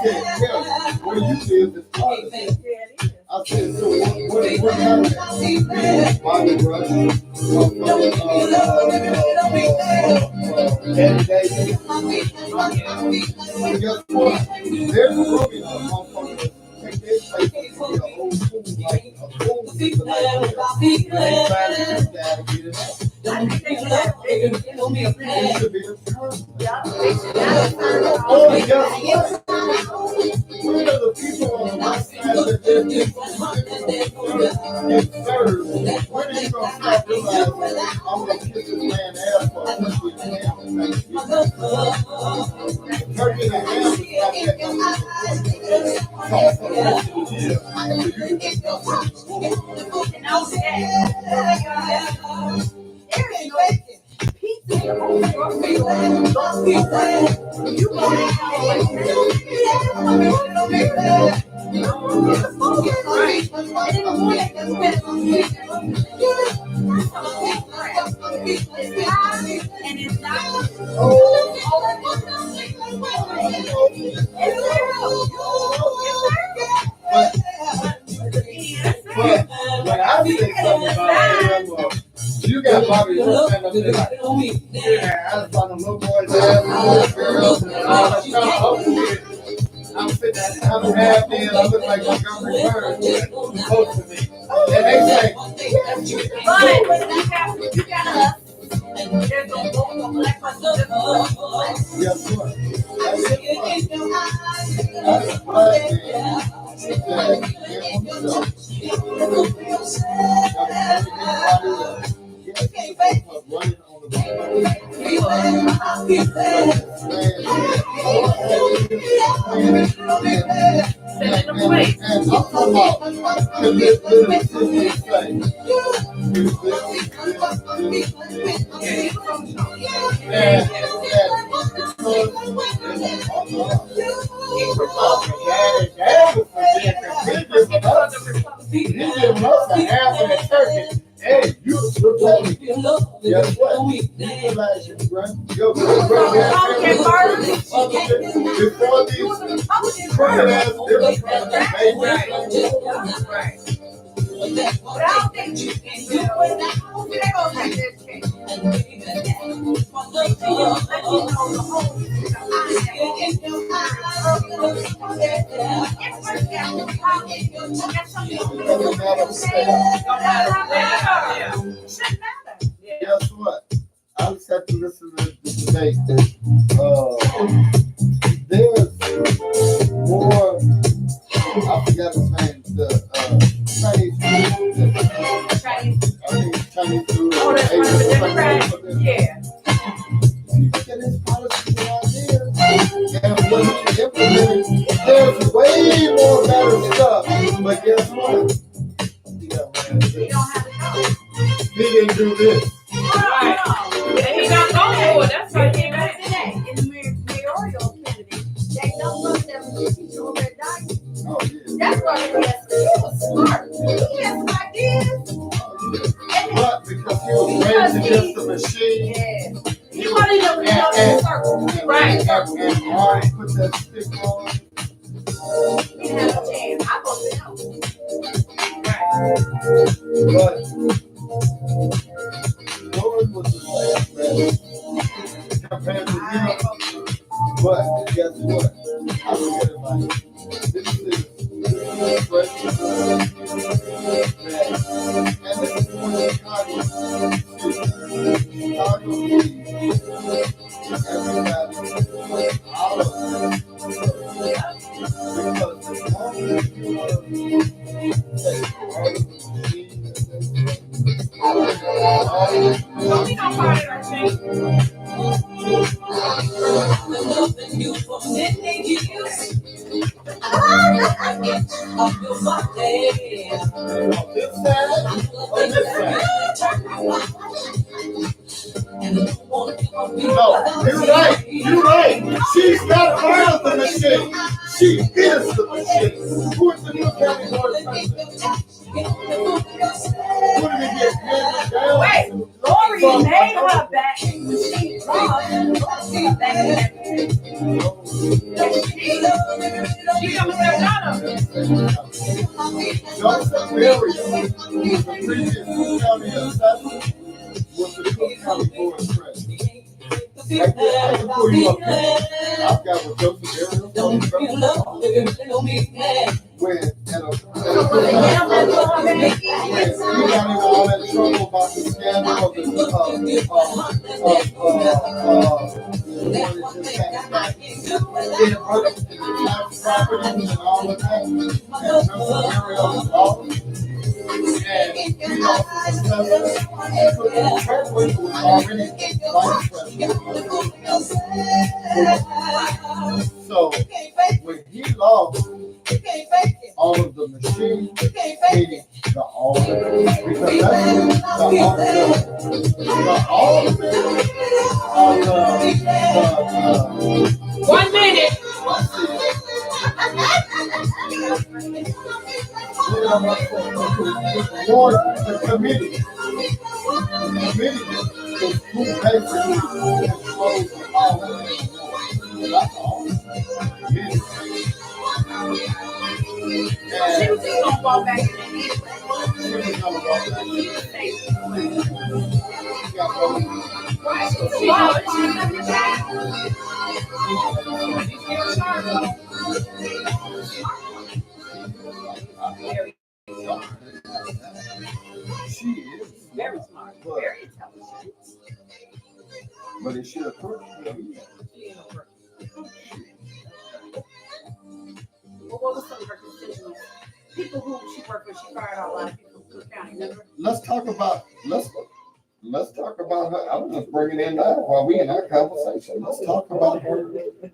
said, yeah, where you live is partisan. I said, so what happened? Bobby Rush, Eddie Davis. And guess what? There's a movie on motherfuckers take his place to be a whole school, like a whole school, like I think they should have, it should be a plan. it should be a term. Yeah, they should have. Oh, guess what? Where are the people on the west side that they're getting served? When are you gonna stop realizing I'm gonna kiss this man ass for a turkey and ham and Thanksgiving? Turkey and ham is not But when I say something about it, you got Bobby stand up there like, yeah, I was on the little boys' ass, little girls, and all that stuff. I'm sitting at I'm half in, I look like Montgomery Burns, close to me. And they say, But you got us. There's no black person. guess what? That's a black man. Hey, you look me. Guess what? Before these crooked ass Democrats Right. But I don't think you can do it. They're gonna take this case. Guess what? I just have to listen to the debate. There's more. I forgot his name. The Chinese food. Oh, that's one of the Democrats? Yeah. Look at his policies and ideas. And what he implemented, there's way more better stuff. But guess what? You don't have to go. He didn't do this. Right. And he not going for it. That's why he came back. In the mayoral candidate, they know some of them people over at Dodge. Oh, yeah. That's why he was smart. He had some ideas. But because he was raised against the machine. Yeah. He wanted them to go in a circle. Right. And Marty put that stick on. He didn't have a chance. I voted no. But Lord was the last man compared to him. But guess what? I look at it like this is fresh and this is one of the Congress. Everybody, all of them. Because the longer you take all of the We don't find it, I think. No, you're right. You're right. She's not part of the machine. She is the machine. Who is the new county board president? Who did he get handed down? Wait, Lori made her back. She comes to Ghana. Joseph Berry, the previous county assessor, was the new county board president. I can pull you up there. I've got what Joseph Berry was talking about. When all that trouble about the scandal of the property and all of that. And so when he lost all of the machines, meaning the altar, because that's the altar of 1 minute. Lord, the committee is who pays for you and close the altar. That's all. Committee. She was just gonna fall back in the She was gonna walk back. She got broken. She is very smart, very intelligent. but it should hurt. Well, what was some of her decisions? People who she worked with, she fired out a lot of people from Cook County. Remember? Let's talk about her. I was just bringing it now while we in our conversation. Let's talk about her.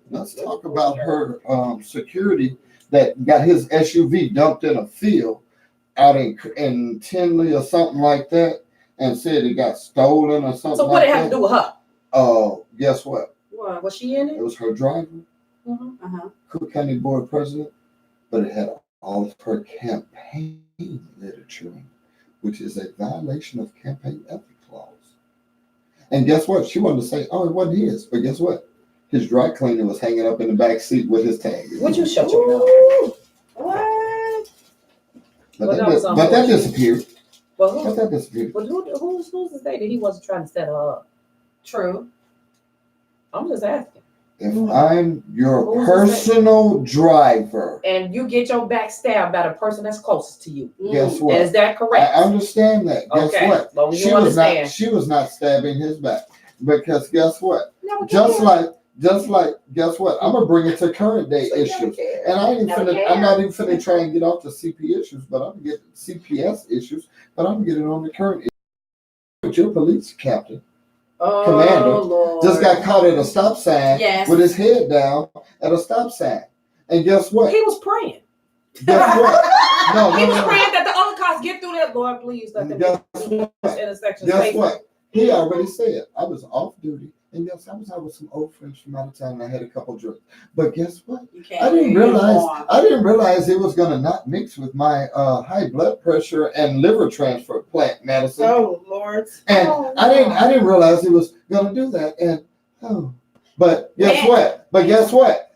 Let's talk about her security that got his SUV dumped in a field out in Tinley or something like that, and said it got stolen or something. So what did it have to do with her? Guess what? What was she in it? It was her driver, Cook County Board President, but it had all of her campaign literature in it, which is a violation of campaign ethics laws. And guess what? She wanted to say, oh, it wasn't his, but guess what? His dry cleaner was hanging up in the back seat with his tag. Would you shut your mouth? What? But that disappeared. Well, But that disappeared. But who's to say that he wasn't trying to set her up? True. I'm just asking. If I'm your personal driver, and you get your back stabbed by the person that's closest to you, guess what? Is that correct? I understand that. Guess what? Well, you understand. She was not stabbing his back, because guess what? No, Guess what? I'm gonna bring it to current day issues, and I'm not even finna try and get off the CPS issues, but I'm gonna get it on the current issue. But your police captain, commander, Lord. just got caught at a stop sign with his head down at a stop sign, and guess what? He was praying. Guess what? He was praying that the other cars get through that. Lord, please let them get through this intersection. Guess what? He already said I was off duty, and yes, I was out with some old friends from out of town, and I had a couple drinks. But guess what? I didn't realize it was gonna not mix with my high blood pressure and liver transplant medicine. Oh Lord! And I didn't realize he was gonna do that. And but guess what?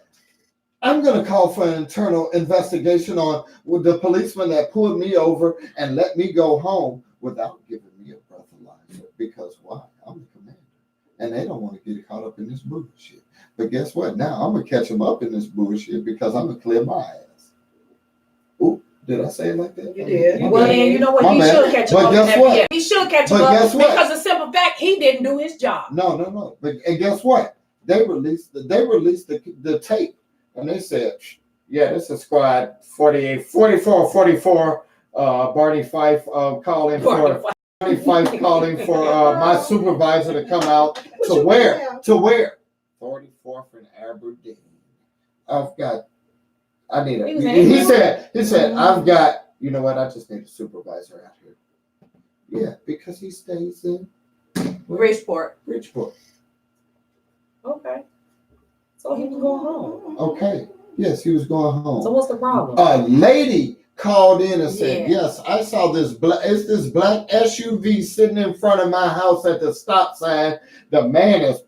I'm gonna call for an internal investigation on the policeman that pulled me over and let me go home without giving me a breathalyzer. Because why? I'm the commander, and they don't want to get caught up in this bullshit. But guess what? Now I'm gonna catch them up in this bullshit because I'm gonna clear my ass. Ooh, did I say it like that? You did. Well, then you know what? He should catch him up. He should catch him up because the simple fact he didn't do his job. No. But and guess what? They released the tape, and they said, yeah, this is squad 44. Barney Fife calling for my supervisor to come out to where 44th and Aberdeen. He said I've got, you know what, I just need a supervisor out here. Yeah, because he stays in Bridgeport. Okay. So he was going home. Okay. Yes, he was going home. So what's the problem? A lady called in and said, yes, I saw this black SUV sitting in front of my house at the stop sign. The man is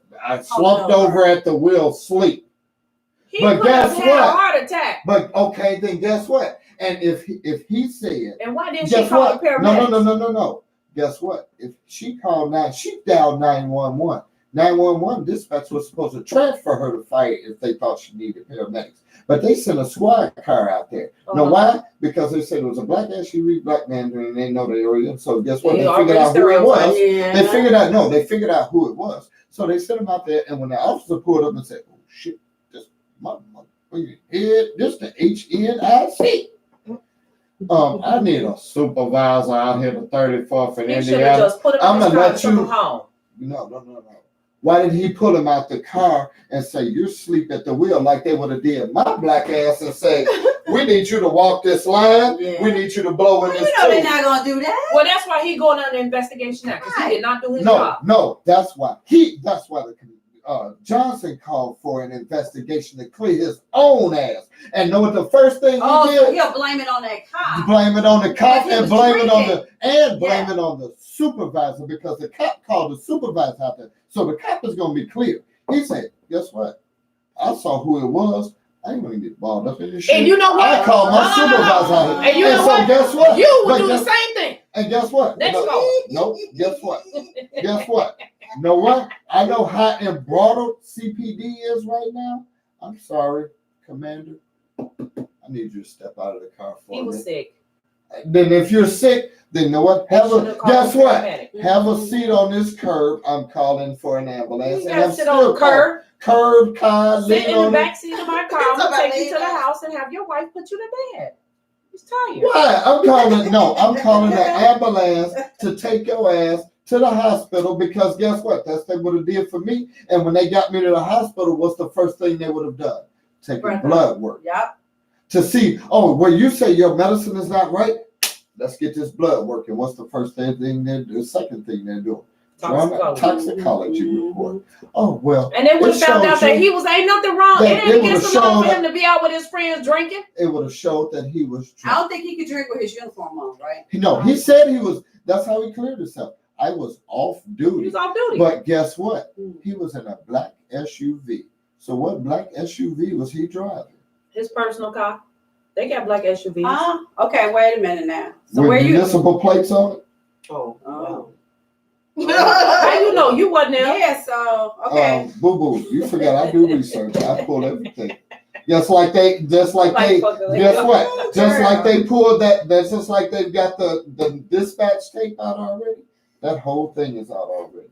slumped over at the wheel, asleep. But guess what? A heart attack. But okay, then guess what? And if he said, and why didn't she call the paramedics? No. Guess what? If she called she dialed 911. 911 dispatch was supposed to transfer her to fire if they thought she needed paramedics. but they sent a squad car out there. Know why? Because they said it was a black SUV, black man, and they know the area. So guess what? They figured out who it was. They figured out who it was. So they sent him out there, and when the officer pulled up and said, "Oh shit, this this the HNIC." I need a supervisor out here to 34th and Indiana. Just put him I'm gonna let you home. No. Why did he pull him out the car and say, "You're asleep at the wheel," like they would have did my black ass and say, "We need you to walk this line. Yeah. We need you to blow in this." You know they're not gonna do that. Well, that's why he going under investigation now, because he did not do his job. No, that's why Johnson called for an investigation to clear his own ass. And know what the first thing he did? So he'll blame it on that cop. Blame it on the cop and blame it on drinking. it on the supervisor, because the cop called the supervisor out there. So the cop is gonna be clear. He said, "Guess what? I saw who it was. I ain't gonna get balled up in this shit." And you know what? I called my supervisor out there. And you know so what? guess what? You would do the same thing. And guess what? Let's go. Nope. Guess what? Guess what? Know what? I know how embroiled CPD is right now. I'm sorry, Commander. I need you to step out of the car for me. He was sick. Then if you're sick, then you know what? Guess what? Have a seat on this curb. I'm calling for an ambulance. You gotta sit on the curb. Curb car. Sit in the back seat of my car. I'm gonna take you to the house and have your wife put you to bed. He's tired. Why? I'm calling an ambulance to take your ass to the hospital, because guess what? That's what they would have did for me. And when they got me to the hospital, what's the first thing they would have done? Taking blood work. Yep. To see, well, you say your medicine is not right. Let's get this blood working. What's the first thing they do? The second thing they're doing? Toxicology report. Oh, well. And they would have found out that he was, ain't nothing wrong. It ain't against the law for him to be out with his friends drinking. It would have showed that he was drunk. I don't think he could drink with his uniform on, right? No, he said he was. That's how he cleared himself. I was off duty. He was off duty. But guess what? He was in a black SUV. So what black SUV was he driving? His personal car. They got black SUVs. Okay, wait a minute now. So with where municipal plates on it? Oh. How you know you wasn't there? Yeah, so okay. Boo boo, you forgot I do research. I pull everything. Guess what? Just like they pulled that. That's just like they've got the dispatch tape out already. That whole thing is out already.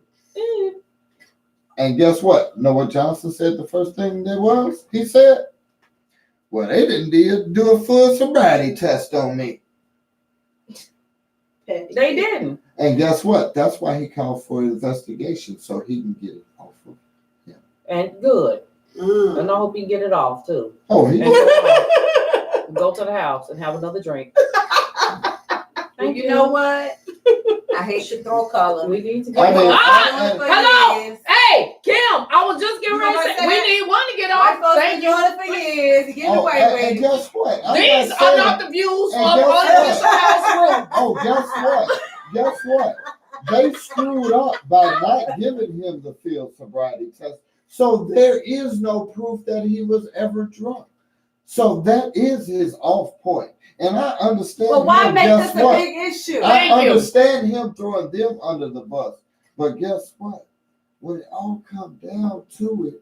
And guess what? Know what Johnson said the first thing there was? He said, "Well, they didn't do a full sobriety test on me." They didn't. And guess what? That's why he called for an investigation, so he can get it off of him. And good. And I hope he get it off too. Oh, he go to the house and have another drink. You know what? I hate to throw color. We need to go. Hello. Hey, Kim. I was just getting ready to say we need one to get off. Thank you for years. Get away. And guess what? These are not the views of Artificial House Room. Oh, guess what? They screwed up by not giving him the field sobriety test. So there is no proof that he was ever drunk. So that is his off point. And I understand. Well, why make this a big issue? I understand him throwing them under the bus. But guess what? When it all comes down to it,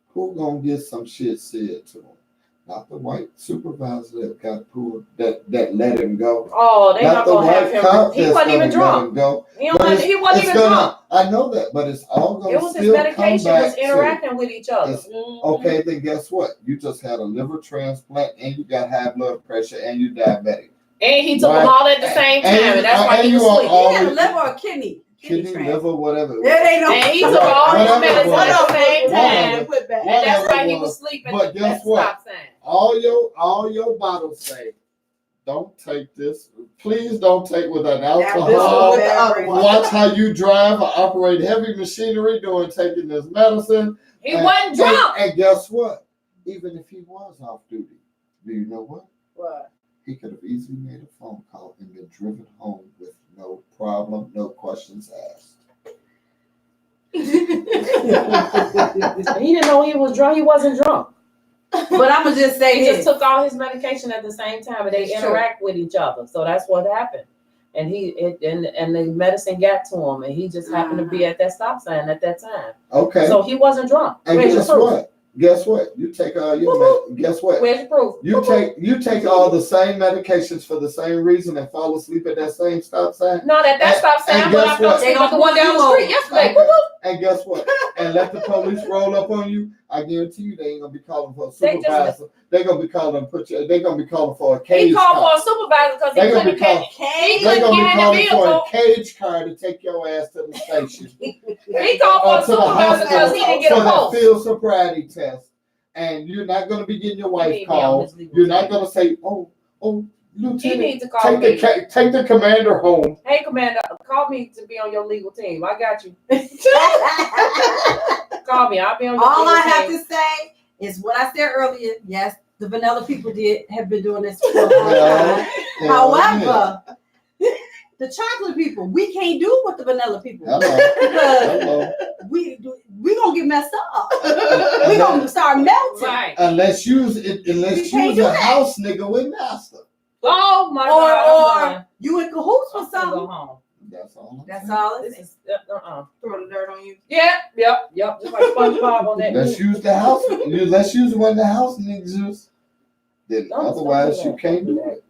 who gonna get some shit said to him? Not the white supervisor that got pulled, that let him go. Oh, they not gonna have him. He wasn't even drunk. He wasn't even drunk. I know that, but it's all gonna. It was his medication was interacting with each other. Okay, then guess what? You just had a liver transplant, and you got high blood pressure, and you diabetic. And he took them all at the same time, and that's why he was asleep. He had a liver or kidney. Kidney, liver, whatever. And he took all his medicine at the same time, and that's why he was sleeping. But guess what? All your bottles say, don't take this. Please don't take without alcohol. Watch how you drive or operate heavy machinery during taking this medicine. He wasn't drunk. And guess what? Even if he was off duty, do you know what? What? He could have easily made a phone call and been driven home with no problem, no questions asked. He didn't know he was drunk. He wasn't drunk. But I'm gonna just say he just took all his medication at the same time, and they interact with each other. So that's what happened. And and the medicine got to him, and he just happened to be at that stop sign at that time. Okay. So he wasn't drunk. And guess what? Guess what? You take all your guess what? Where's your proof? You take all the same medications for the same reason and fall asleep at that same stop sign. No, that stop sign, but I fell asleep at the one down the street yesterday. And guess what? And let the police roll up on you. I guarantee you they ain't gonna be calling for a supervisor. They're gonna be calling for a cage. He called car. for a supervisor because he couldn't get They're gonna be calling for a cage car to take your ass to the station. He called for a supervisor because he didn't get a for that post. field sobriety test. And you're not gonna be getting your wife called. You're not gonna say, oh, He Lieutenant, needs to call me. take the commander home. Hey, Commander, call me to be on your legal team. I got you. Call me. I'll be on your All legal I have team. to say is what I said earlier. Yes, the vanilla people have been doing this for a long time. However, the chocolate people, we can't do what the vanilla people do. Hello. We gonna get messed up. We gonna start melting. Right. Unless you was can't a do that. house nigga with master. Oh my God. Or you in cahoots I'm with gonna go something. home. That's all. That's all. This is Throw the dirt on you. Yep. Just like SpongeBob on that. Let's use the house. Let's use one of the house niggas use. Then otherwise you can't do it.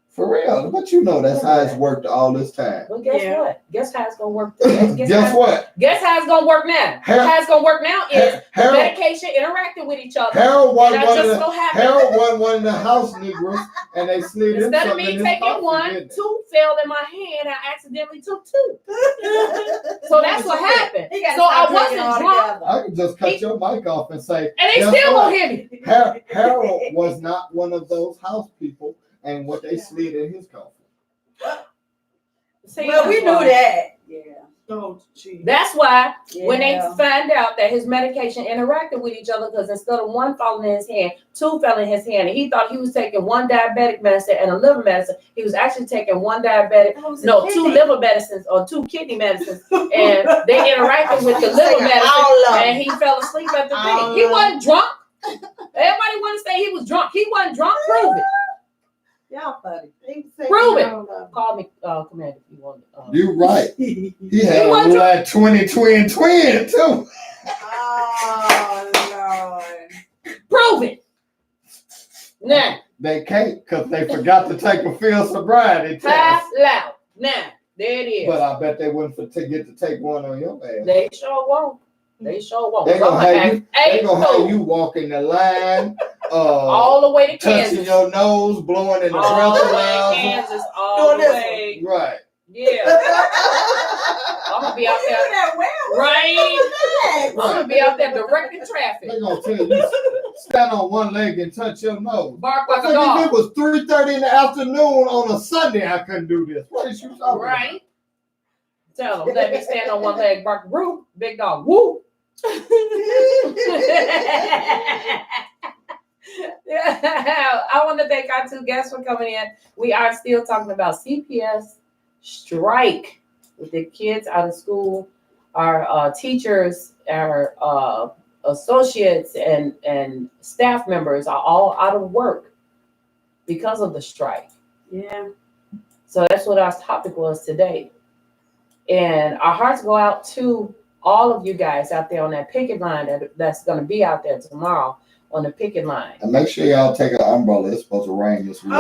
For real. But you know that's how it's worked all this time. But guess what? Guess how it's gonna work. Guess what? Guess how it's gonna work now. How it's gonna work now is medication interacting with each other. Harold won And I one just of so the happen- Harold won one of the house Negroes, and they slid in Instead of something me in his taking coffee, one, didn't they? two fell in my hand. I accidentally took two. So that's what happened. He gotta So I stop wasn't drinking drunk, altogether. I can just cut your mic off and say, and they guess still what? gonna hit me. Harold was not one of those house people, and what they slid in his coffee. See, Well, we that's knew why. that. Yeah. Oh, gee. That's why when they Yeah. find out that his medication interacted with each other, because instead of one falling in his hand, two fell in his hand, and he thought he was taking one diabetic medicine and a liver medicine. He was actually taking one diabetic, two liver medicines or two kidney medicines, and they interacted with the liver medicine, and he fell asleep at the thing. He wasn't drunk. Everybody want to say he was drunk. He wasn't drunk. Prove it. Y'all funny. Prove it. Call me, Commander, if you want. You right. He had wasn't a like 20 twin too. Oh Lord. Prove it. Now, They can't because they forgot to take a field sobriety five test. loud. Now, there it is. But I bet they wouldn't get to take one on your ass. They sure won't. They sure won't. They gonna have you Hey, walking the line, all the way to touching Kansas. your nose, blowing in the All the way to breathalyzer. Kansas. All the Doing this way. Right. Yeah. I'm gonna be out there. Right. I'm gonna be out there directing traffic. They gonna tell you stand on one leg and touch your nose. Bark like a If dog. it was 3:30 in the afternoon on a Sunday, I couldn't do this. What is you talking Right. Tell them, let me stand on one leg, bark, woo, big dog, woo. I want to thank our two guests for coming in. We are still talking about CPS strike with the kids out of school, our teachers, our associates, and staff members are all out of work because of the strike. Yeah. So that's what our topic was today. And our hearts go out to all of you guys out there on that picket line that's going to be out there tomorrow on the picket line. And make sure y'all take an umbrella. It's supposed to rain this week.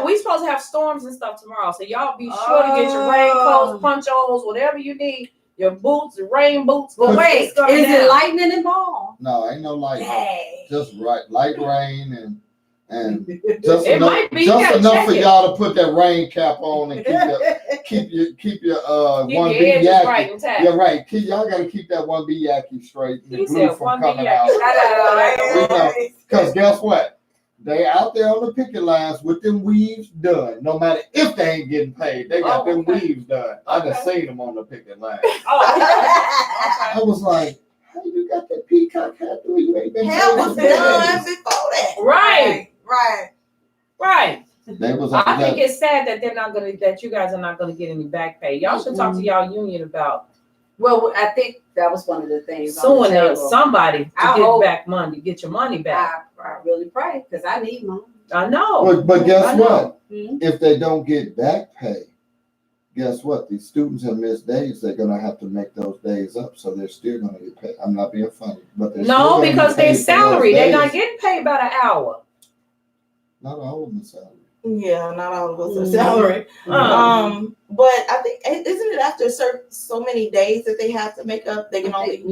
We supposed to have storms and stuff tomorrow. So y'all be sure to get your raincoats, ponchos, whatever you need. Your boots, the rain boots. But wait, is it lightning involved? No, ain't no light. Hey. Just light rain and just It enough, might be, just you enough gotta for check y'all to put that rain cap on and keep your one your B edges yaki. right intact. Yeah, right. Y'all gotta keep that one B yaki straight and the He glue said from one coming B out. yaki. Because guess what? They out there on the picket lines with them weaves done. No matter if they ain't getting paid, they got them weaves done. I done seen them on the picket line. I was like, how you got that peacock hat through? You ain't been Hell paid was for done days. before that. Right. They was I think it's sad that that you guys are not gonna get any back pay. Y'all should talk to y'all union about Well, I think that was one of the things. suing somebody to I get hope- back money, get your money back. I really pray because I need money. I know. But guess I know. what? If they don't get back pay, guess what? These students have missed days. They're gonna have to make those days up, so they're still gonna get paid. I'm not being funny, but they're still No, gonna because get they're paid for those salary. They're not days. getting paid by the hour. Not all of them salary. Yeah, not all of us are salary. But I think isn't it after so many days that they have to make up? They can only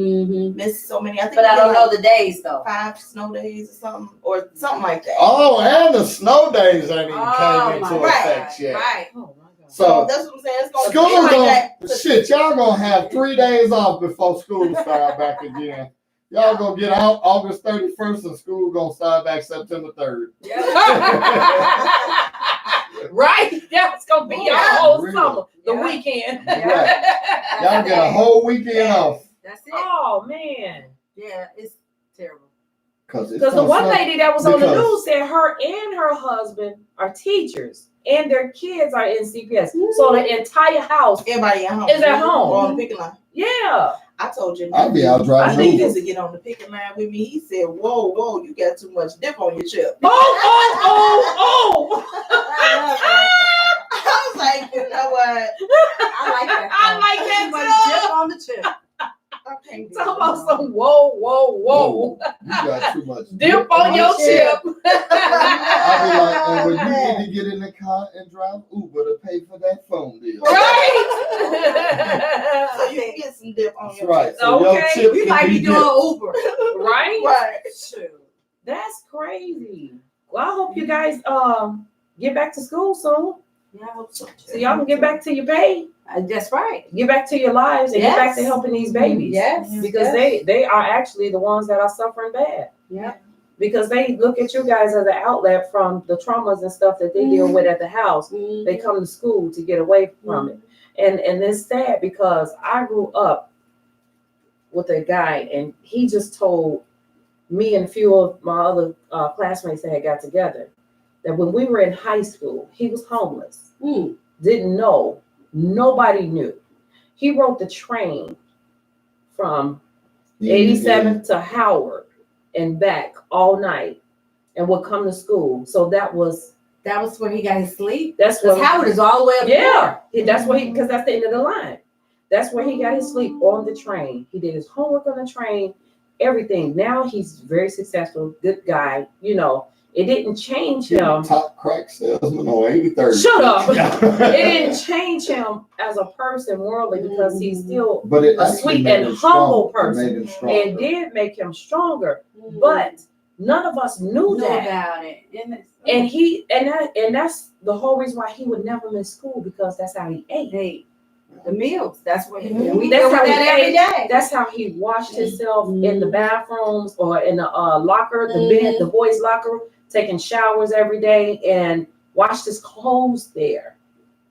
miss so many. I think. But I don't know like the days though. 5 snow days or something like that. Oh, and the snow days ain't even Oh, came into my effect yet. Right. Oh my God. So that's what I'm saying. It's gonna school be like gonna that. shit. Y'all gonna have 3 days off before school start back again. Y'all gonna get out August 31st, and school gonna start back September 3rd. Right? That's gonna be Oh, your whole really? summer, the Yeah. weekend. Y'all get a whole weekend off. That's it. Oh man. Yeah, it's terrible. Because Because the one lady that was on the because- news said her and her husband are teachers and their kids are in CPS. So the entire house Everybody at home. is at home. On the picking line. Yeah. I told you. I'll be out I driving think Uber. this to get on the picking line with me. He said, "Whoa, you got too much dip on your chip." Oh. I was like, you know what? I like that. I like that Everybody too. dip on the chip. Okay, Talk about some whoa. You got too much. Dip on your chip. I'll be like, and when you need to get in the car and drive Uber to pay for that phone bill. Right. So you can get some dip on That's your right. chip. So your Okay. chip We can might be doing dipped. Uber. Right? Right. Shoot. That's crazy. Well, I hope you guys get back to school soon. Yeah, I hope so too. So y'all can get back to your pay, That's right. get back to your lives, and get back to Yes. helping these babies. Yes. Because they are actually the ones that are suffering bad. Yeah. Because they look at you guys as an outlet from the traumas and stuff that they deal with at the house. They come to school to get away from it. And it's sad because I grew up with a guy and he just told me and a few of my other classmates that had got together that when we were in high school, he was homeless, didn't know, nobody knew. He rode the train from 87 to Howard and back all night and would come to school. So that was where he got his sleep. that's Because what Howard is all the way up yeah, that's where because that's the end of the line. That's where he got his sleep on the train. He did his homework on the train, everything. Now he's very successful, good guy. You know, it didn't change him. Top crack salesman on 83rd. Shut up. It didn't change him as a person worldly because he's still But it a actually sweet made and him humble strong. It person. made him stronger. and did make him stronger. there. But none of us knew know that. about it. And that's the whole reason why he would never miss school because that's how he ate. Hey, the meals. That's what we That's deal with how he that every ate. day. That's how he washed himself in the bathrooms or in the locker, the bed, the boys' locker, taking showers every day and washed his clothes there.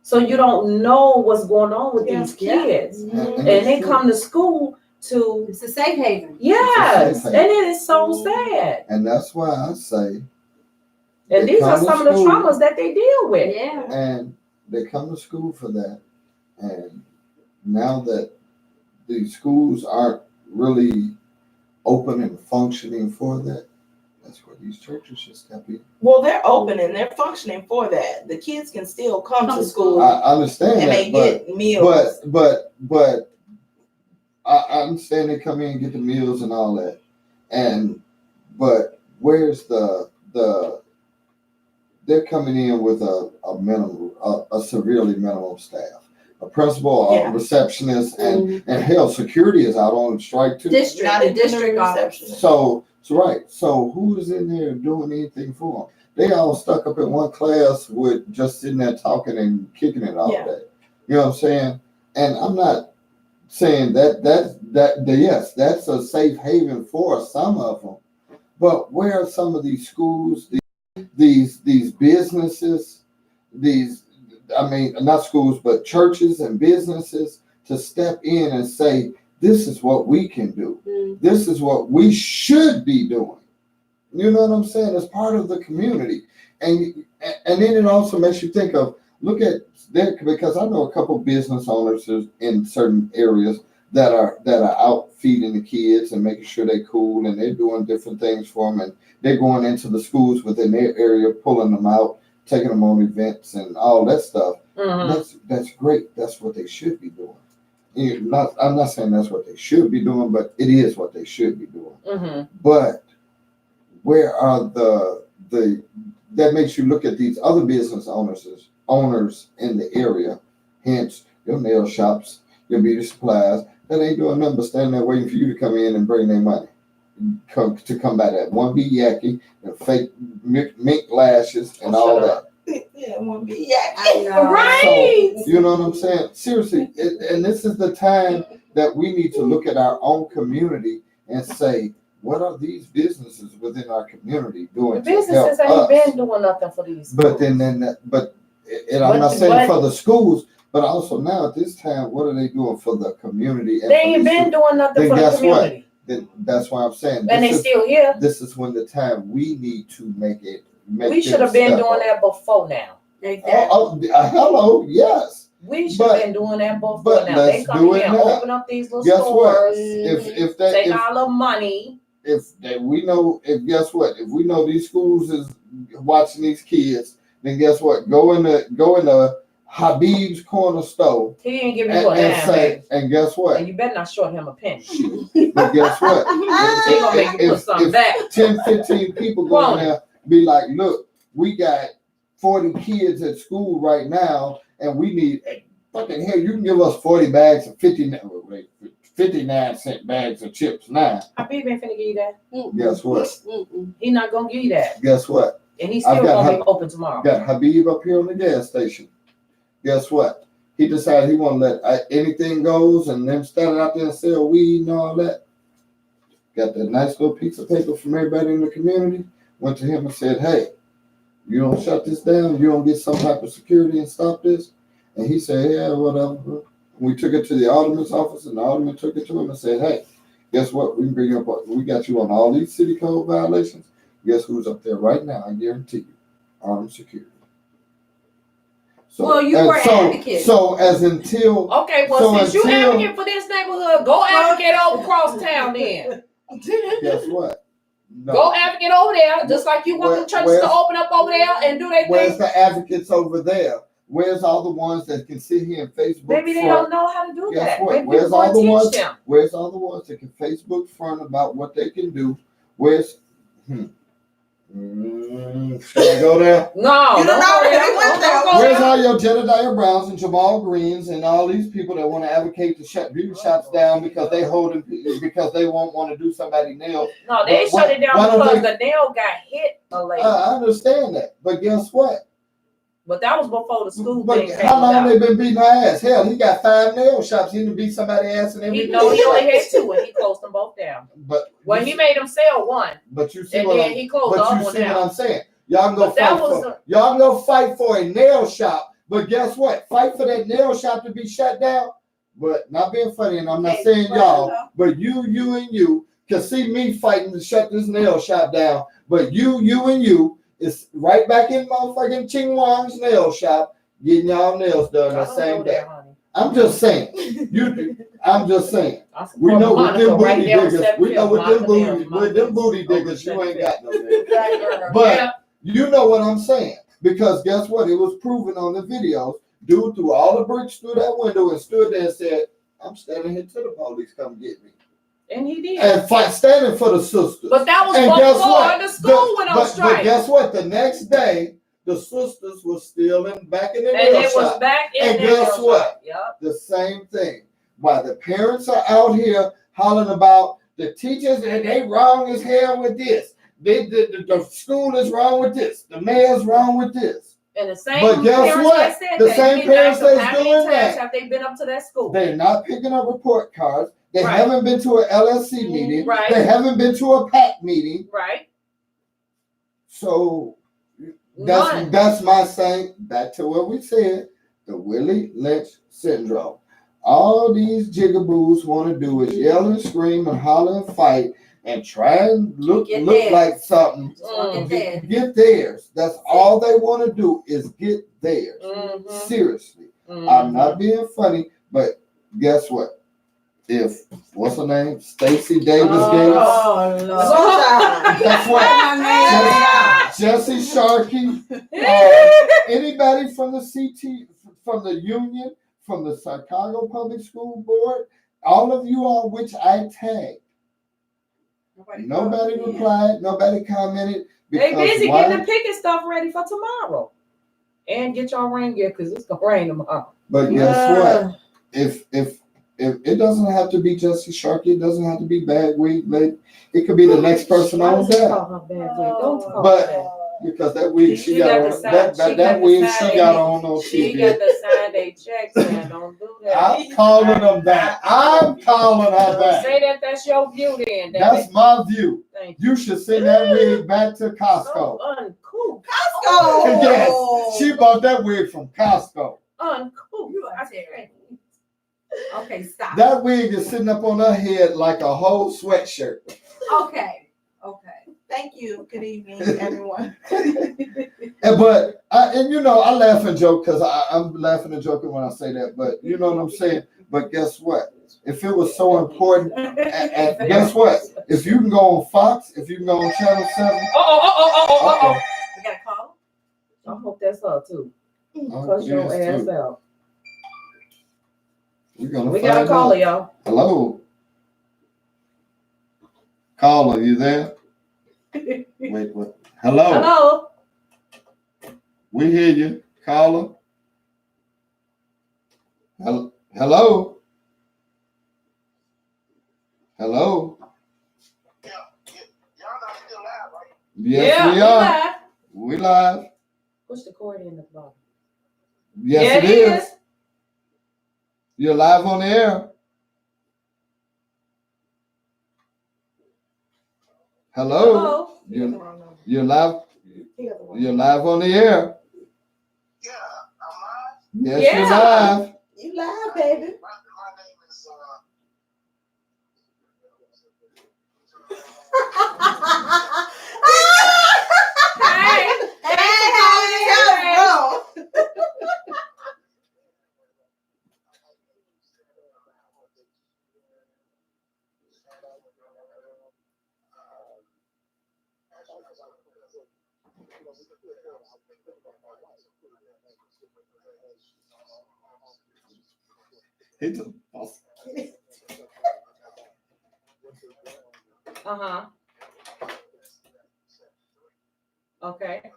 So you don't know what's going on with these kids. And And they come to school to, It's a safe haven. yes, It's a and safe it is so sad. And that's why I say, And they these are come to some of the school, traumas that they deal with. Yeah. and they come to school for that. And now that the schools aren't really open and functioning for that, that's where these churches should step in. Well, they're open and they're functioning for that. The kids can still come to school I understand and they that, get meals. but I understand they come in and get the meals and all that. But where's the they're coming in with a minimum, a severely minimum staff. A principal, a receptionist, and hell, security is out on strike too. District office. So right. So who is in there doing anything for them? They all stuck up in one class with just sitting there talking and kicking it all day. You know what I'm saying? And I'm not saying yes, that's a safe haven for some of them. But where are some of these schools, these businesses, not schools, but churches and businesses to step in and say, this is what we can do. This is what we should be doing. You know what I'm saying? As part of the community. And then it also makes you think of, look at that, because I know a couple business owners in certain areas that are out feeding the kids and making sure they're cool, and they're doing different things for them, and they're going into the schools within their area, pulling them out, taking them on events and all that stuff. That's great. That's what they should be doing. I'm not saying that's what they should be doing, but it is what they should be doing. But where are the that makes you look at these other business owners in the area, hence your nail shops, your beauty supplies, that ain't doing nothing but standing there waiting for you to come in and bring their money. Come by that one be yucky and fake mink lashes and all that. Yeah, one be yucky. I know. Right. So, you know what I'm saying? Seriously, and this is the time that we need to look at our own community and say, what are these businesses within our community doing The to help businesses ain't us? been doing nothing for these. But schools. and I'm not saying for the schools, but also now at this time, what are they doing for the community? And they ain't been doing nothing for the community. Then that's why I'm saying. And they still here. This is when the time we need to make We should have been doing that before now. Exactly. Hello, yes. We should have been doing that before now. They let's come do here it and now. open up these little Guess what? stores. If Take all the money. Guess what? If we know these schools is watching these kids, then guess what? Go in the Habib's corner store. He ain't giving you a dime, baby. And guess what? And you better not short him a penny. But guess what? He gonna make you put something back. 10, 15 people go in there, be like, look, we got 40 kids at school right now, and we need fucking hell. You can give us 40 bags of 59-cent bags of chips now. Habib ain't finna give you that. Guess what? He not gonna give you that. Guess what? And he's still gonna be open tomorrow. Got Habib up here on the gas station. Guess what? He decided he want to let anything goes, and them started out there and sell weed and all that. Got that nice little piece of paper from everybody in the community. Went to him and said, "Hey, you don't shut this down. You don't get some type of security and stop this." And he said, "Yeah, whatever." We took it to the alderman's office, and the alderman took it to him and said, "Hey, guess what? We can bring you up. We got you on all these city code violations. Guess who's up there right now? I guarantee you, armed security." So, Well, you were advocate. So as until Okay, well, since you advocate for this neighborhood, go advocate over across town then. guess what? No. Go advocate over there, just like you want the churches to open up over there and do their Where's thing. the advocates over there? Where's all the ones that can sit here and Facebook? Maybe they don't know how to do Guess that. what? Maybe Where's people all the teach ones? them. Where's all the ones that can Facebook front about what they can do? Where's should I go there? No, You don't know where they went there. go Where's there. all your Jedediah Browns and Jamal Greens and all these people that want to advocate to shut beauty shops down because they won't want to do somebody's nails? No, they shut it down why don't because they- the nail got hit a lady. I understand that, but guess what? But that was before the school But thing came how long out. they been beating our ass? Hell, he got 5 nail shops. He done beat somebody's ass and everything. He only had 2 and he closed them both down. But Well, he made them sell one. But you see And what then he closed the but other you one see what down. I'm saying? Y'all can go But that fight was for y'all can go fight for a nail shop. But guess what? Fight for that nail shop to be shut down. But not being funny, and I'm not saying y'all, but you and you can see me fighting to shut this nail shop down. But you and you is right back in motherfucking Ching Wong's nail shop getting y'all nails done the same day. I'm just saying. I'm just saying. We know with them booty diggers, with them booty diggers, you ain't got no nails. But you know what I'm saying. Because guess what? It was proven on the videos. Dude threw all the bricks through that window and stood there and said, "I'm standing here till the police come get me." And he did. And standing for the sisters. But that was and guess before what? the school went on strike. But guess what? The next day, the sisters were still back in the and nail it shop. was back in And their guess nail what? shop. Yep. The same thing. While the parents are out here hollering about the teachers and they wrong as hell with this. The school is wrong with this. The mayor's wrong with this. And the same But guess parents what? that said The that, same you didn't parents ask them that's how many doing times that. have they been up to that school? They're not picking up report cards. They Right. haven't been to an LSC meeting. Right. They haven't been to a PAC meeting. Right. So that's my saying. Back to what we said, the Willie Lynch syndrome. All these jigaboos want to do is yell and scream and holler and fight and try and look like something. Get theirs. That's all they want to do is get theirs. Seriously. I'm not being funny, but guess what? If what's her name? Stacey Davis Gates. That's what Jesse Sharkey. Anybody from the from the union, from the Chicago Public School Board, all of you all, which I tagged. Nobody replied. Nobody commented. They busy why? getting the picking stuff ready for tomorrow. And get your rain gear because it's gonna rain tomorrow. But guess what? If it doesn't have to be Jesse Sharkey, it doesn't have to be Bagweed, but it could be the next person on deck. But because that wig she got on, that wig she got on She TV. got to sign their checks, man. Don't do that. I'm calling them back. I'm calling her back. Say that's your view then. That's my view. Thank You should send that wig back to Costco. So uncool. Costco. Yes, she bought that wig from Costco. Uncool. You are terrible. Okay, stop. That wig is sitting up on her head like a whole sweatshirt. Okay. Thank you. Good evening, everyone. But I laugh and joke because I'm laughing and joking when I say that. But you know what I'm saying. But guess what? If it was so important, and guess what? If you can go on Fox, if you can go on Channel 7. We got a call? I hope that's her too. Cuss your ass out. We got a caller, y'all. Hello. Caller, you there? Wait, what? Hello. Hello. We hear you. Caller. Hello. Hello. Hello. Yes, we are. Live. We live. Push the cord in the bottom. Yes, it is. You're live on the air. Hello. You're live. You're live on the air. Yeah, I'm live. Yes, you're live. You live, baby. My name is Okay.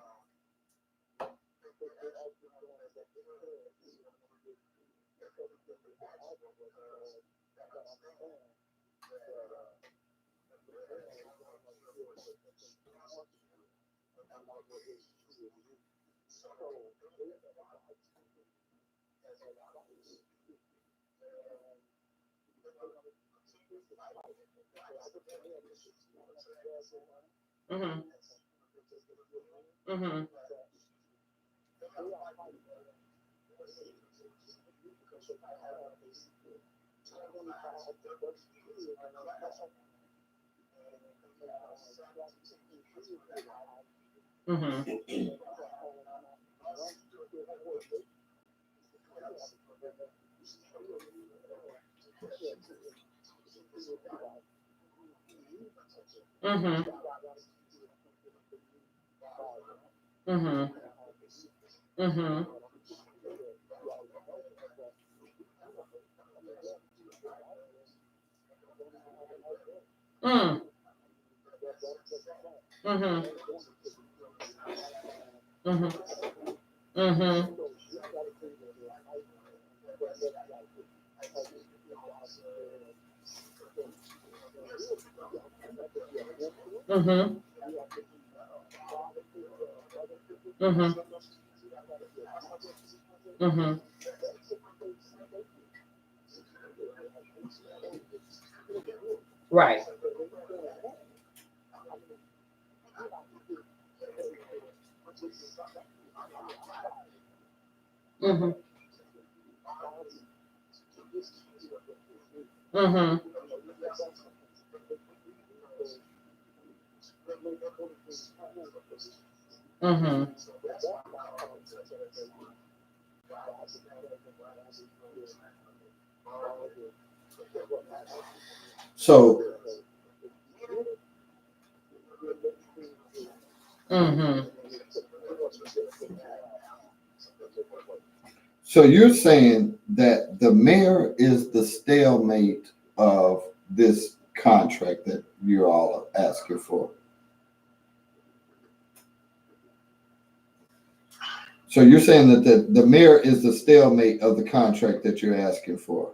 Mhm. Mhm. Mhm. Mhm. Mhm. Mhm. Mm. Mhm. Mhm. Mhm. Mhm. Mhm. Mhm. Right. Mhm. Mhm. Mhm. So So you're saying that the mayor is the stalemate of this contract that you're all asking for. So you're saying that the mayor is the stalemate of the contract that you're asking for.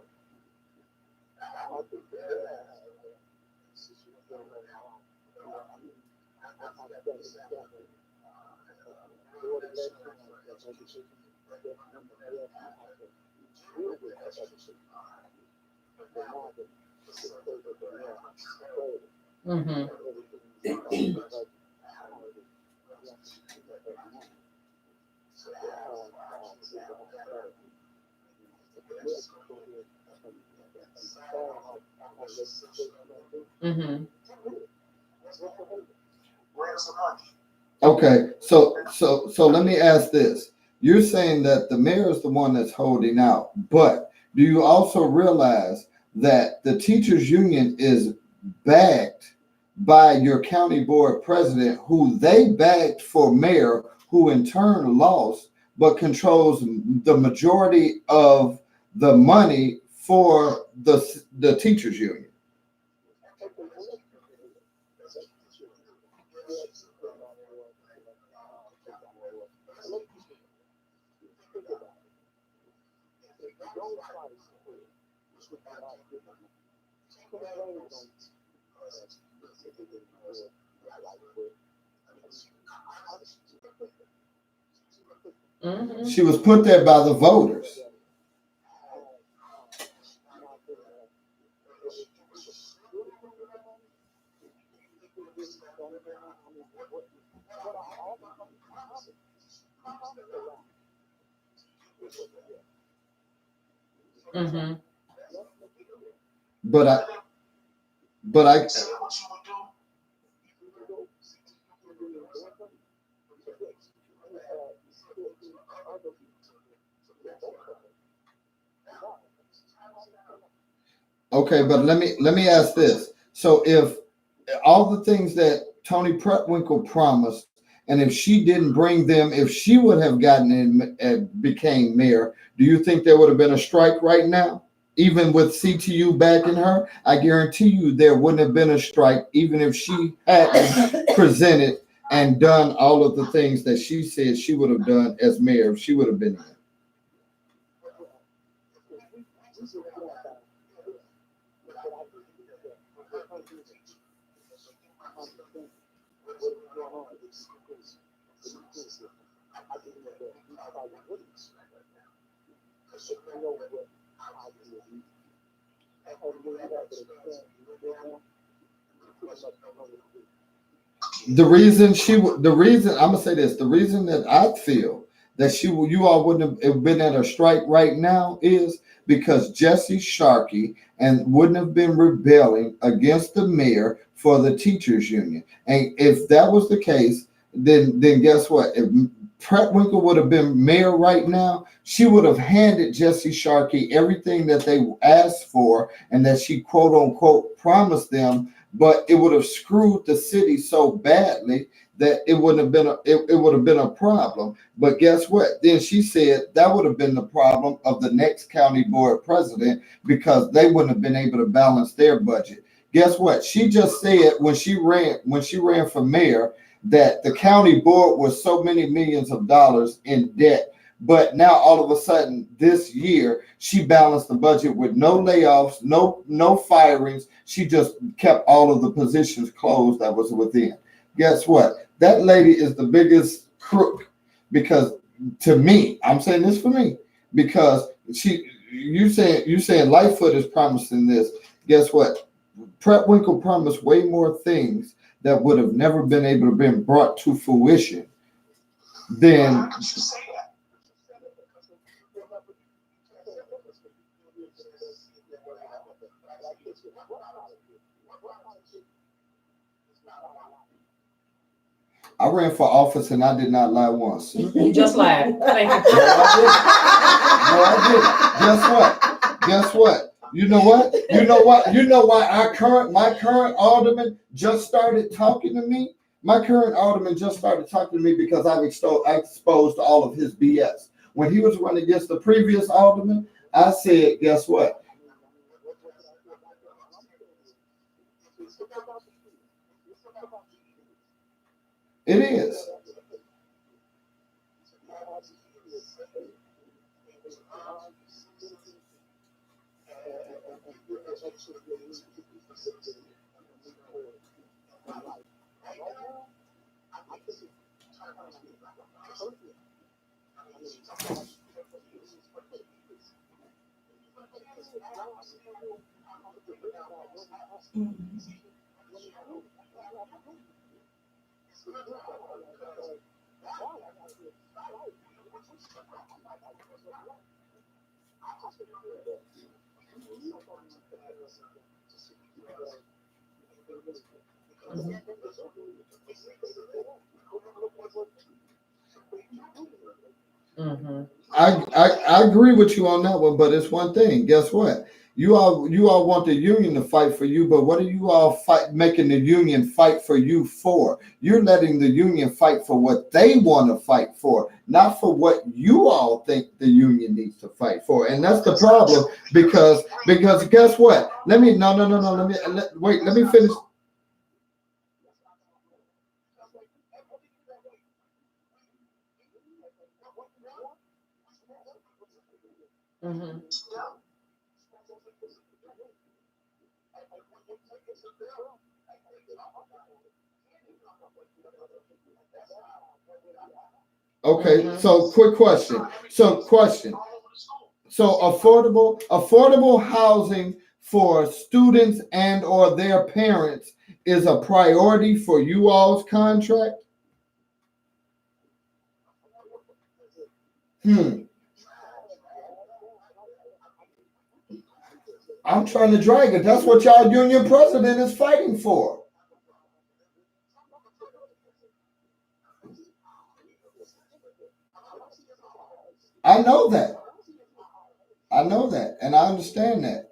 Mm-hmm. Mm-hmm. Where's the money? Okay, so let me ask this. You're saying that the mayor is the one that's holding out, but do you also realize that the teachers union is backed by your county board president, who they backed for mayor, who in turn lost, but controls the majority of the money for the teachers union? Mm-hmm. She was put there by the voters. Mm-hmm. But I Say what you would do. okay, but let me ask this. So if all the things that Tony Pretwinkle promised, and if she didn't bring them, if she would have gotten in and became mayor, do you think there would have been a strike right now? Even with CTU backing her, I guarantee you there wouldn't have been a strike, even if she hadn't presented and done all of the things that she said she would have done as mayor if she would have been there. The reason I'm gonna say this, the reason that I feel that you all wouldn't have been at a strike right now is because Jesse Sharkey and wouldn't have been rebelling against the mayor for the teachers union. And if that was the case, then guess what? If Pretwinkle would have been mayor right now, she would have handed Jesse Sharkey everything that they asked for and that she quote unquote promised them, but it would have screwed the city so badly that it wouldn't have been it would have been a problem. But guess what? Then she said that would have been the problem of the next county board president because they wouldn't have been able to balance their budget. Guess what? She just said when she ran for mayor that the county board was so many millions of dollars in debt. But now all of a sudden this year she balanced the budget with no layoffs, no firings. She just kept all of the positions closed that was within. Guess what? That lady is the biggest crook because to me, I'm saying this for me, because you saying Lightfoot is promising this. Guess what? Pretwinkle promised way more things that would have never been able to been brought to fruition than. How could you say that? I ran for office and I did not lie once. You just lied. Thank you. No, I didn't. Guess what? You know what? You know why my current alderman just started talking to me? My current alderman just started talking to me because I've exposed all of his BS. when he was running against the previous alderman, I said, guess what? It is. I agree with you on that one, but it's one thing. Guess what? You all want the union to fight for you, but what are you all making the union fight for you for? You're letting the union fight for what they want to fight for, not for what you all think the union needs to fight for. And that's the problem, because guess what? Let me finish. Mm-hmm. Okay, so quick question. So affordable housing for students and or their parents is a priority for you all's contract? I'm trying to drag it. That's what y'all union president is fighting for. I know that. And I understand that.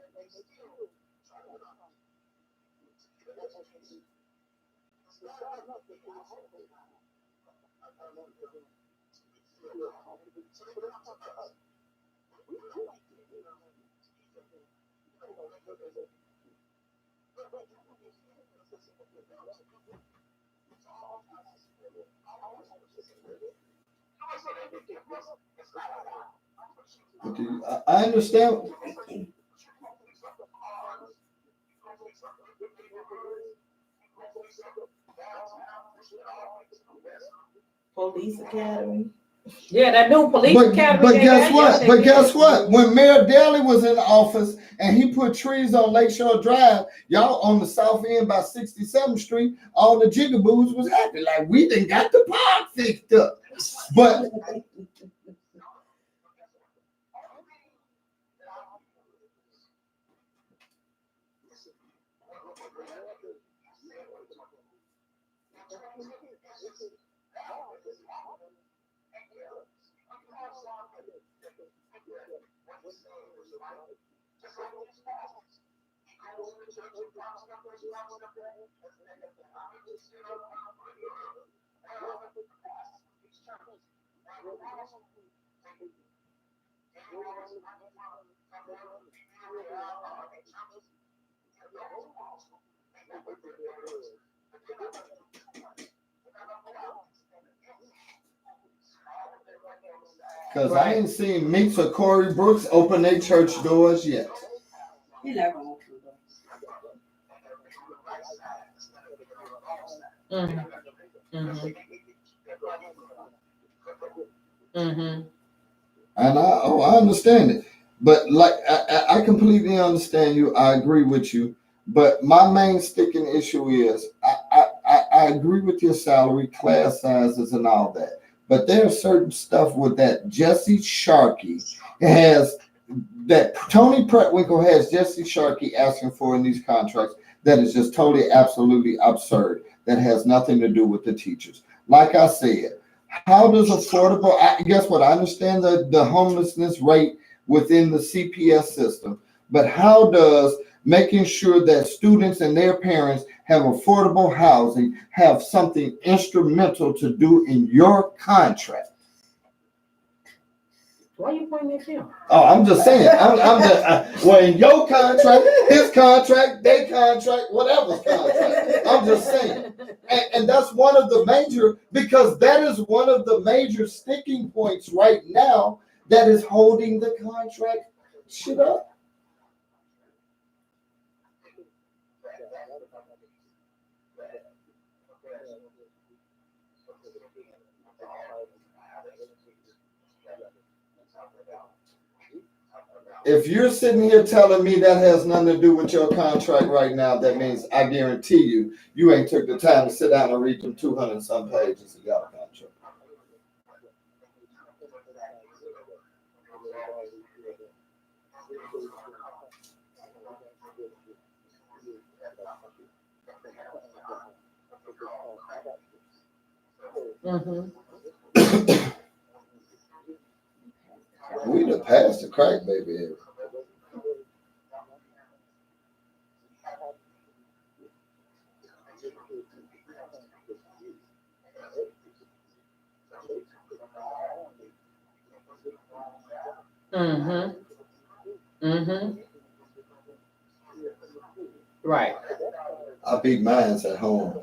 I understand. Police academy. Yeah, that new police academy. But guess what? When Mayor Daley was in office and he put trees on Lakeshore Drive, y'all on the south end by 67th Street, all the jigaboos was happy. Like, we done got the park fixed up. But because I ain't seen Meeks or Corey Brooks open their church doors yet. You never want to. And I understand it, but like I completely understand you. I agree with you, but my main sticking issue is I agree with your salary, class sizes, and all that. But there's certain stuff with that Jesse Sharkey has, that Tony Pretwinkle has Jesse Sharkey asking for in these contracts, that is just totally, absolutely absurd. That has nothing to do with the teachers. Like I said, how does affordable, guess what? I understand the homelessness rate within the CPS system, but how does making sure that students and their parents have affordable housing have something instrumental to do in your contract? Why are you pointing at him? Oh, I'm just saying. Well, in your contract, his contract, their contract, whatever contract. I'm just saying. And that's one of the major, because that is one of the major sticking points right now that is holding the contract shit up. If you're sitting here telling me that has nothing to do with your contract right now, that means I guarantee you, you ain't took the time to sit down and read them 200 some pages of your contract. Mm-hmm. We done passed the crack baby era. Mm-hmm. Mm-hmm. Right. I beat mines at home.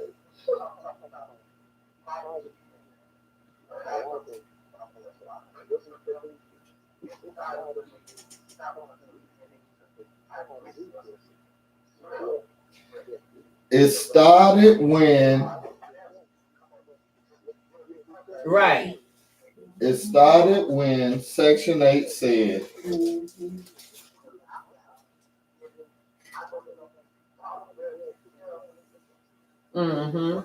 It started when Right. it started when Section 8 said Mm-hmm.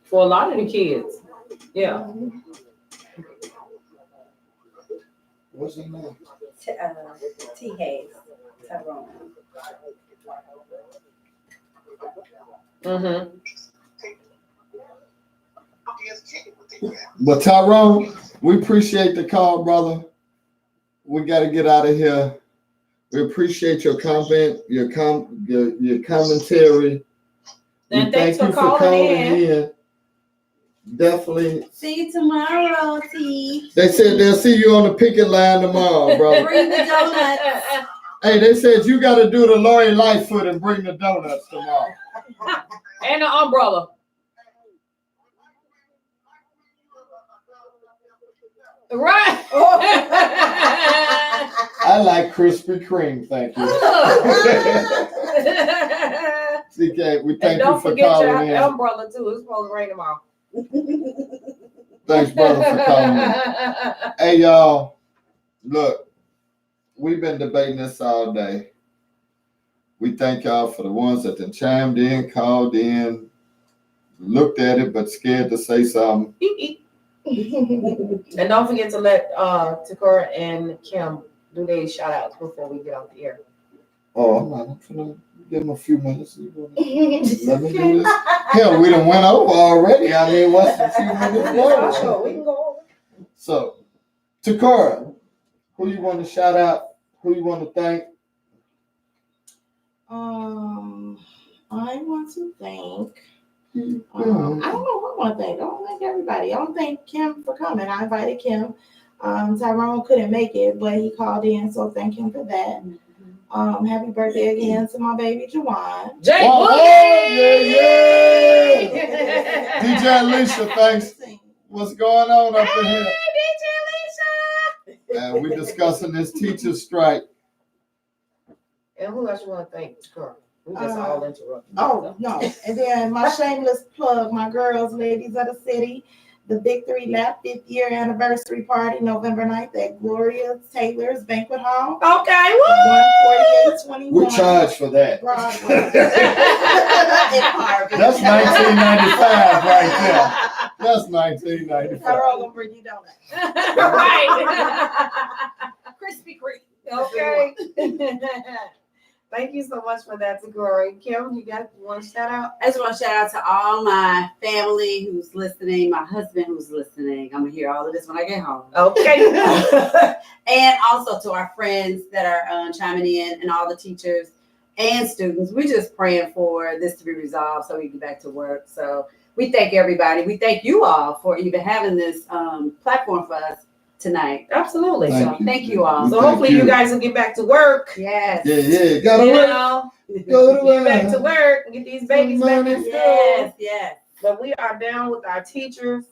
For a lot of the kids. Yeah. what's his name? T. Hayes, Tyrone. Mm-hmm. But Tyrone, we appreciate the call, brother. We got to get out of here. We appreciate your comment, your commentary. And thanks for calling in. Definitely. See you tomorrow, T. They said they'll see you on the picket line tomorrow, bro. Bring the donuts. Hey, they said you got to do the Lori Lightfoot and bring the donuts tomorrow. And the umbrella. Right. I like Krispy Kreme, thank you. CK, we thank you for calling in. Your umbrella too. It's supposed to rain tomorrow. Thanks, brother, for calling in. Hey, y'all, look, we've been debating this all day. We thank y'all for the ones that then chimed in, called in, looked at it, but scared to say something. And don't forget to let Takora and Kim do their shout outs before we get off the air. Oh, I'm gonna give them a few minutes. Let me do this. Hell, we done went over already. I mean, what's a few minutes more? Sure, we can go over. So, Takora, who you want to shout out? Who you want to thank? I want to thank. I don't know who I want to thank. I don't thank everybody. I don't thank Kim for coming. I invited Kim. Tyrone couldn't make it, but he called in, so thank him for that. Happy birthday again to my baby Juwan. Jay yeah. DJ Alicia, thanks. What's going on up in here? DJ Alicia. And we discussing this teacher strike. And who else you want to thank, Takora? We just all interrupted. Oh, no. And then my shameless plug, my girls, ladies of the city, the Victory Lap 5th year anniversary party, November 9th at Gloria Taylor's Banquet Hall. Okay, woo! 14821. We charge for that. Broadway. That's 1995 right there. That's 1995. Carol will bring you donuts. Right. Krispy Kreme. Okay. Thank you so much for that, Takora. Kim, you want to shout out? I just want to shout out to all my family who's listening, my husband who's listening. I'm going to hear all of this when I get home. Okay. And also to our friends that are chiming in and all the teachers. and students. We're just praying for this to be resolved so we can get back to work. So we thank everybody. We thank you all for even having this platform for us tonight. Absolutely. Thank you all. So hopefully you guys will get back to work. Yes. Yeah. Gotta work. Go to Get back to work and get these babies back in school. Yes. But we are down with our teachers.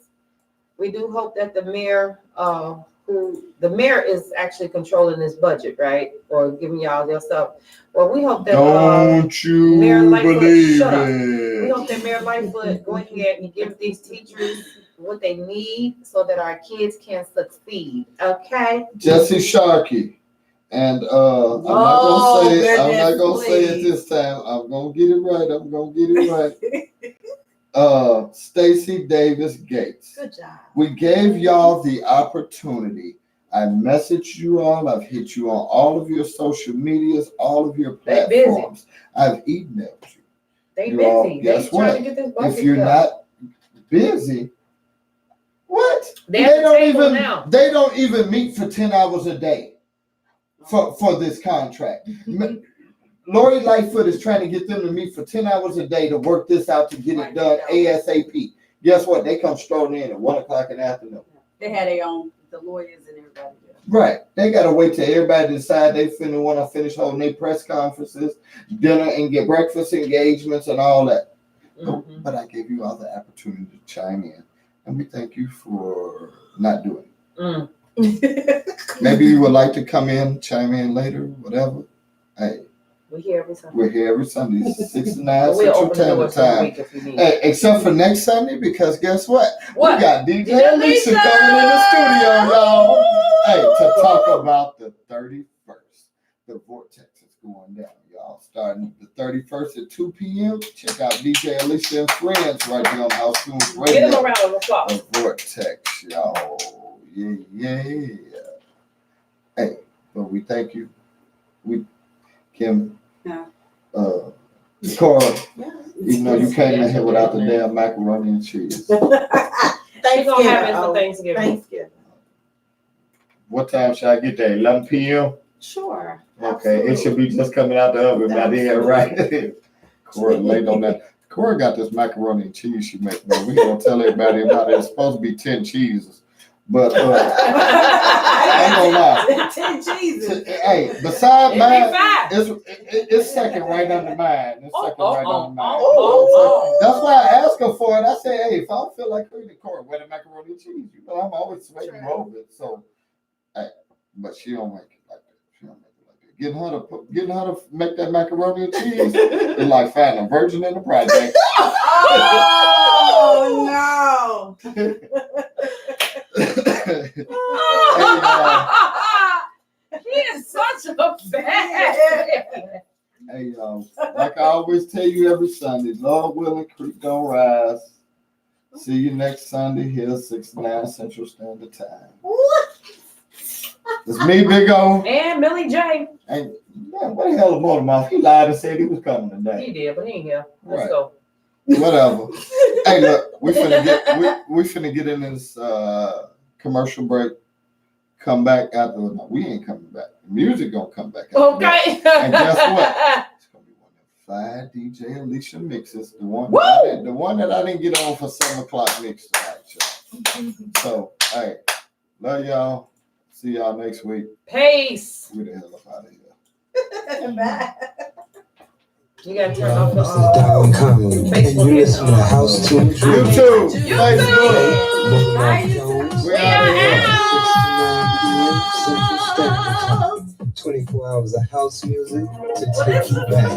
We do hope that the mayor, the mayor is actually controlling this budget, right? Or giving y'all their stuff. Well, we hope that Don't you Mayor Lightfoot, believe shut up. it? We hope that Mayor Lightfoot go ahead and give these teachers what they need so that our kids can succeed. Okay. Jesse Sharkey. And I'm not gonna say it this time. I'm gonna get it right. Stacy Davis Gates. Good job. We gave y'all the opportunity. I messaged you all. I've hit you on all of your social medias, all of your platforms. I've emailed you. They You all, busy. guess They trying what? to get this budget If you're done. not busy, what? They at the table now. They don't even meet for 10 hours a day for this contract. Lori Lightfoot is trying to get them to meet for 10 hours a day to work this out to get it done ASAP. Guess what? They come strolling in at 1 o'clock in the afternoon. They had their own, the lawyers and everybody. Right. They got to wait till everybody decide they want to finish holding their press conferences, dinner, and get breakfast engagements and all that. Mhm. But I gave you all the opportunity to chime in. And we thank you for not doing it. Maybe you would like to come in, chime in later, whatever. Hey, We're here every Sunday. we're here every Sunday, 6 to 9 We'll Central open the doors for the Time. week if you need. Hey, except for next Sunday, because guess what? What? We got DJ DJ Alicia Alicia! coming in the studio, y'all. Hey, to talk about the 31st. The Vortex is going down, y'all. Starting the 31st at 2 p.m. Check out DJ Alicia and Friends right there on House Tunes Radio. Give them a round of applause. The Vortex, y'all. Yeah. Hey, but we thank you. Kim, Yeah. Cora, even though you came in here without the damn macaroni and cheese. She's gonna have it for Thanksgiving. Thanksgiving. What time should I get there? 11 p.m.? Sure. Okay, it should be just coming out the oven by then, right? Cora late on that. Cora got this macaroni and cheese she makes, man. We gonna tell everybody about it. It's supposed to be 10 cheeses. But I ain't gonna lie. 10 cheeses. Hey, beside It'd be mine, fine. it's second right under mine. It's second right under mine. Oh. That's why I asked her for it. I said, hey, if I don't feel like cooking the Cora, where the macaroni and cheese? You know, I'm always sweating over it. So, hey, but she don't make it like that. She don't make it like that. Getting her to make that macaroni and cheese is like finding a virgin in the project. Oh no. He is such a bad. Hey, like I always tell you every Sunday, Lord willing, creek don't rise. See you next Sunday here, 6 to 9 Central Standard Time. It's me, Big O. And Millie J. And man, what the hell is Baltimore? He lied and said he was coming today. He did, but he ain't here. Let's Right. go. Whatever. Hey, look, we finna get in this commercial break. Come back after. No, we ain't coming back. The music gonna come back. After that. Okay. And guess what? It's gonna be one of the 5 DJ Alicia mixes. The one that I didn't get on for 7 o'clock mix tonight, y'all. So, hey, love y'all. See y'all next week. Peace. We the hell up out of here. Bye. You gotta turn off This is the Don Conley, and you listen to House Tunes Radio. YouTube, YouTube. Facebook. Hi, Jones. We out here. 24 hours of house music to take you back.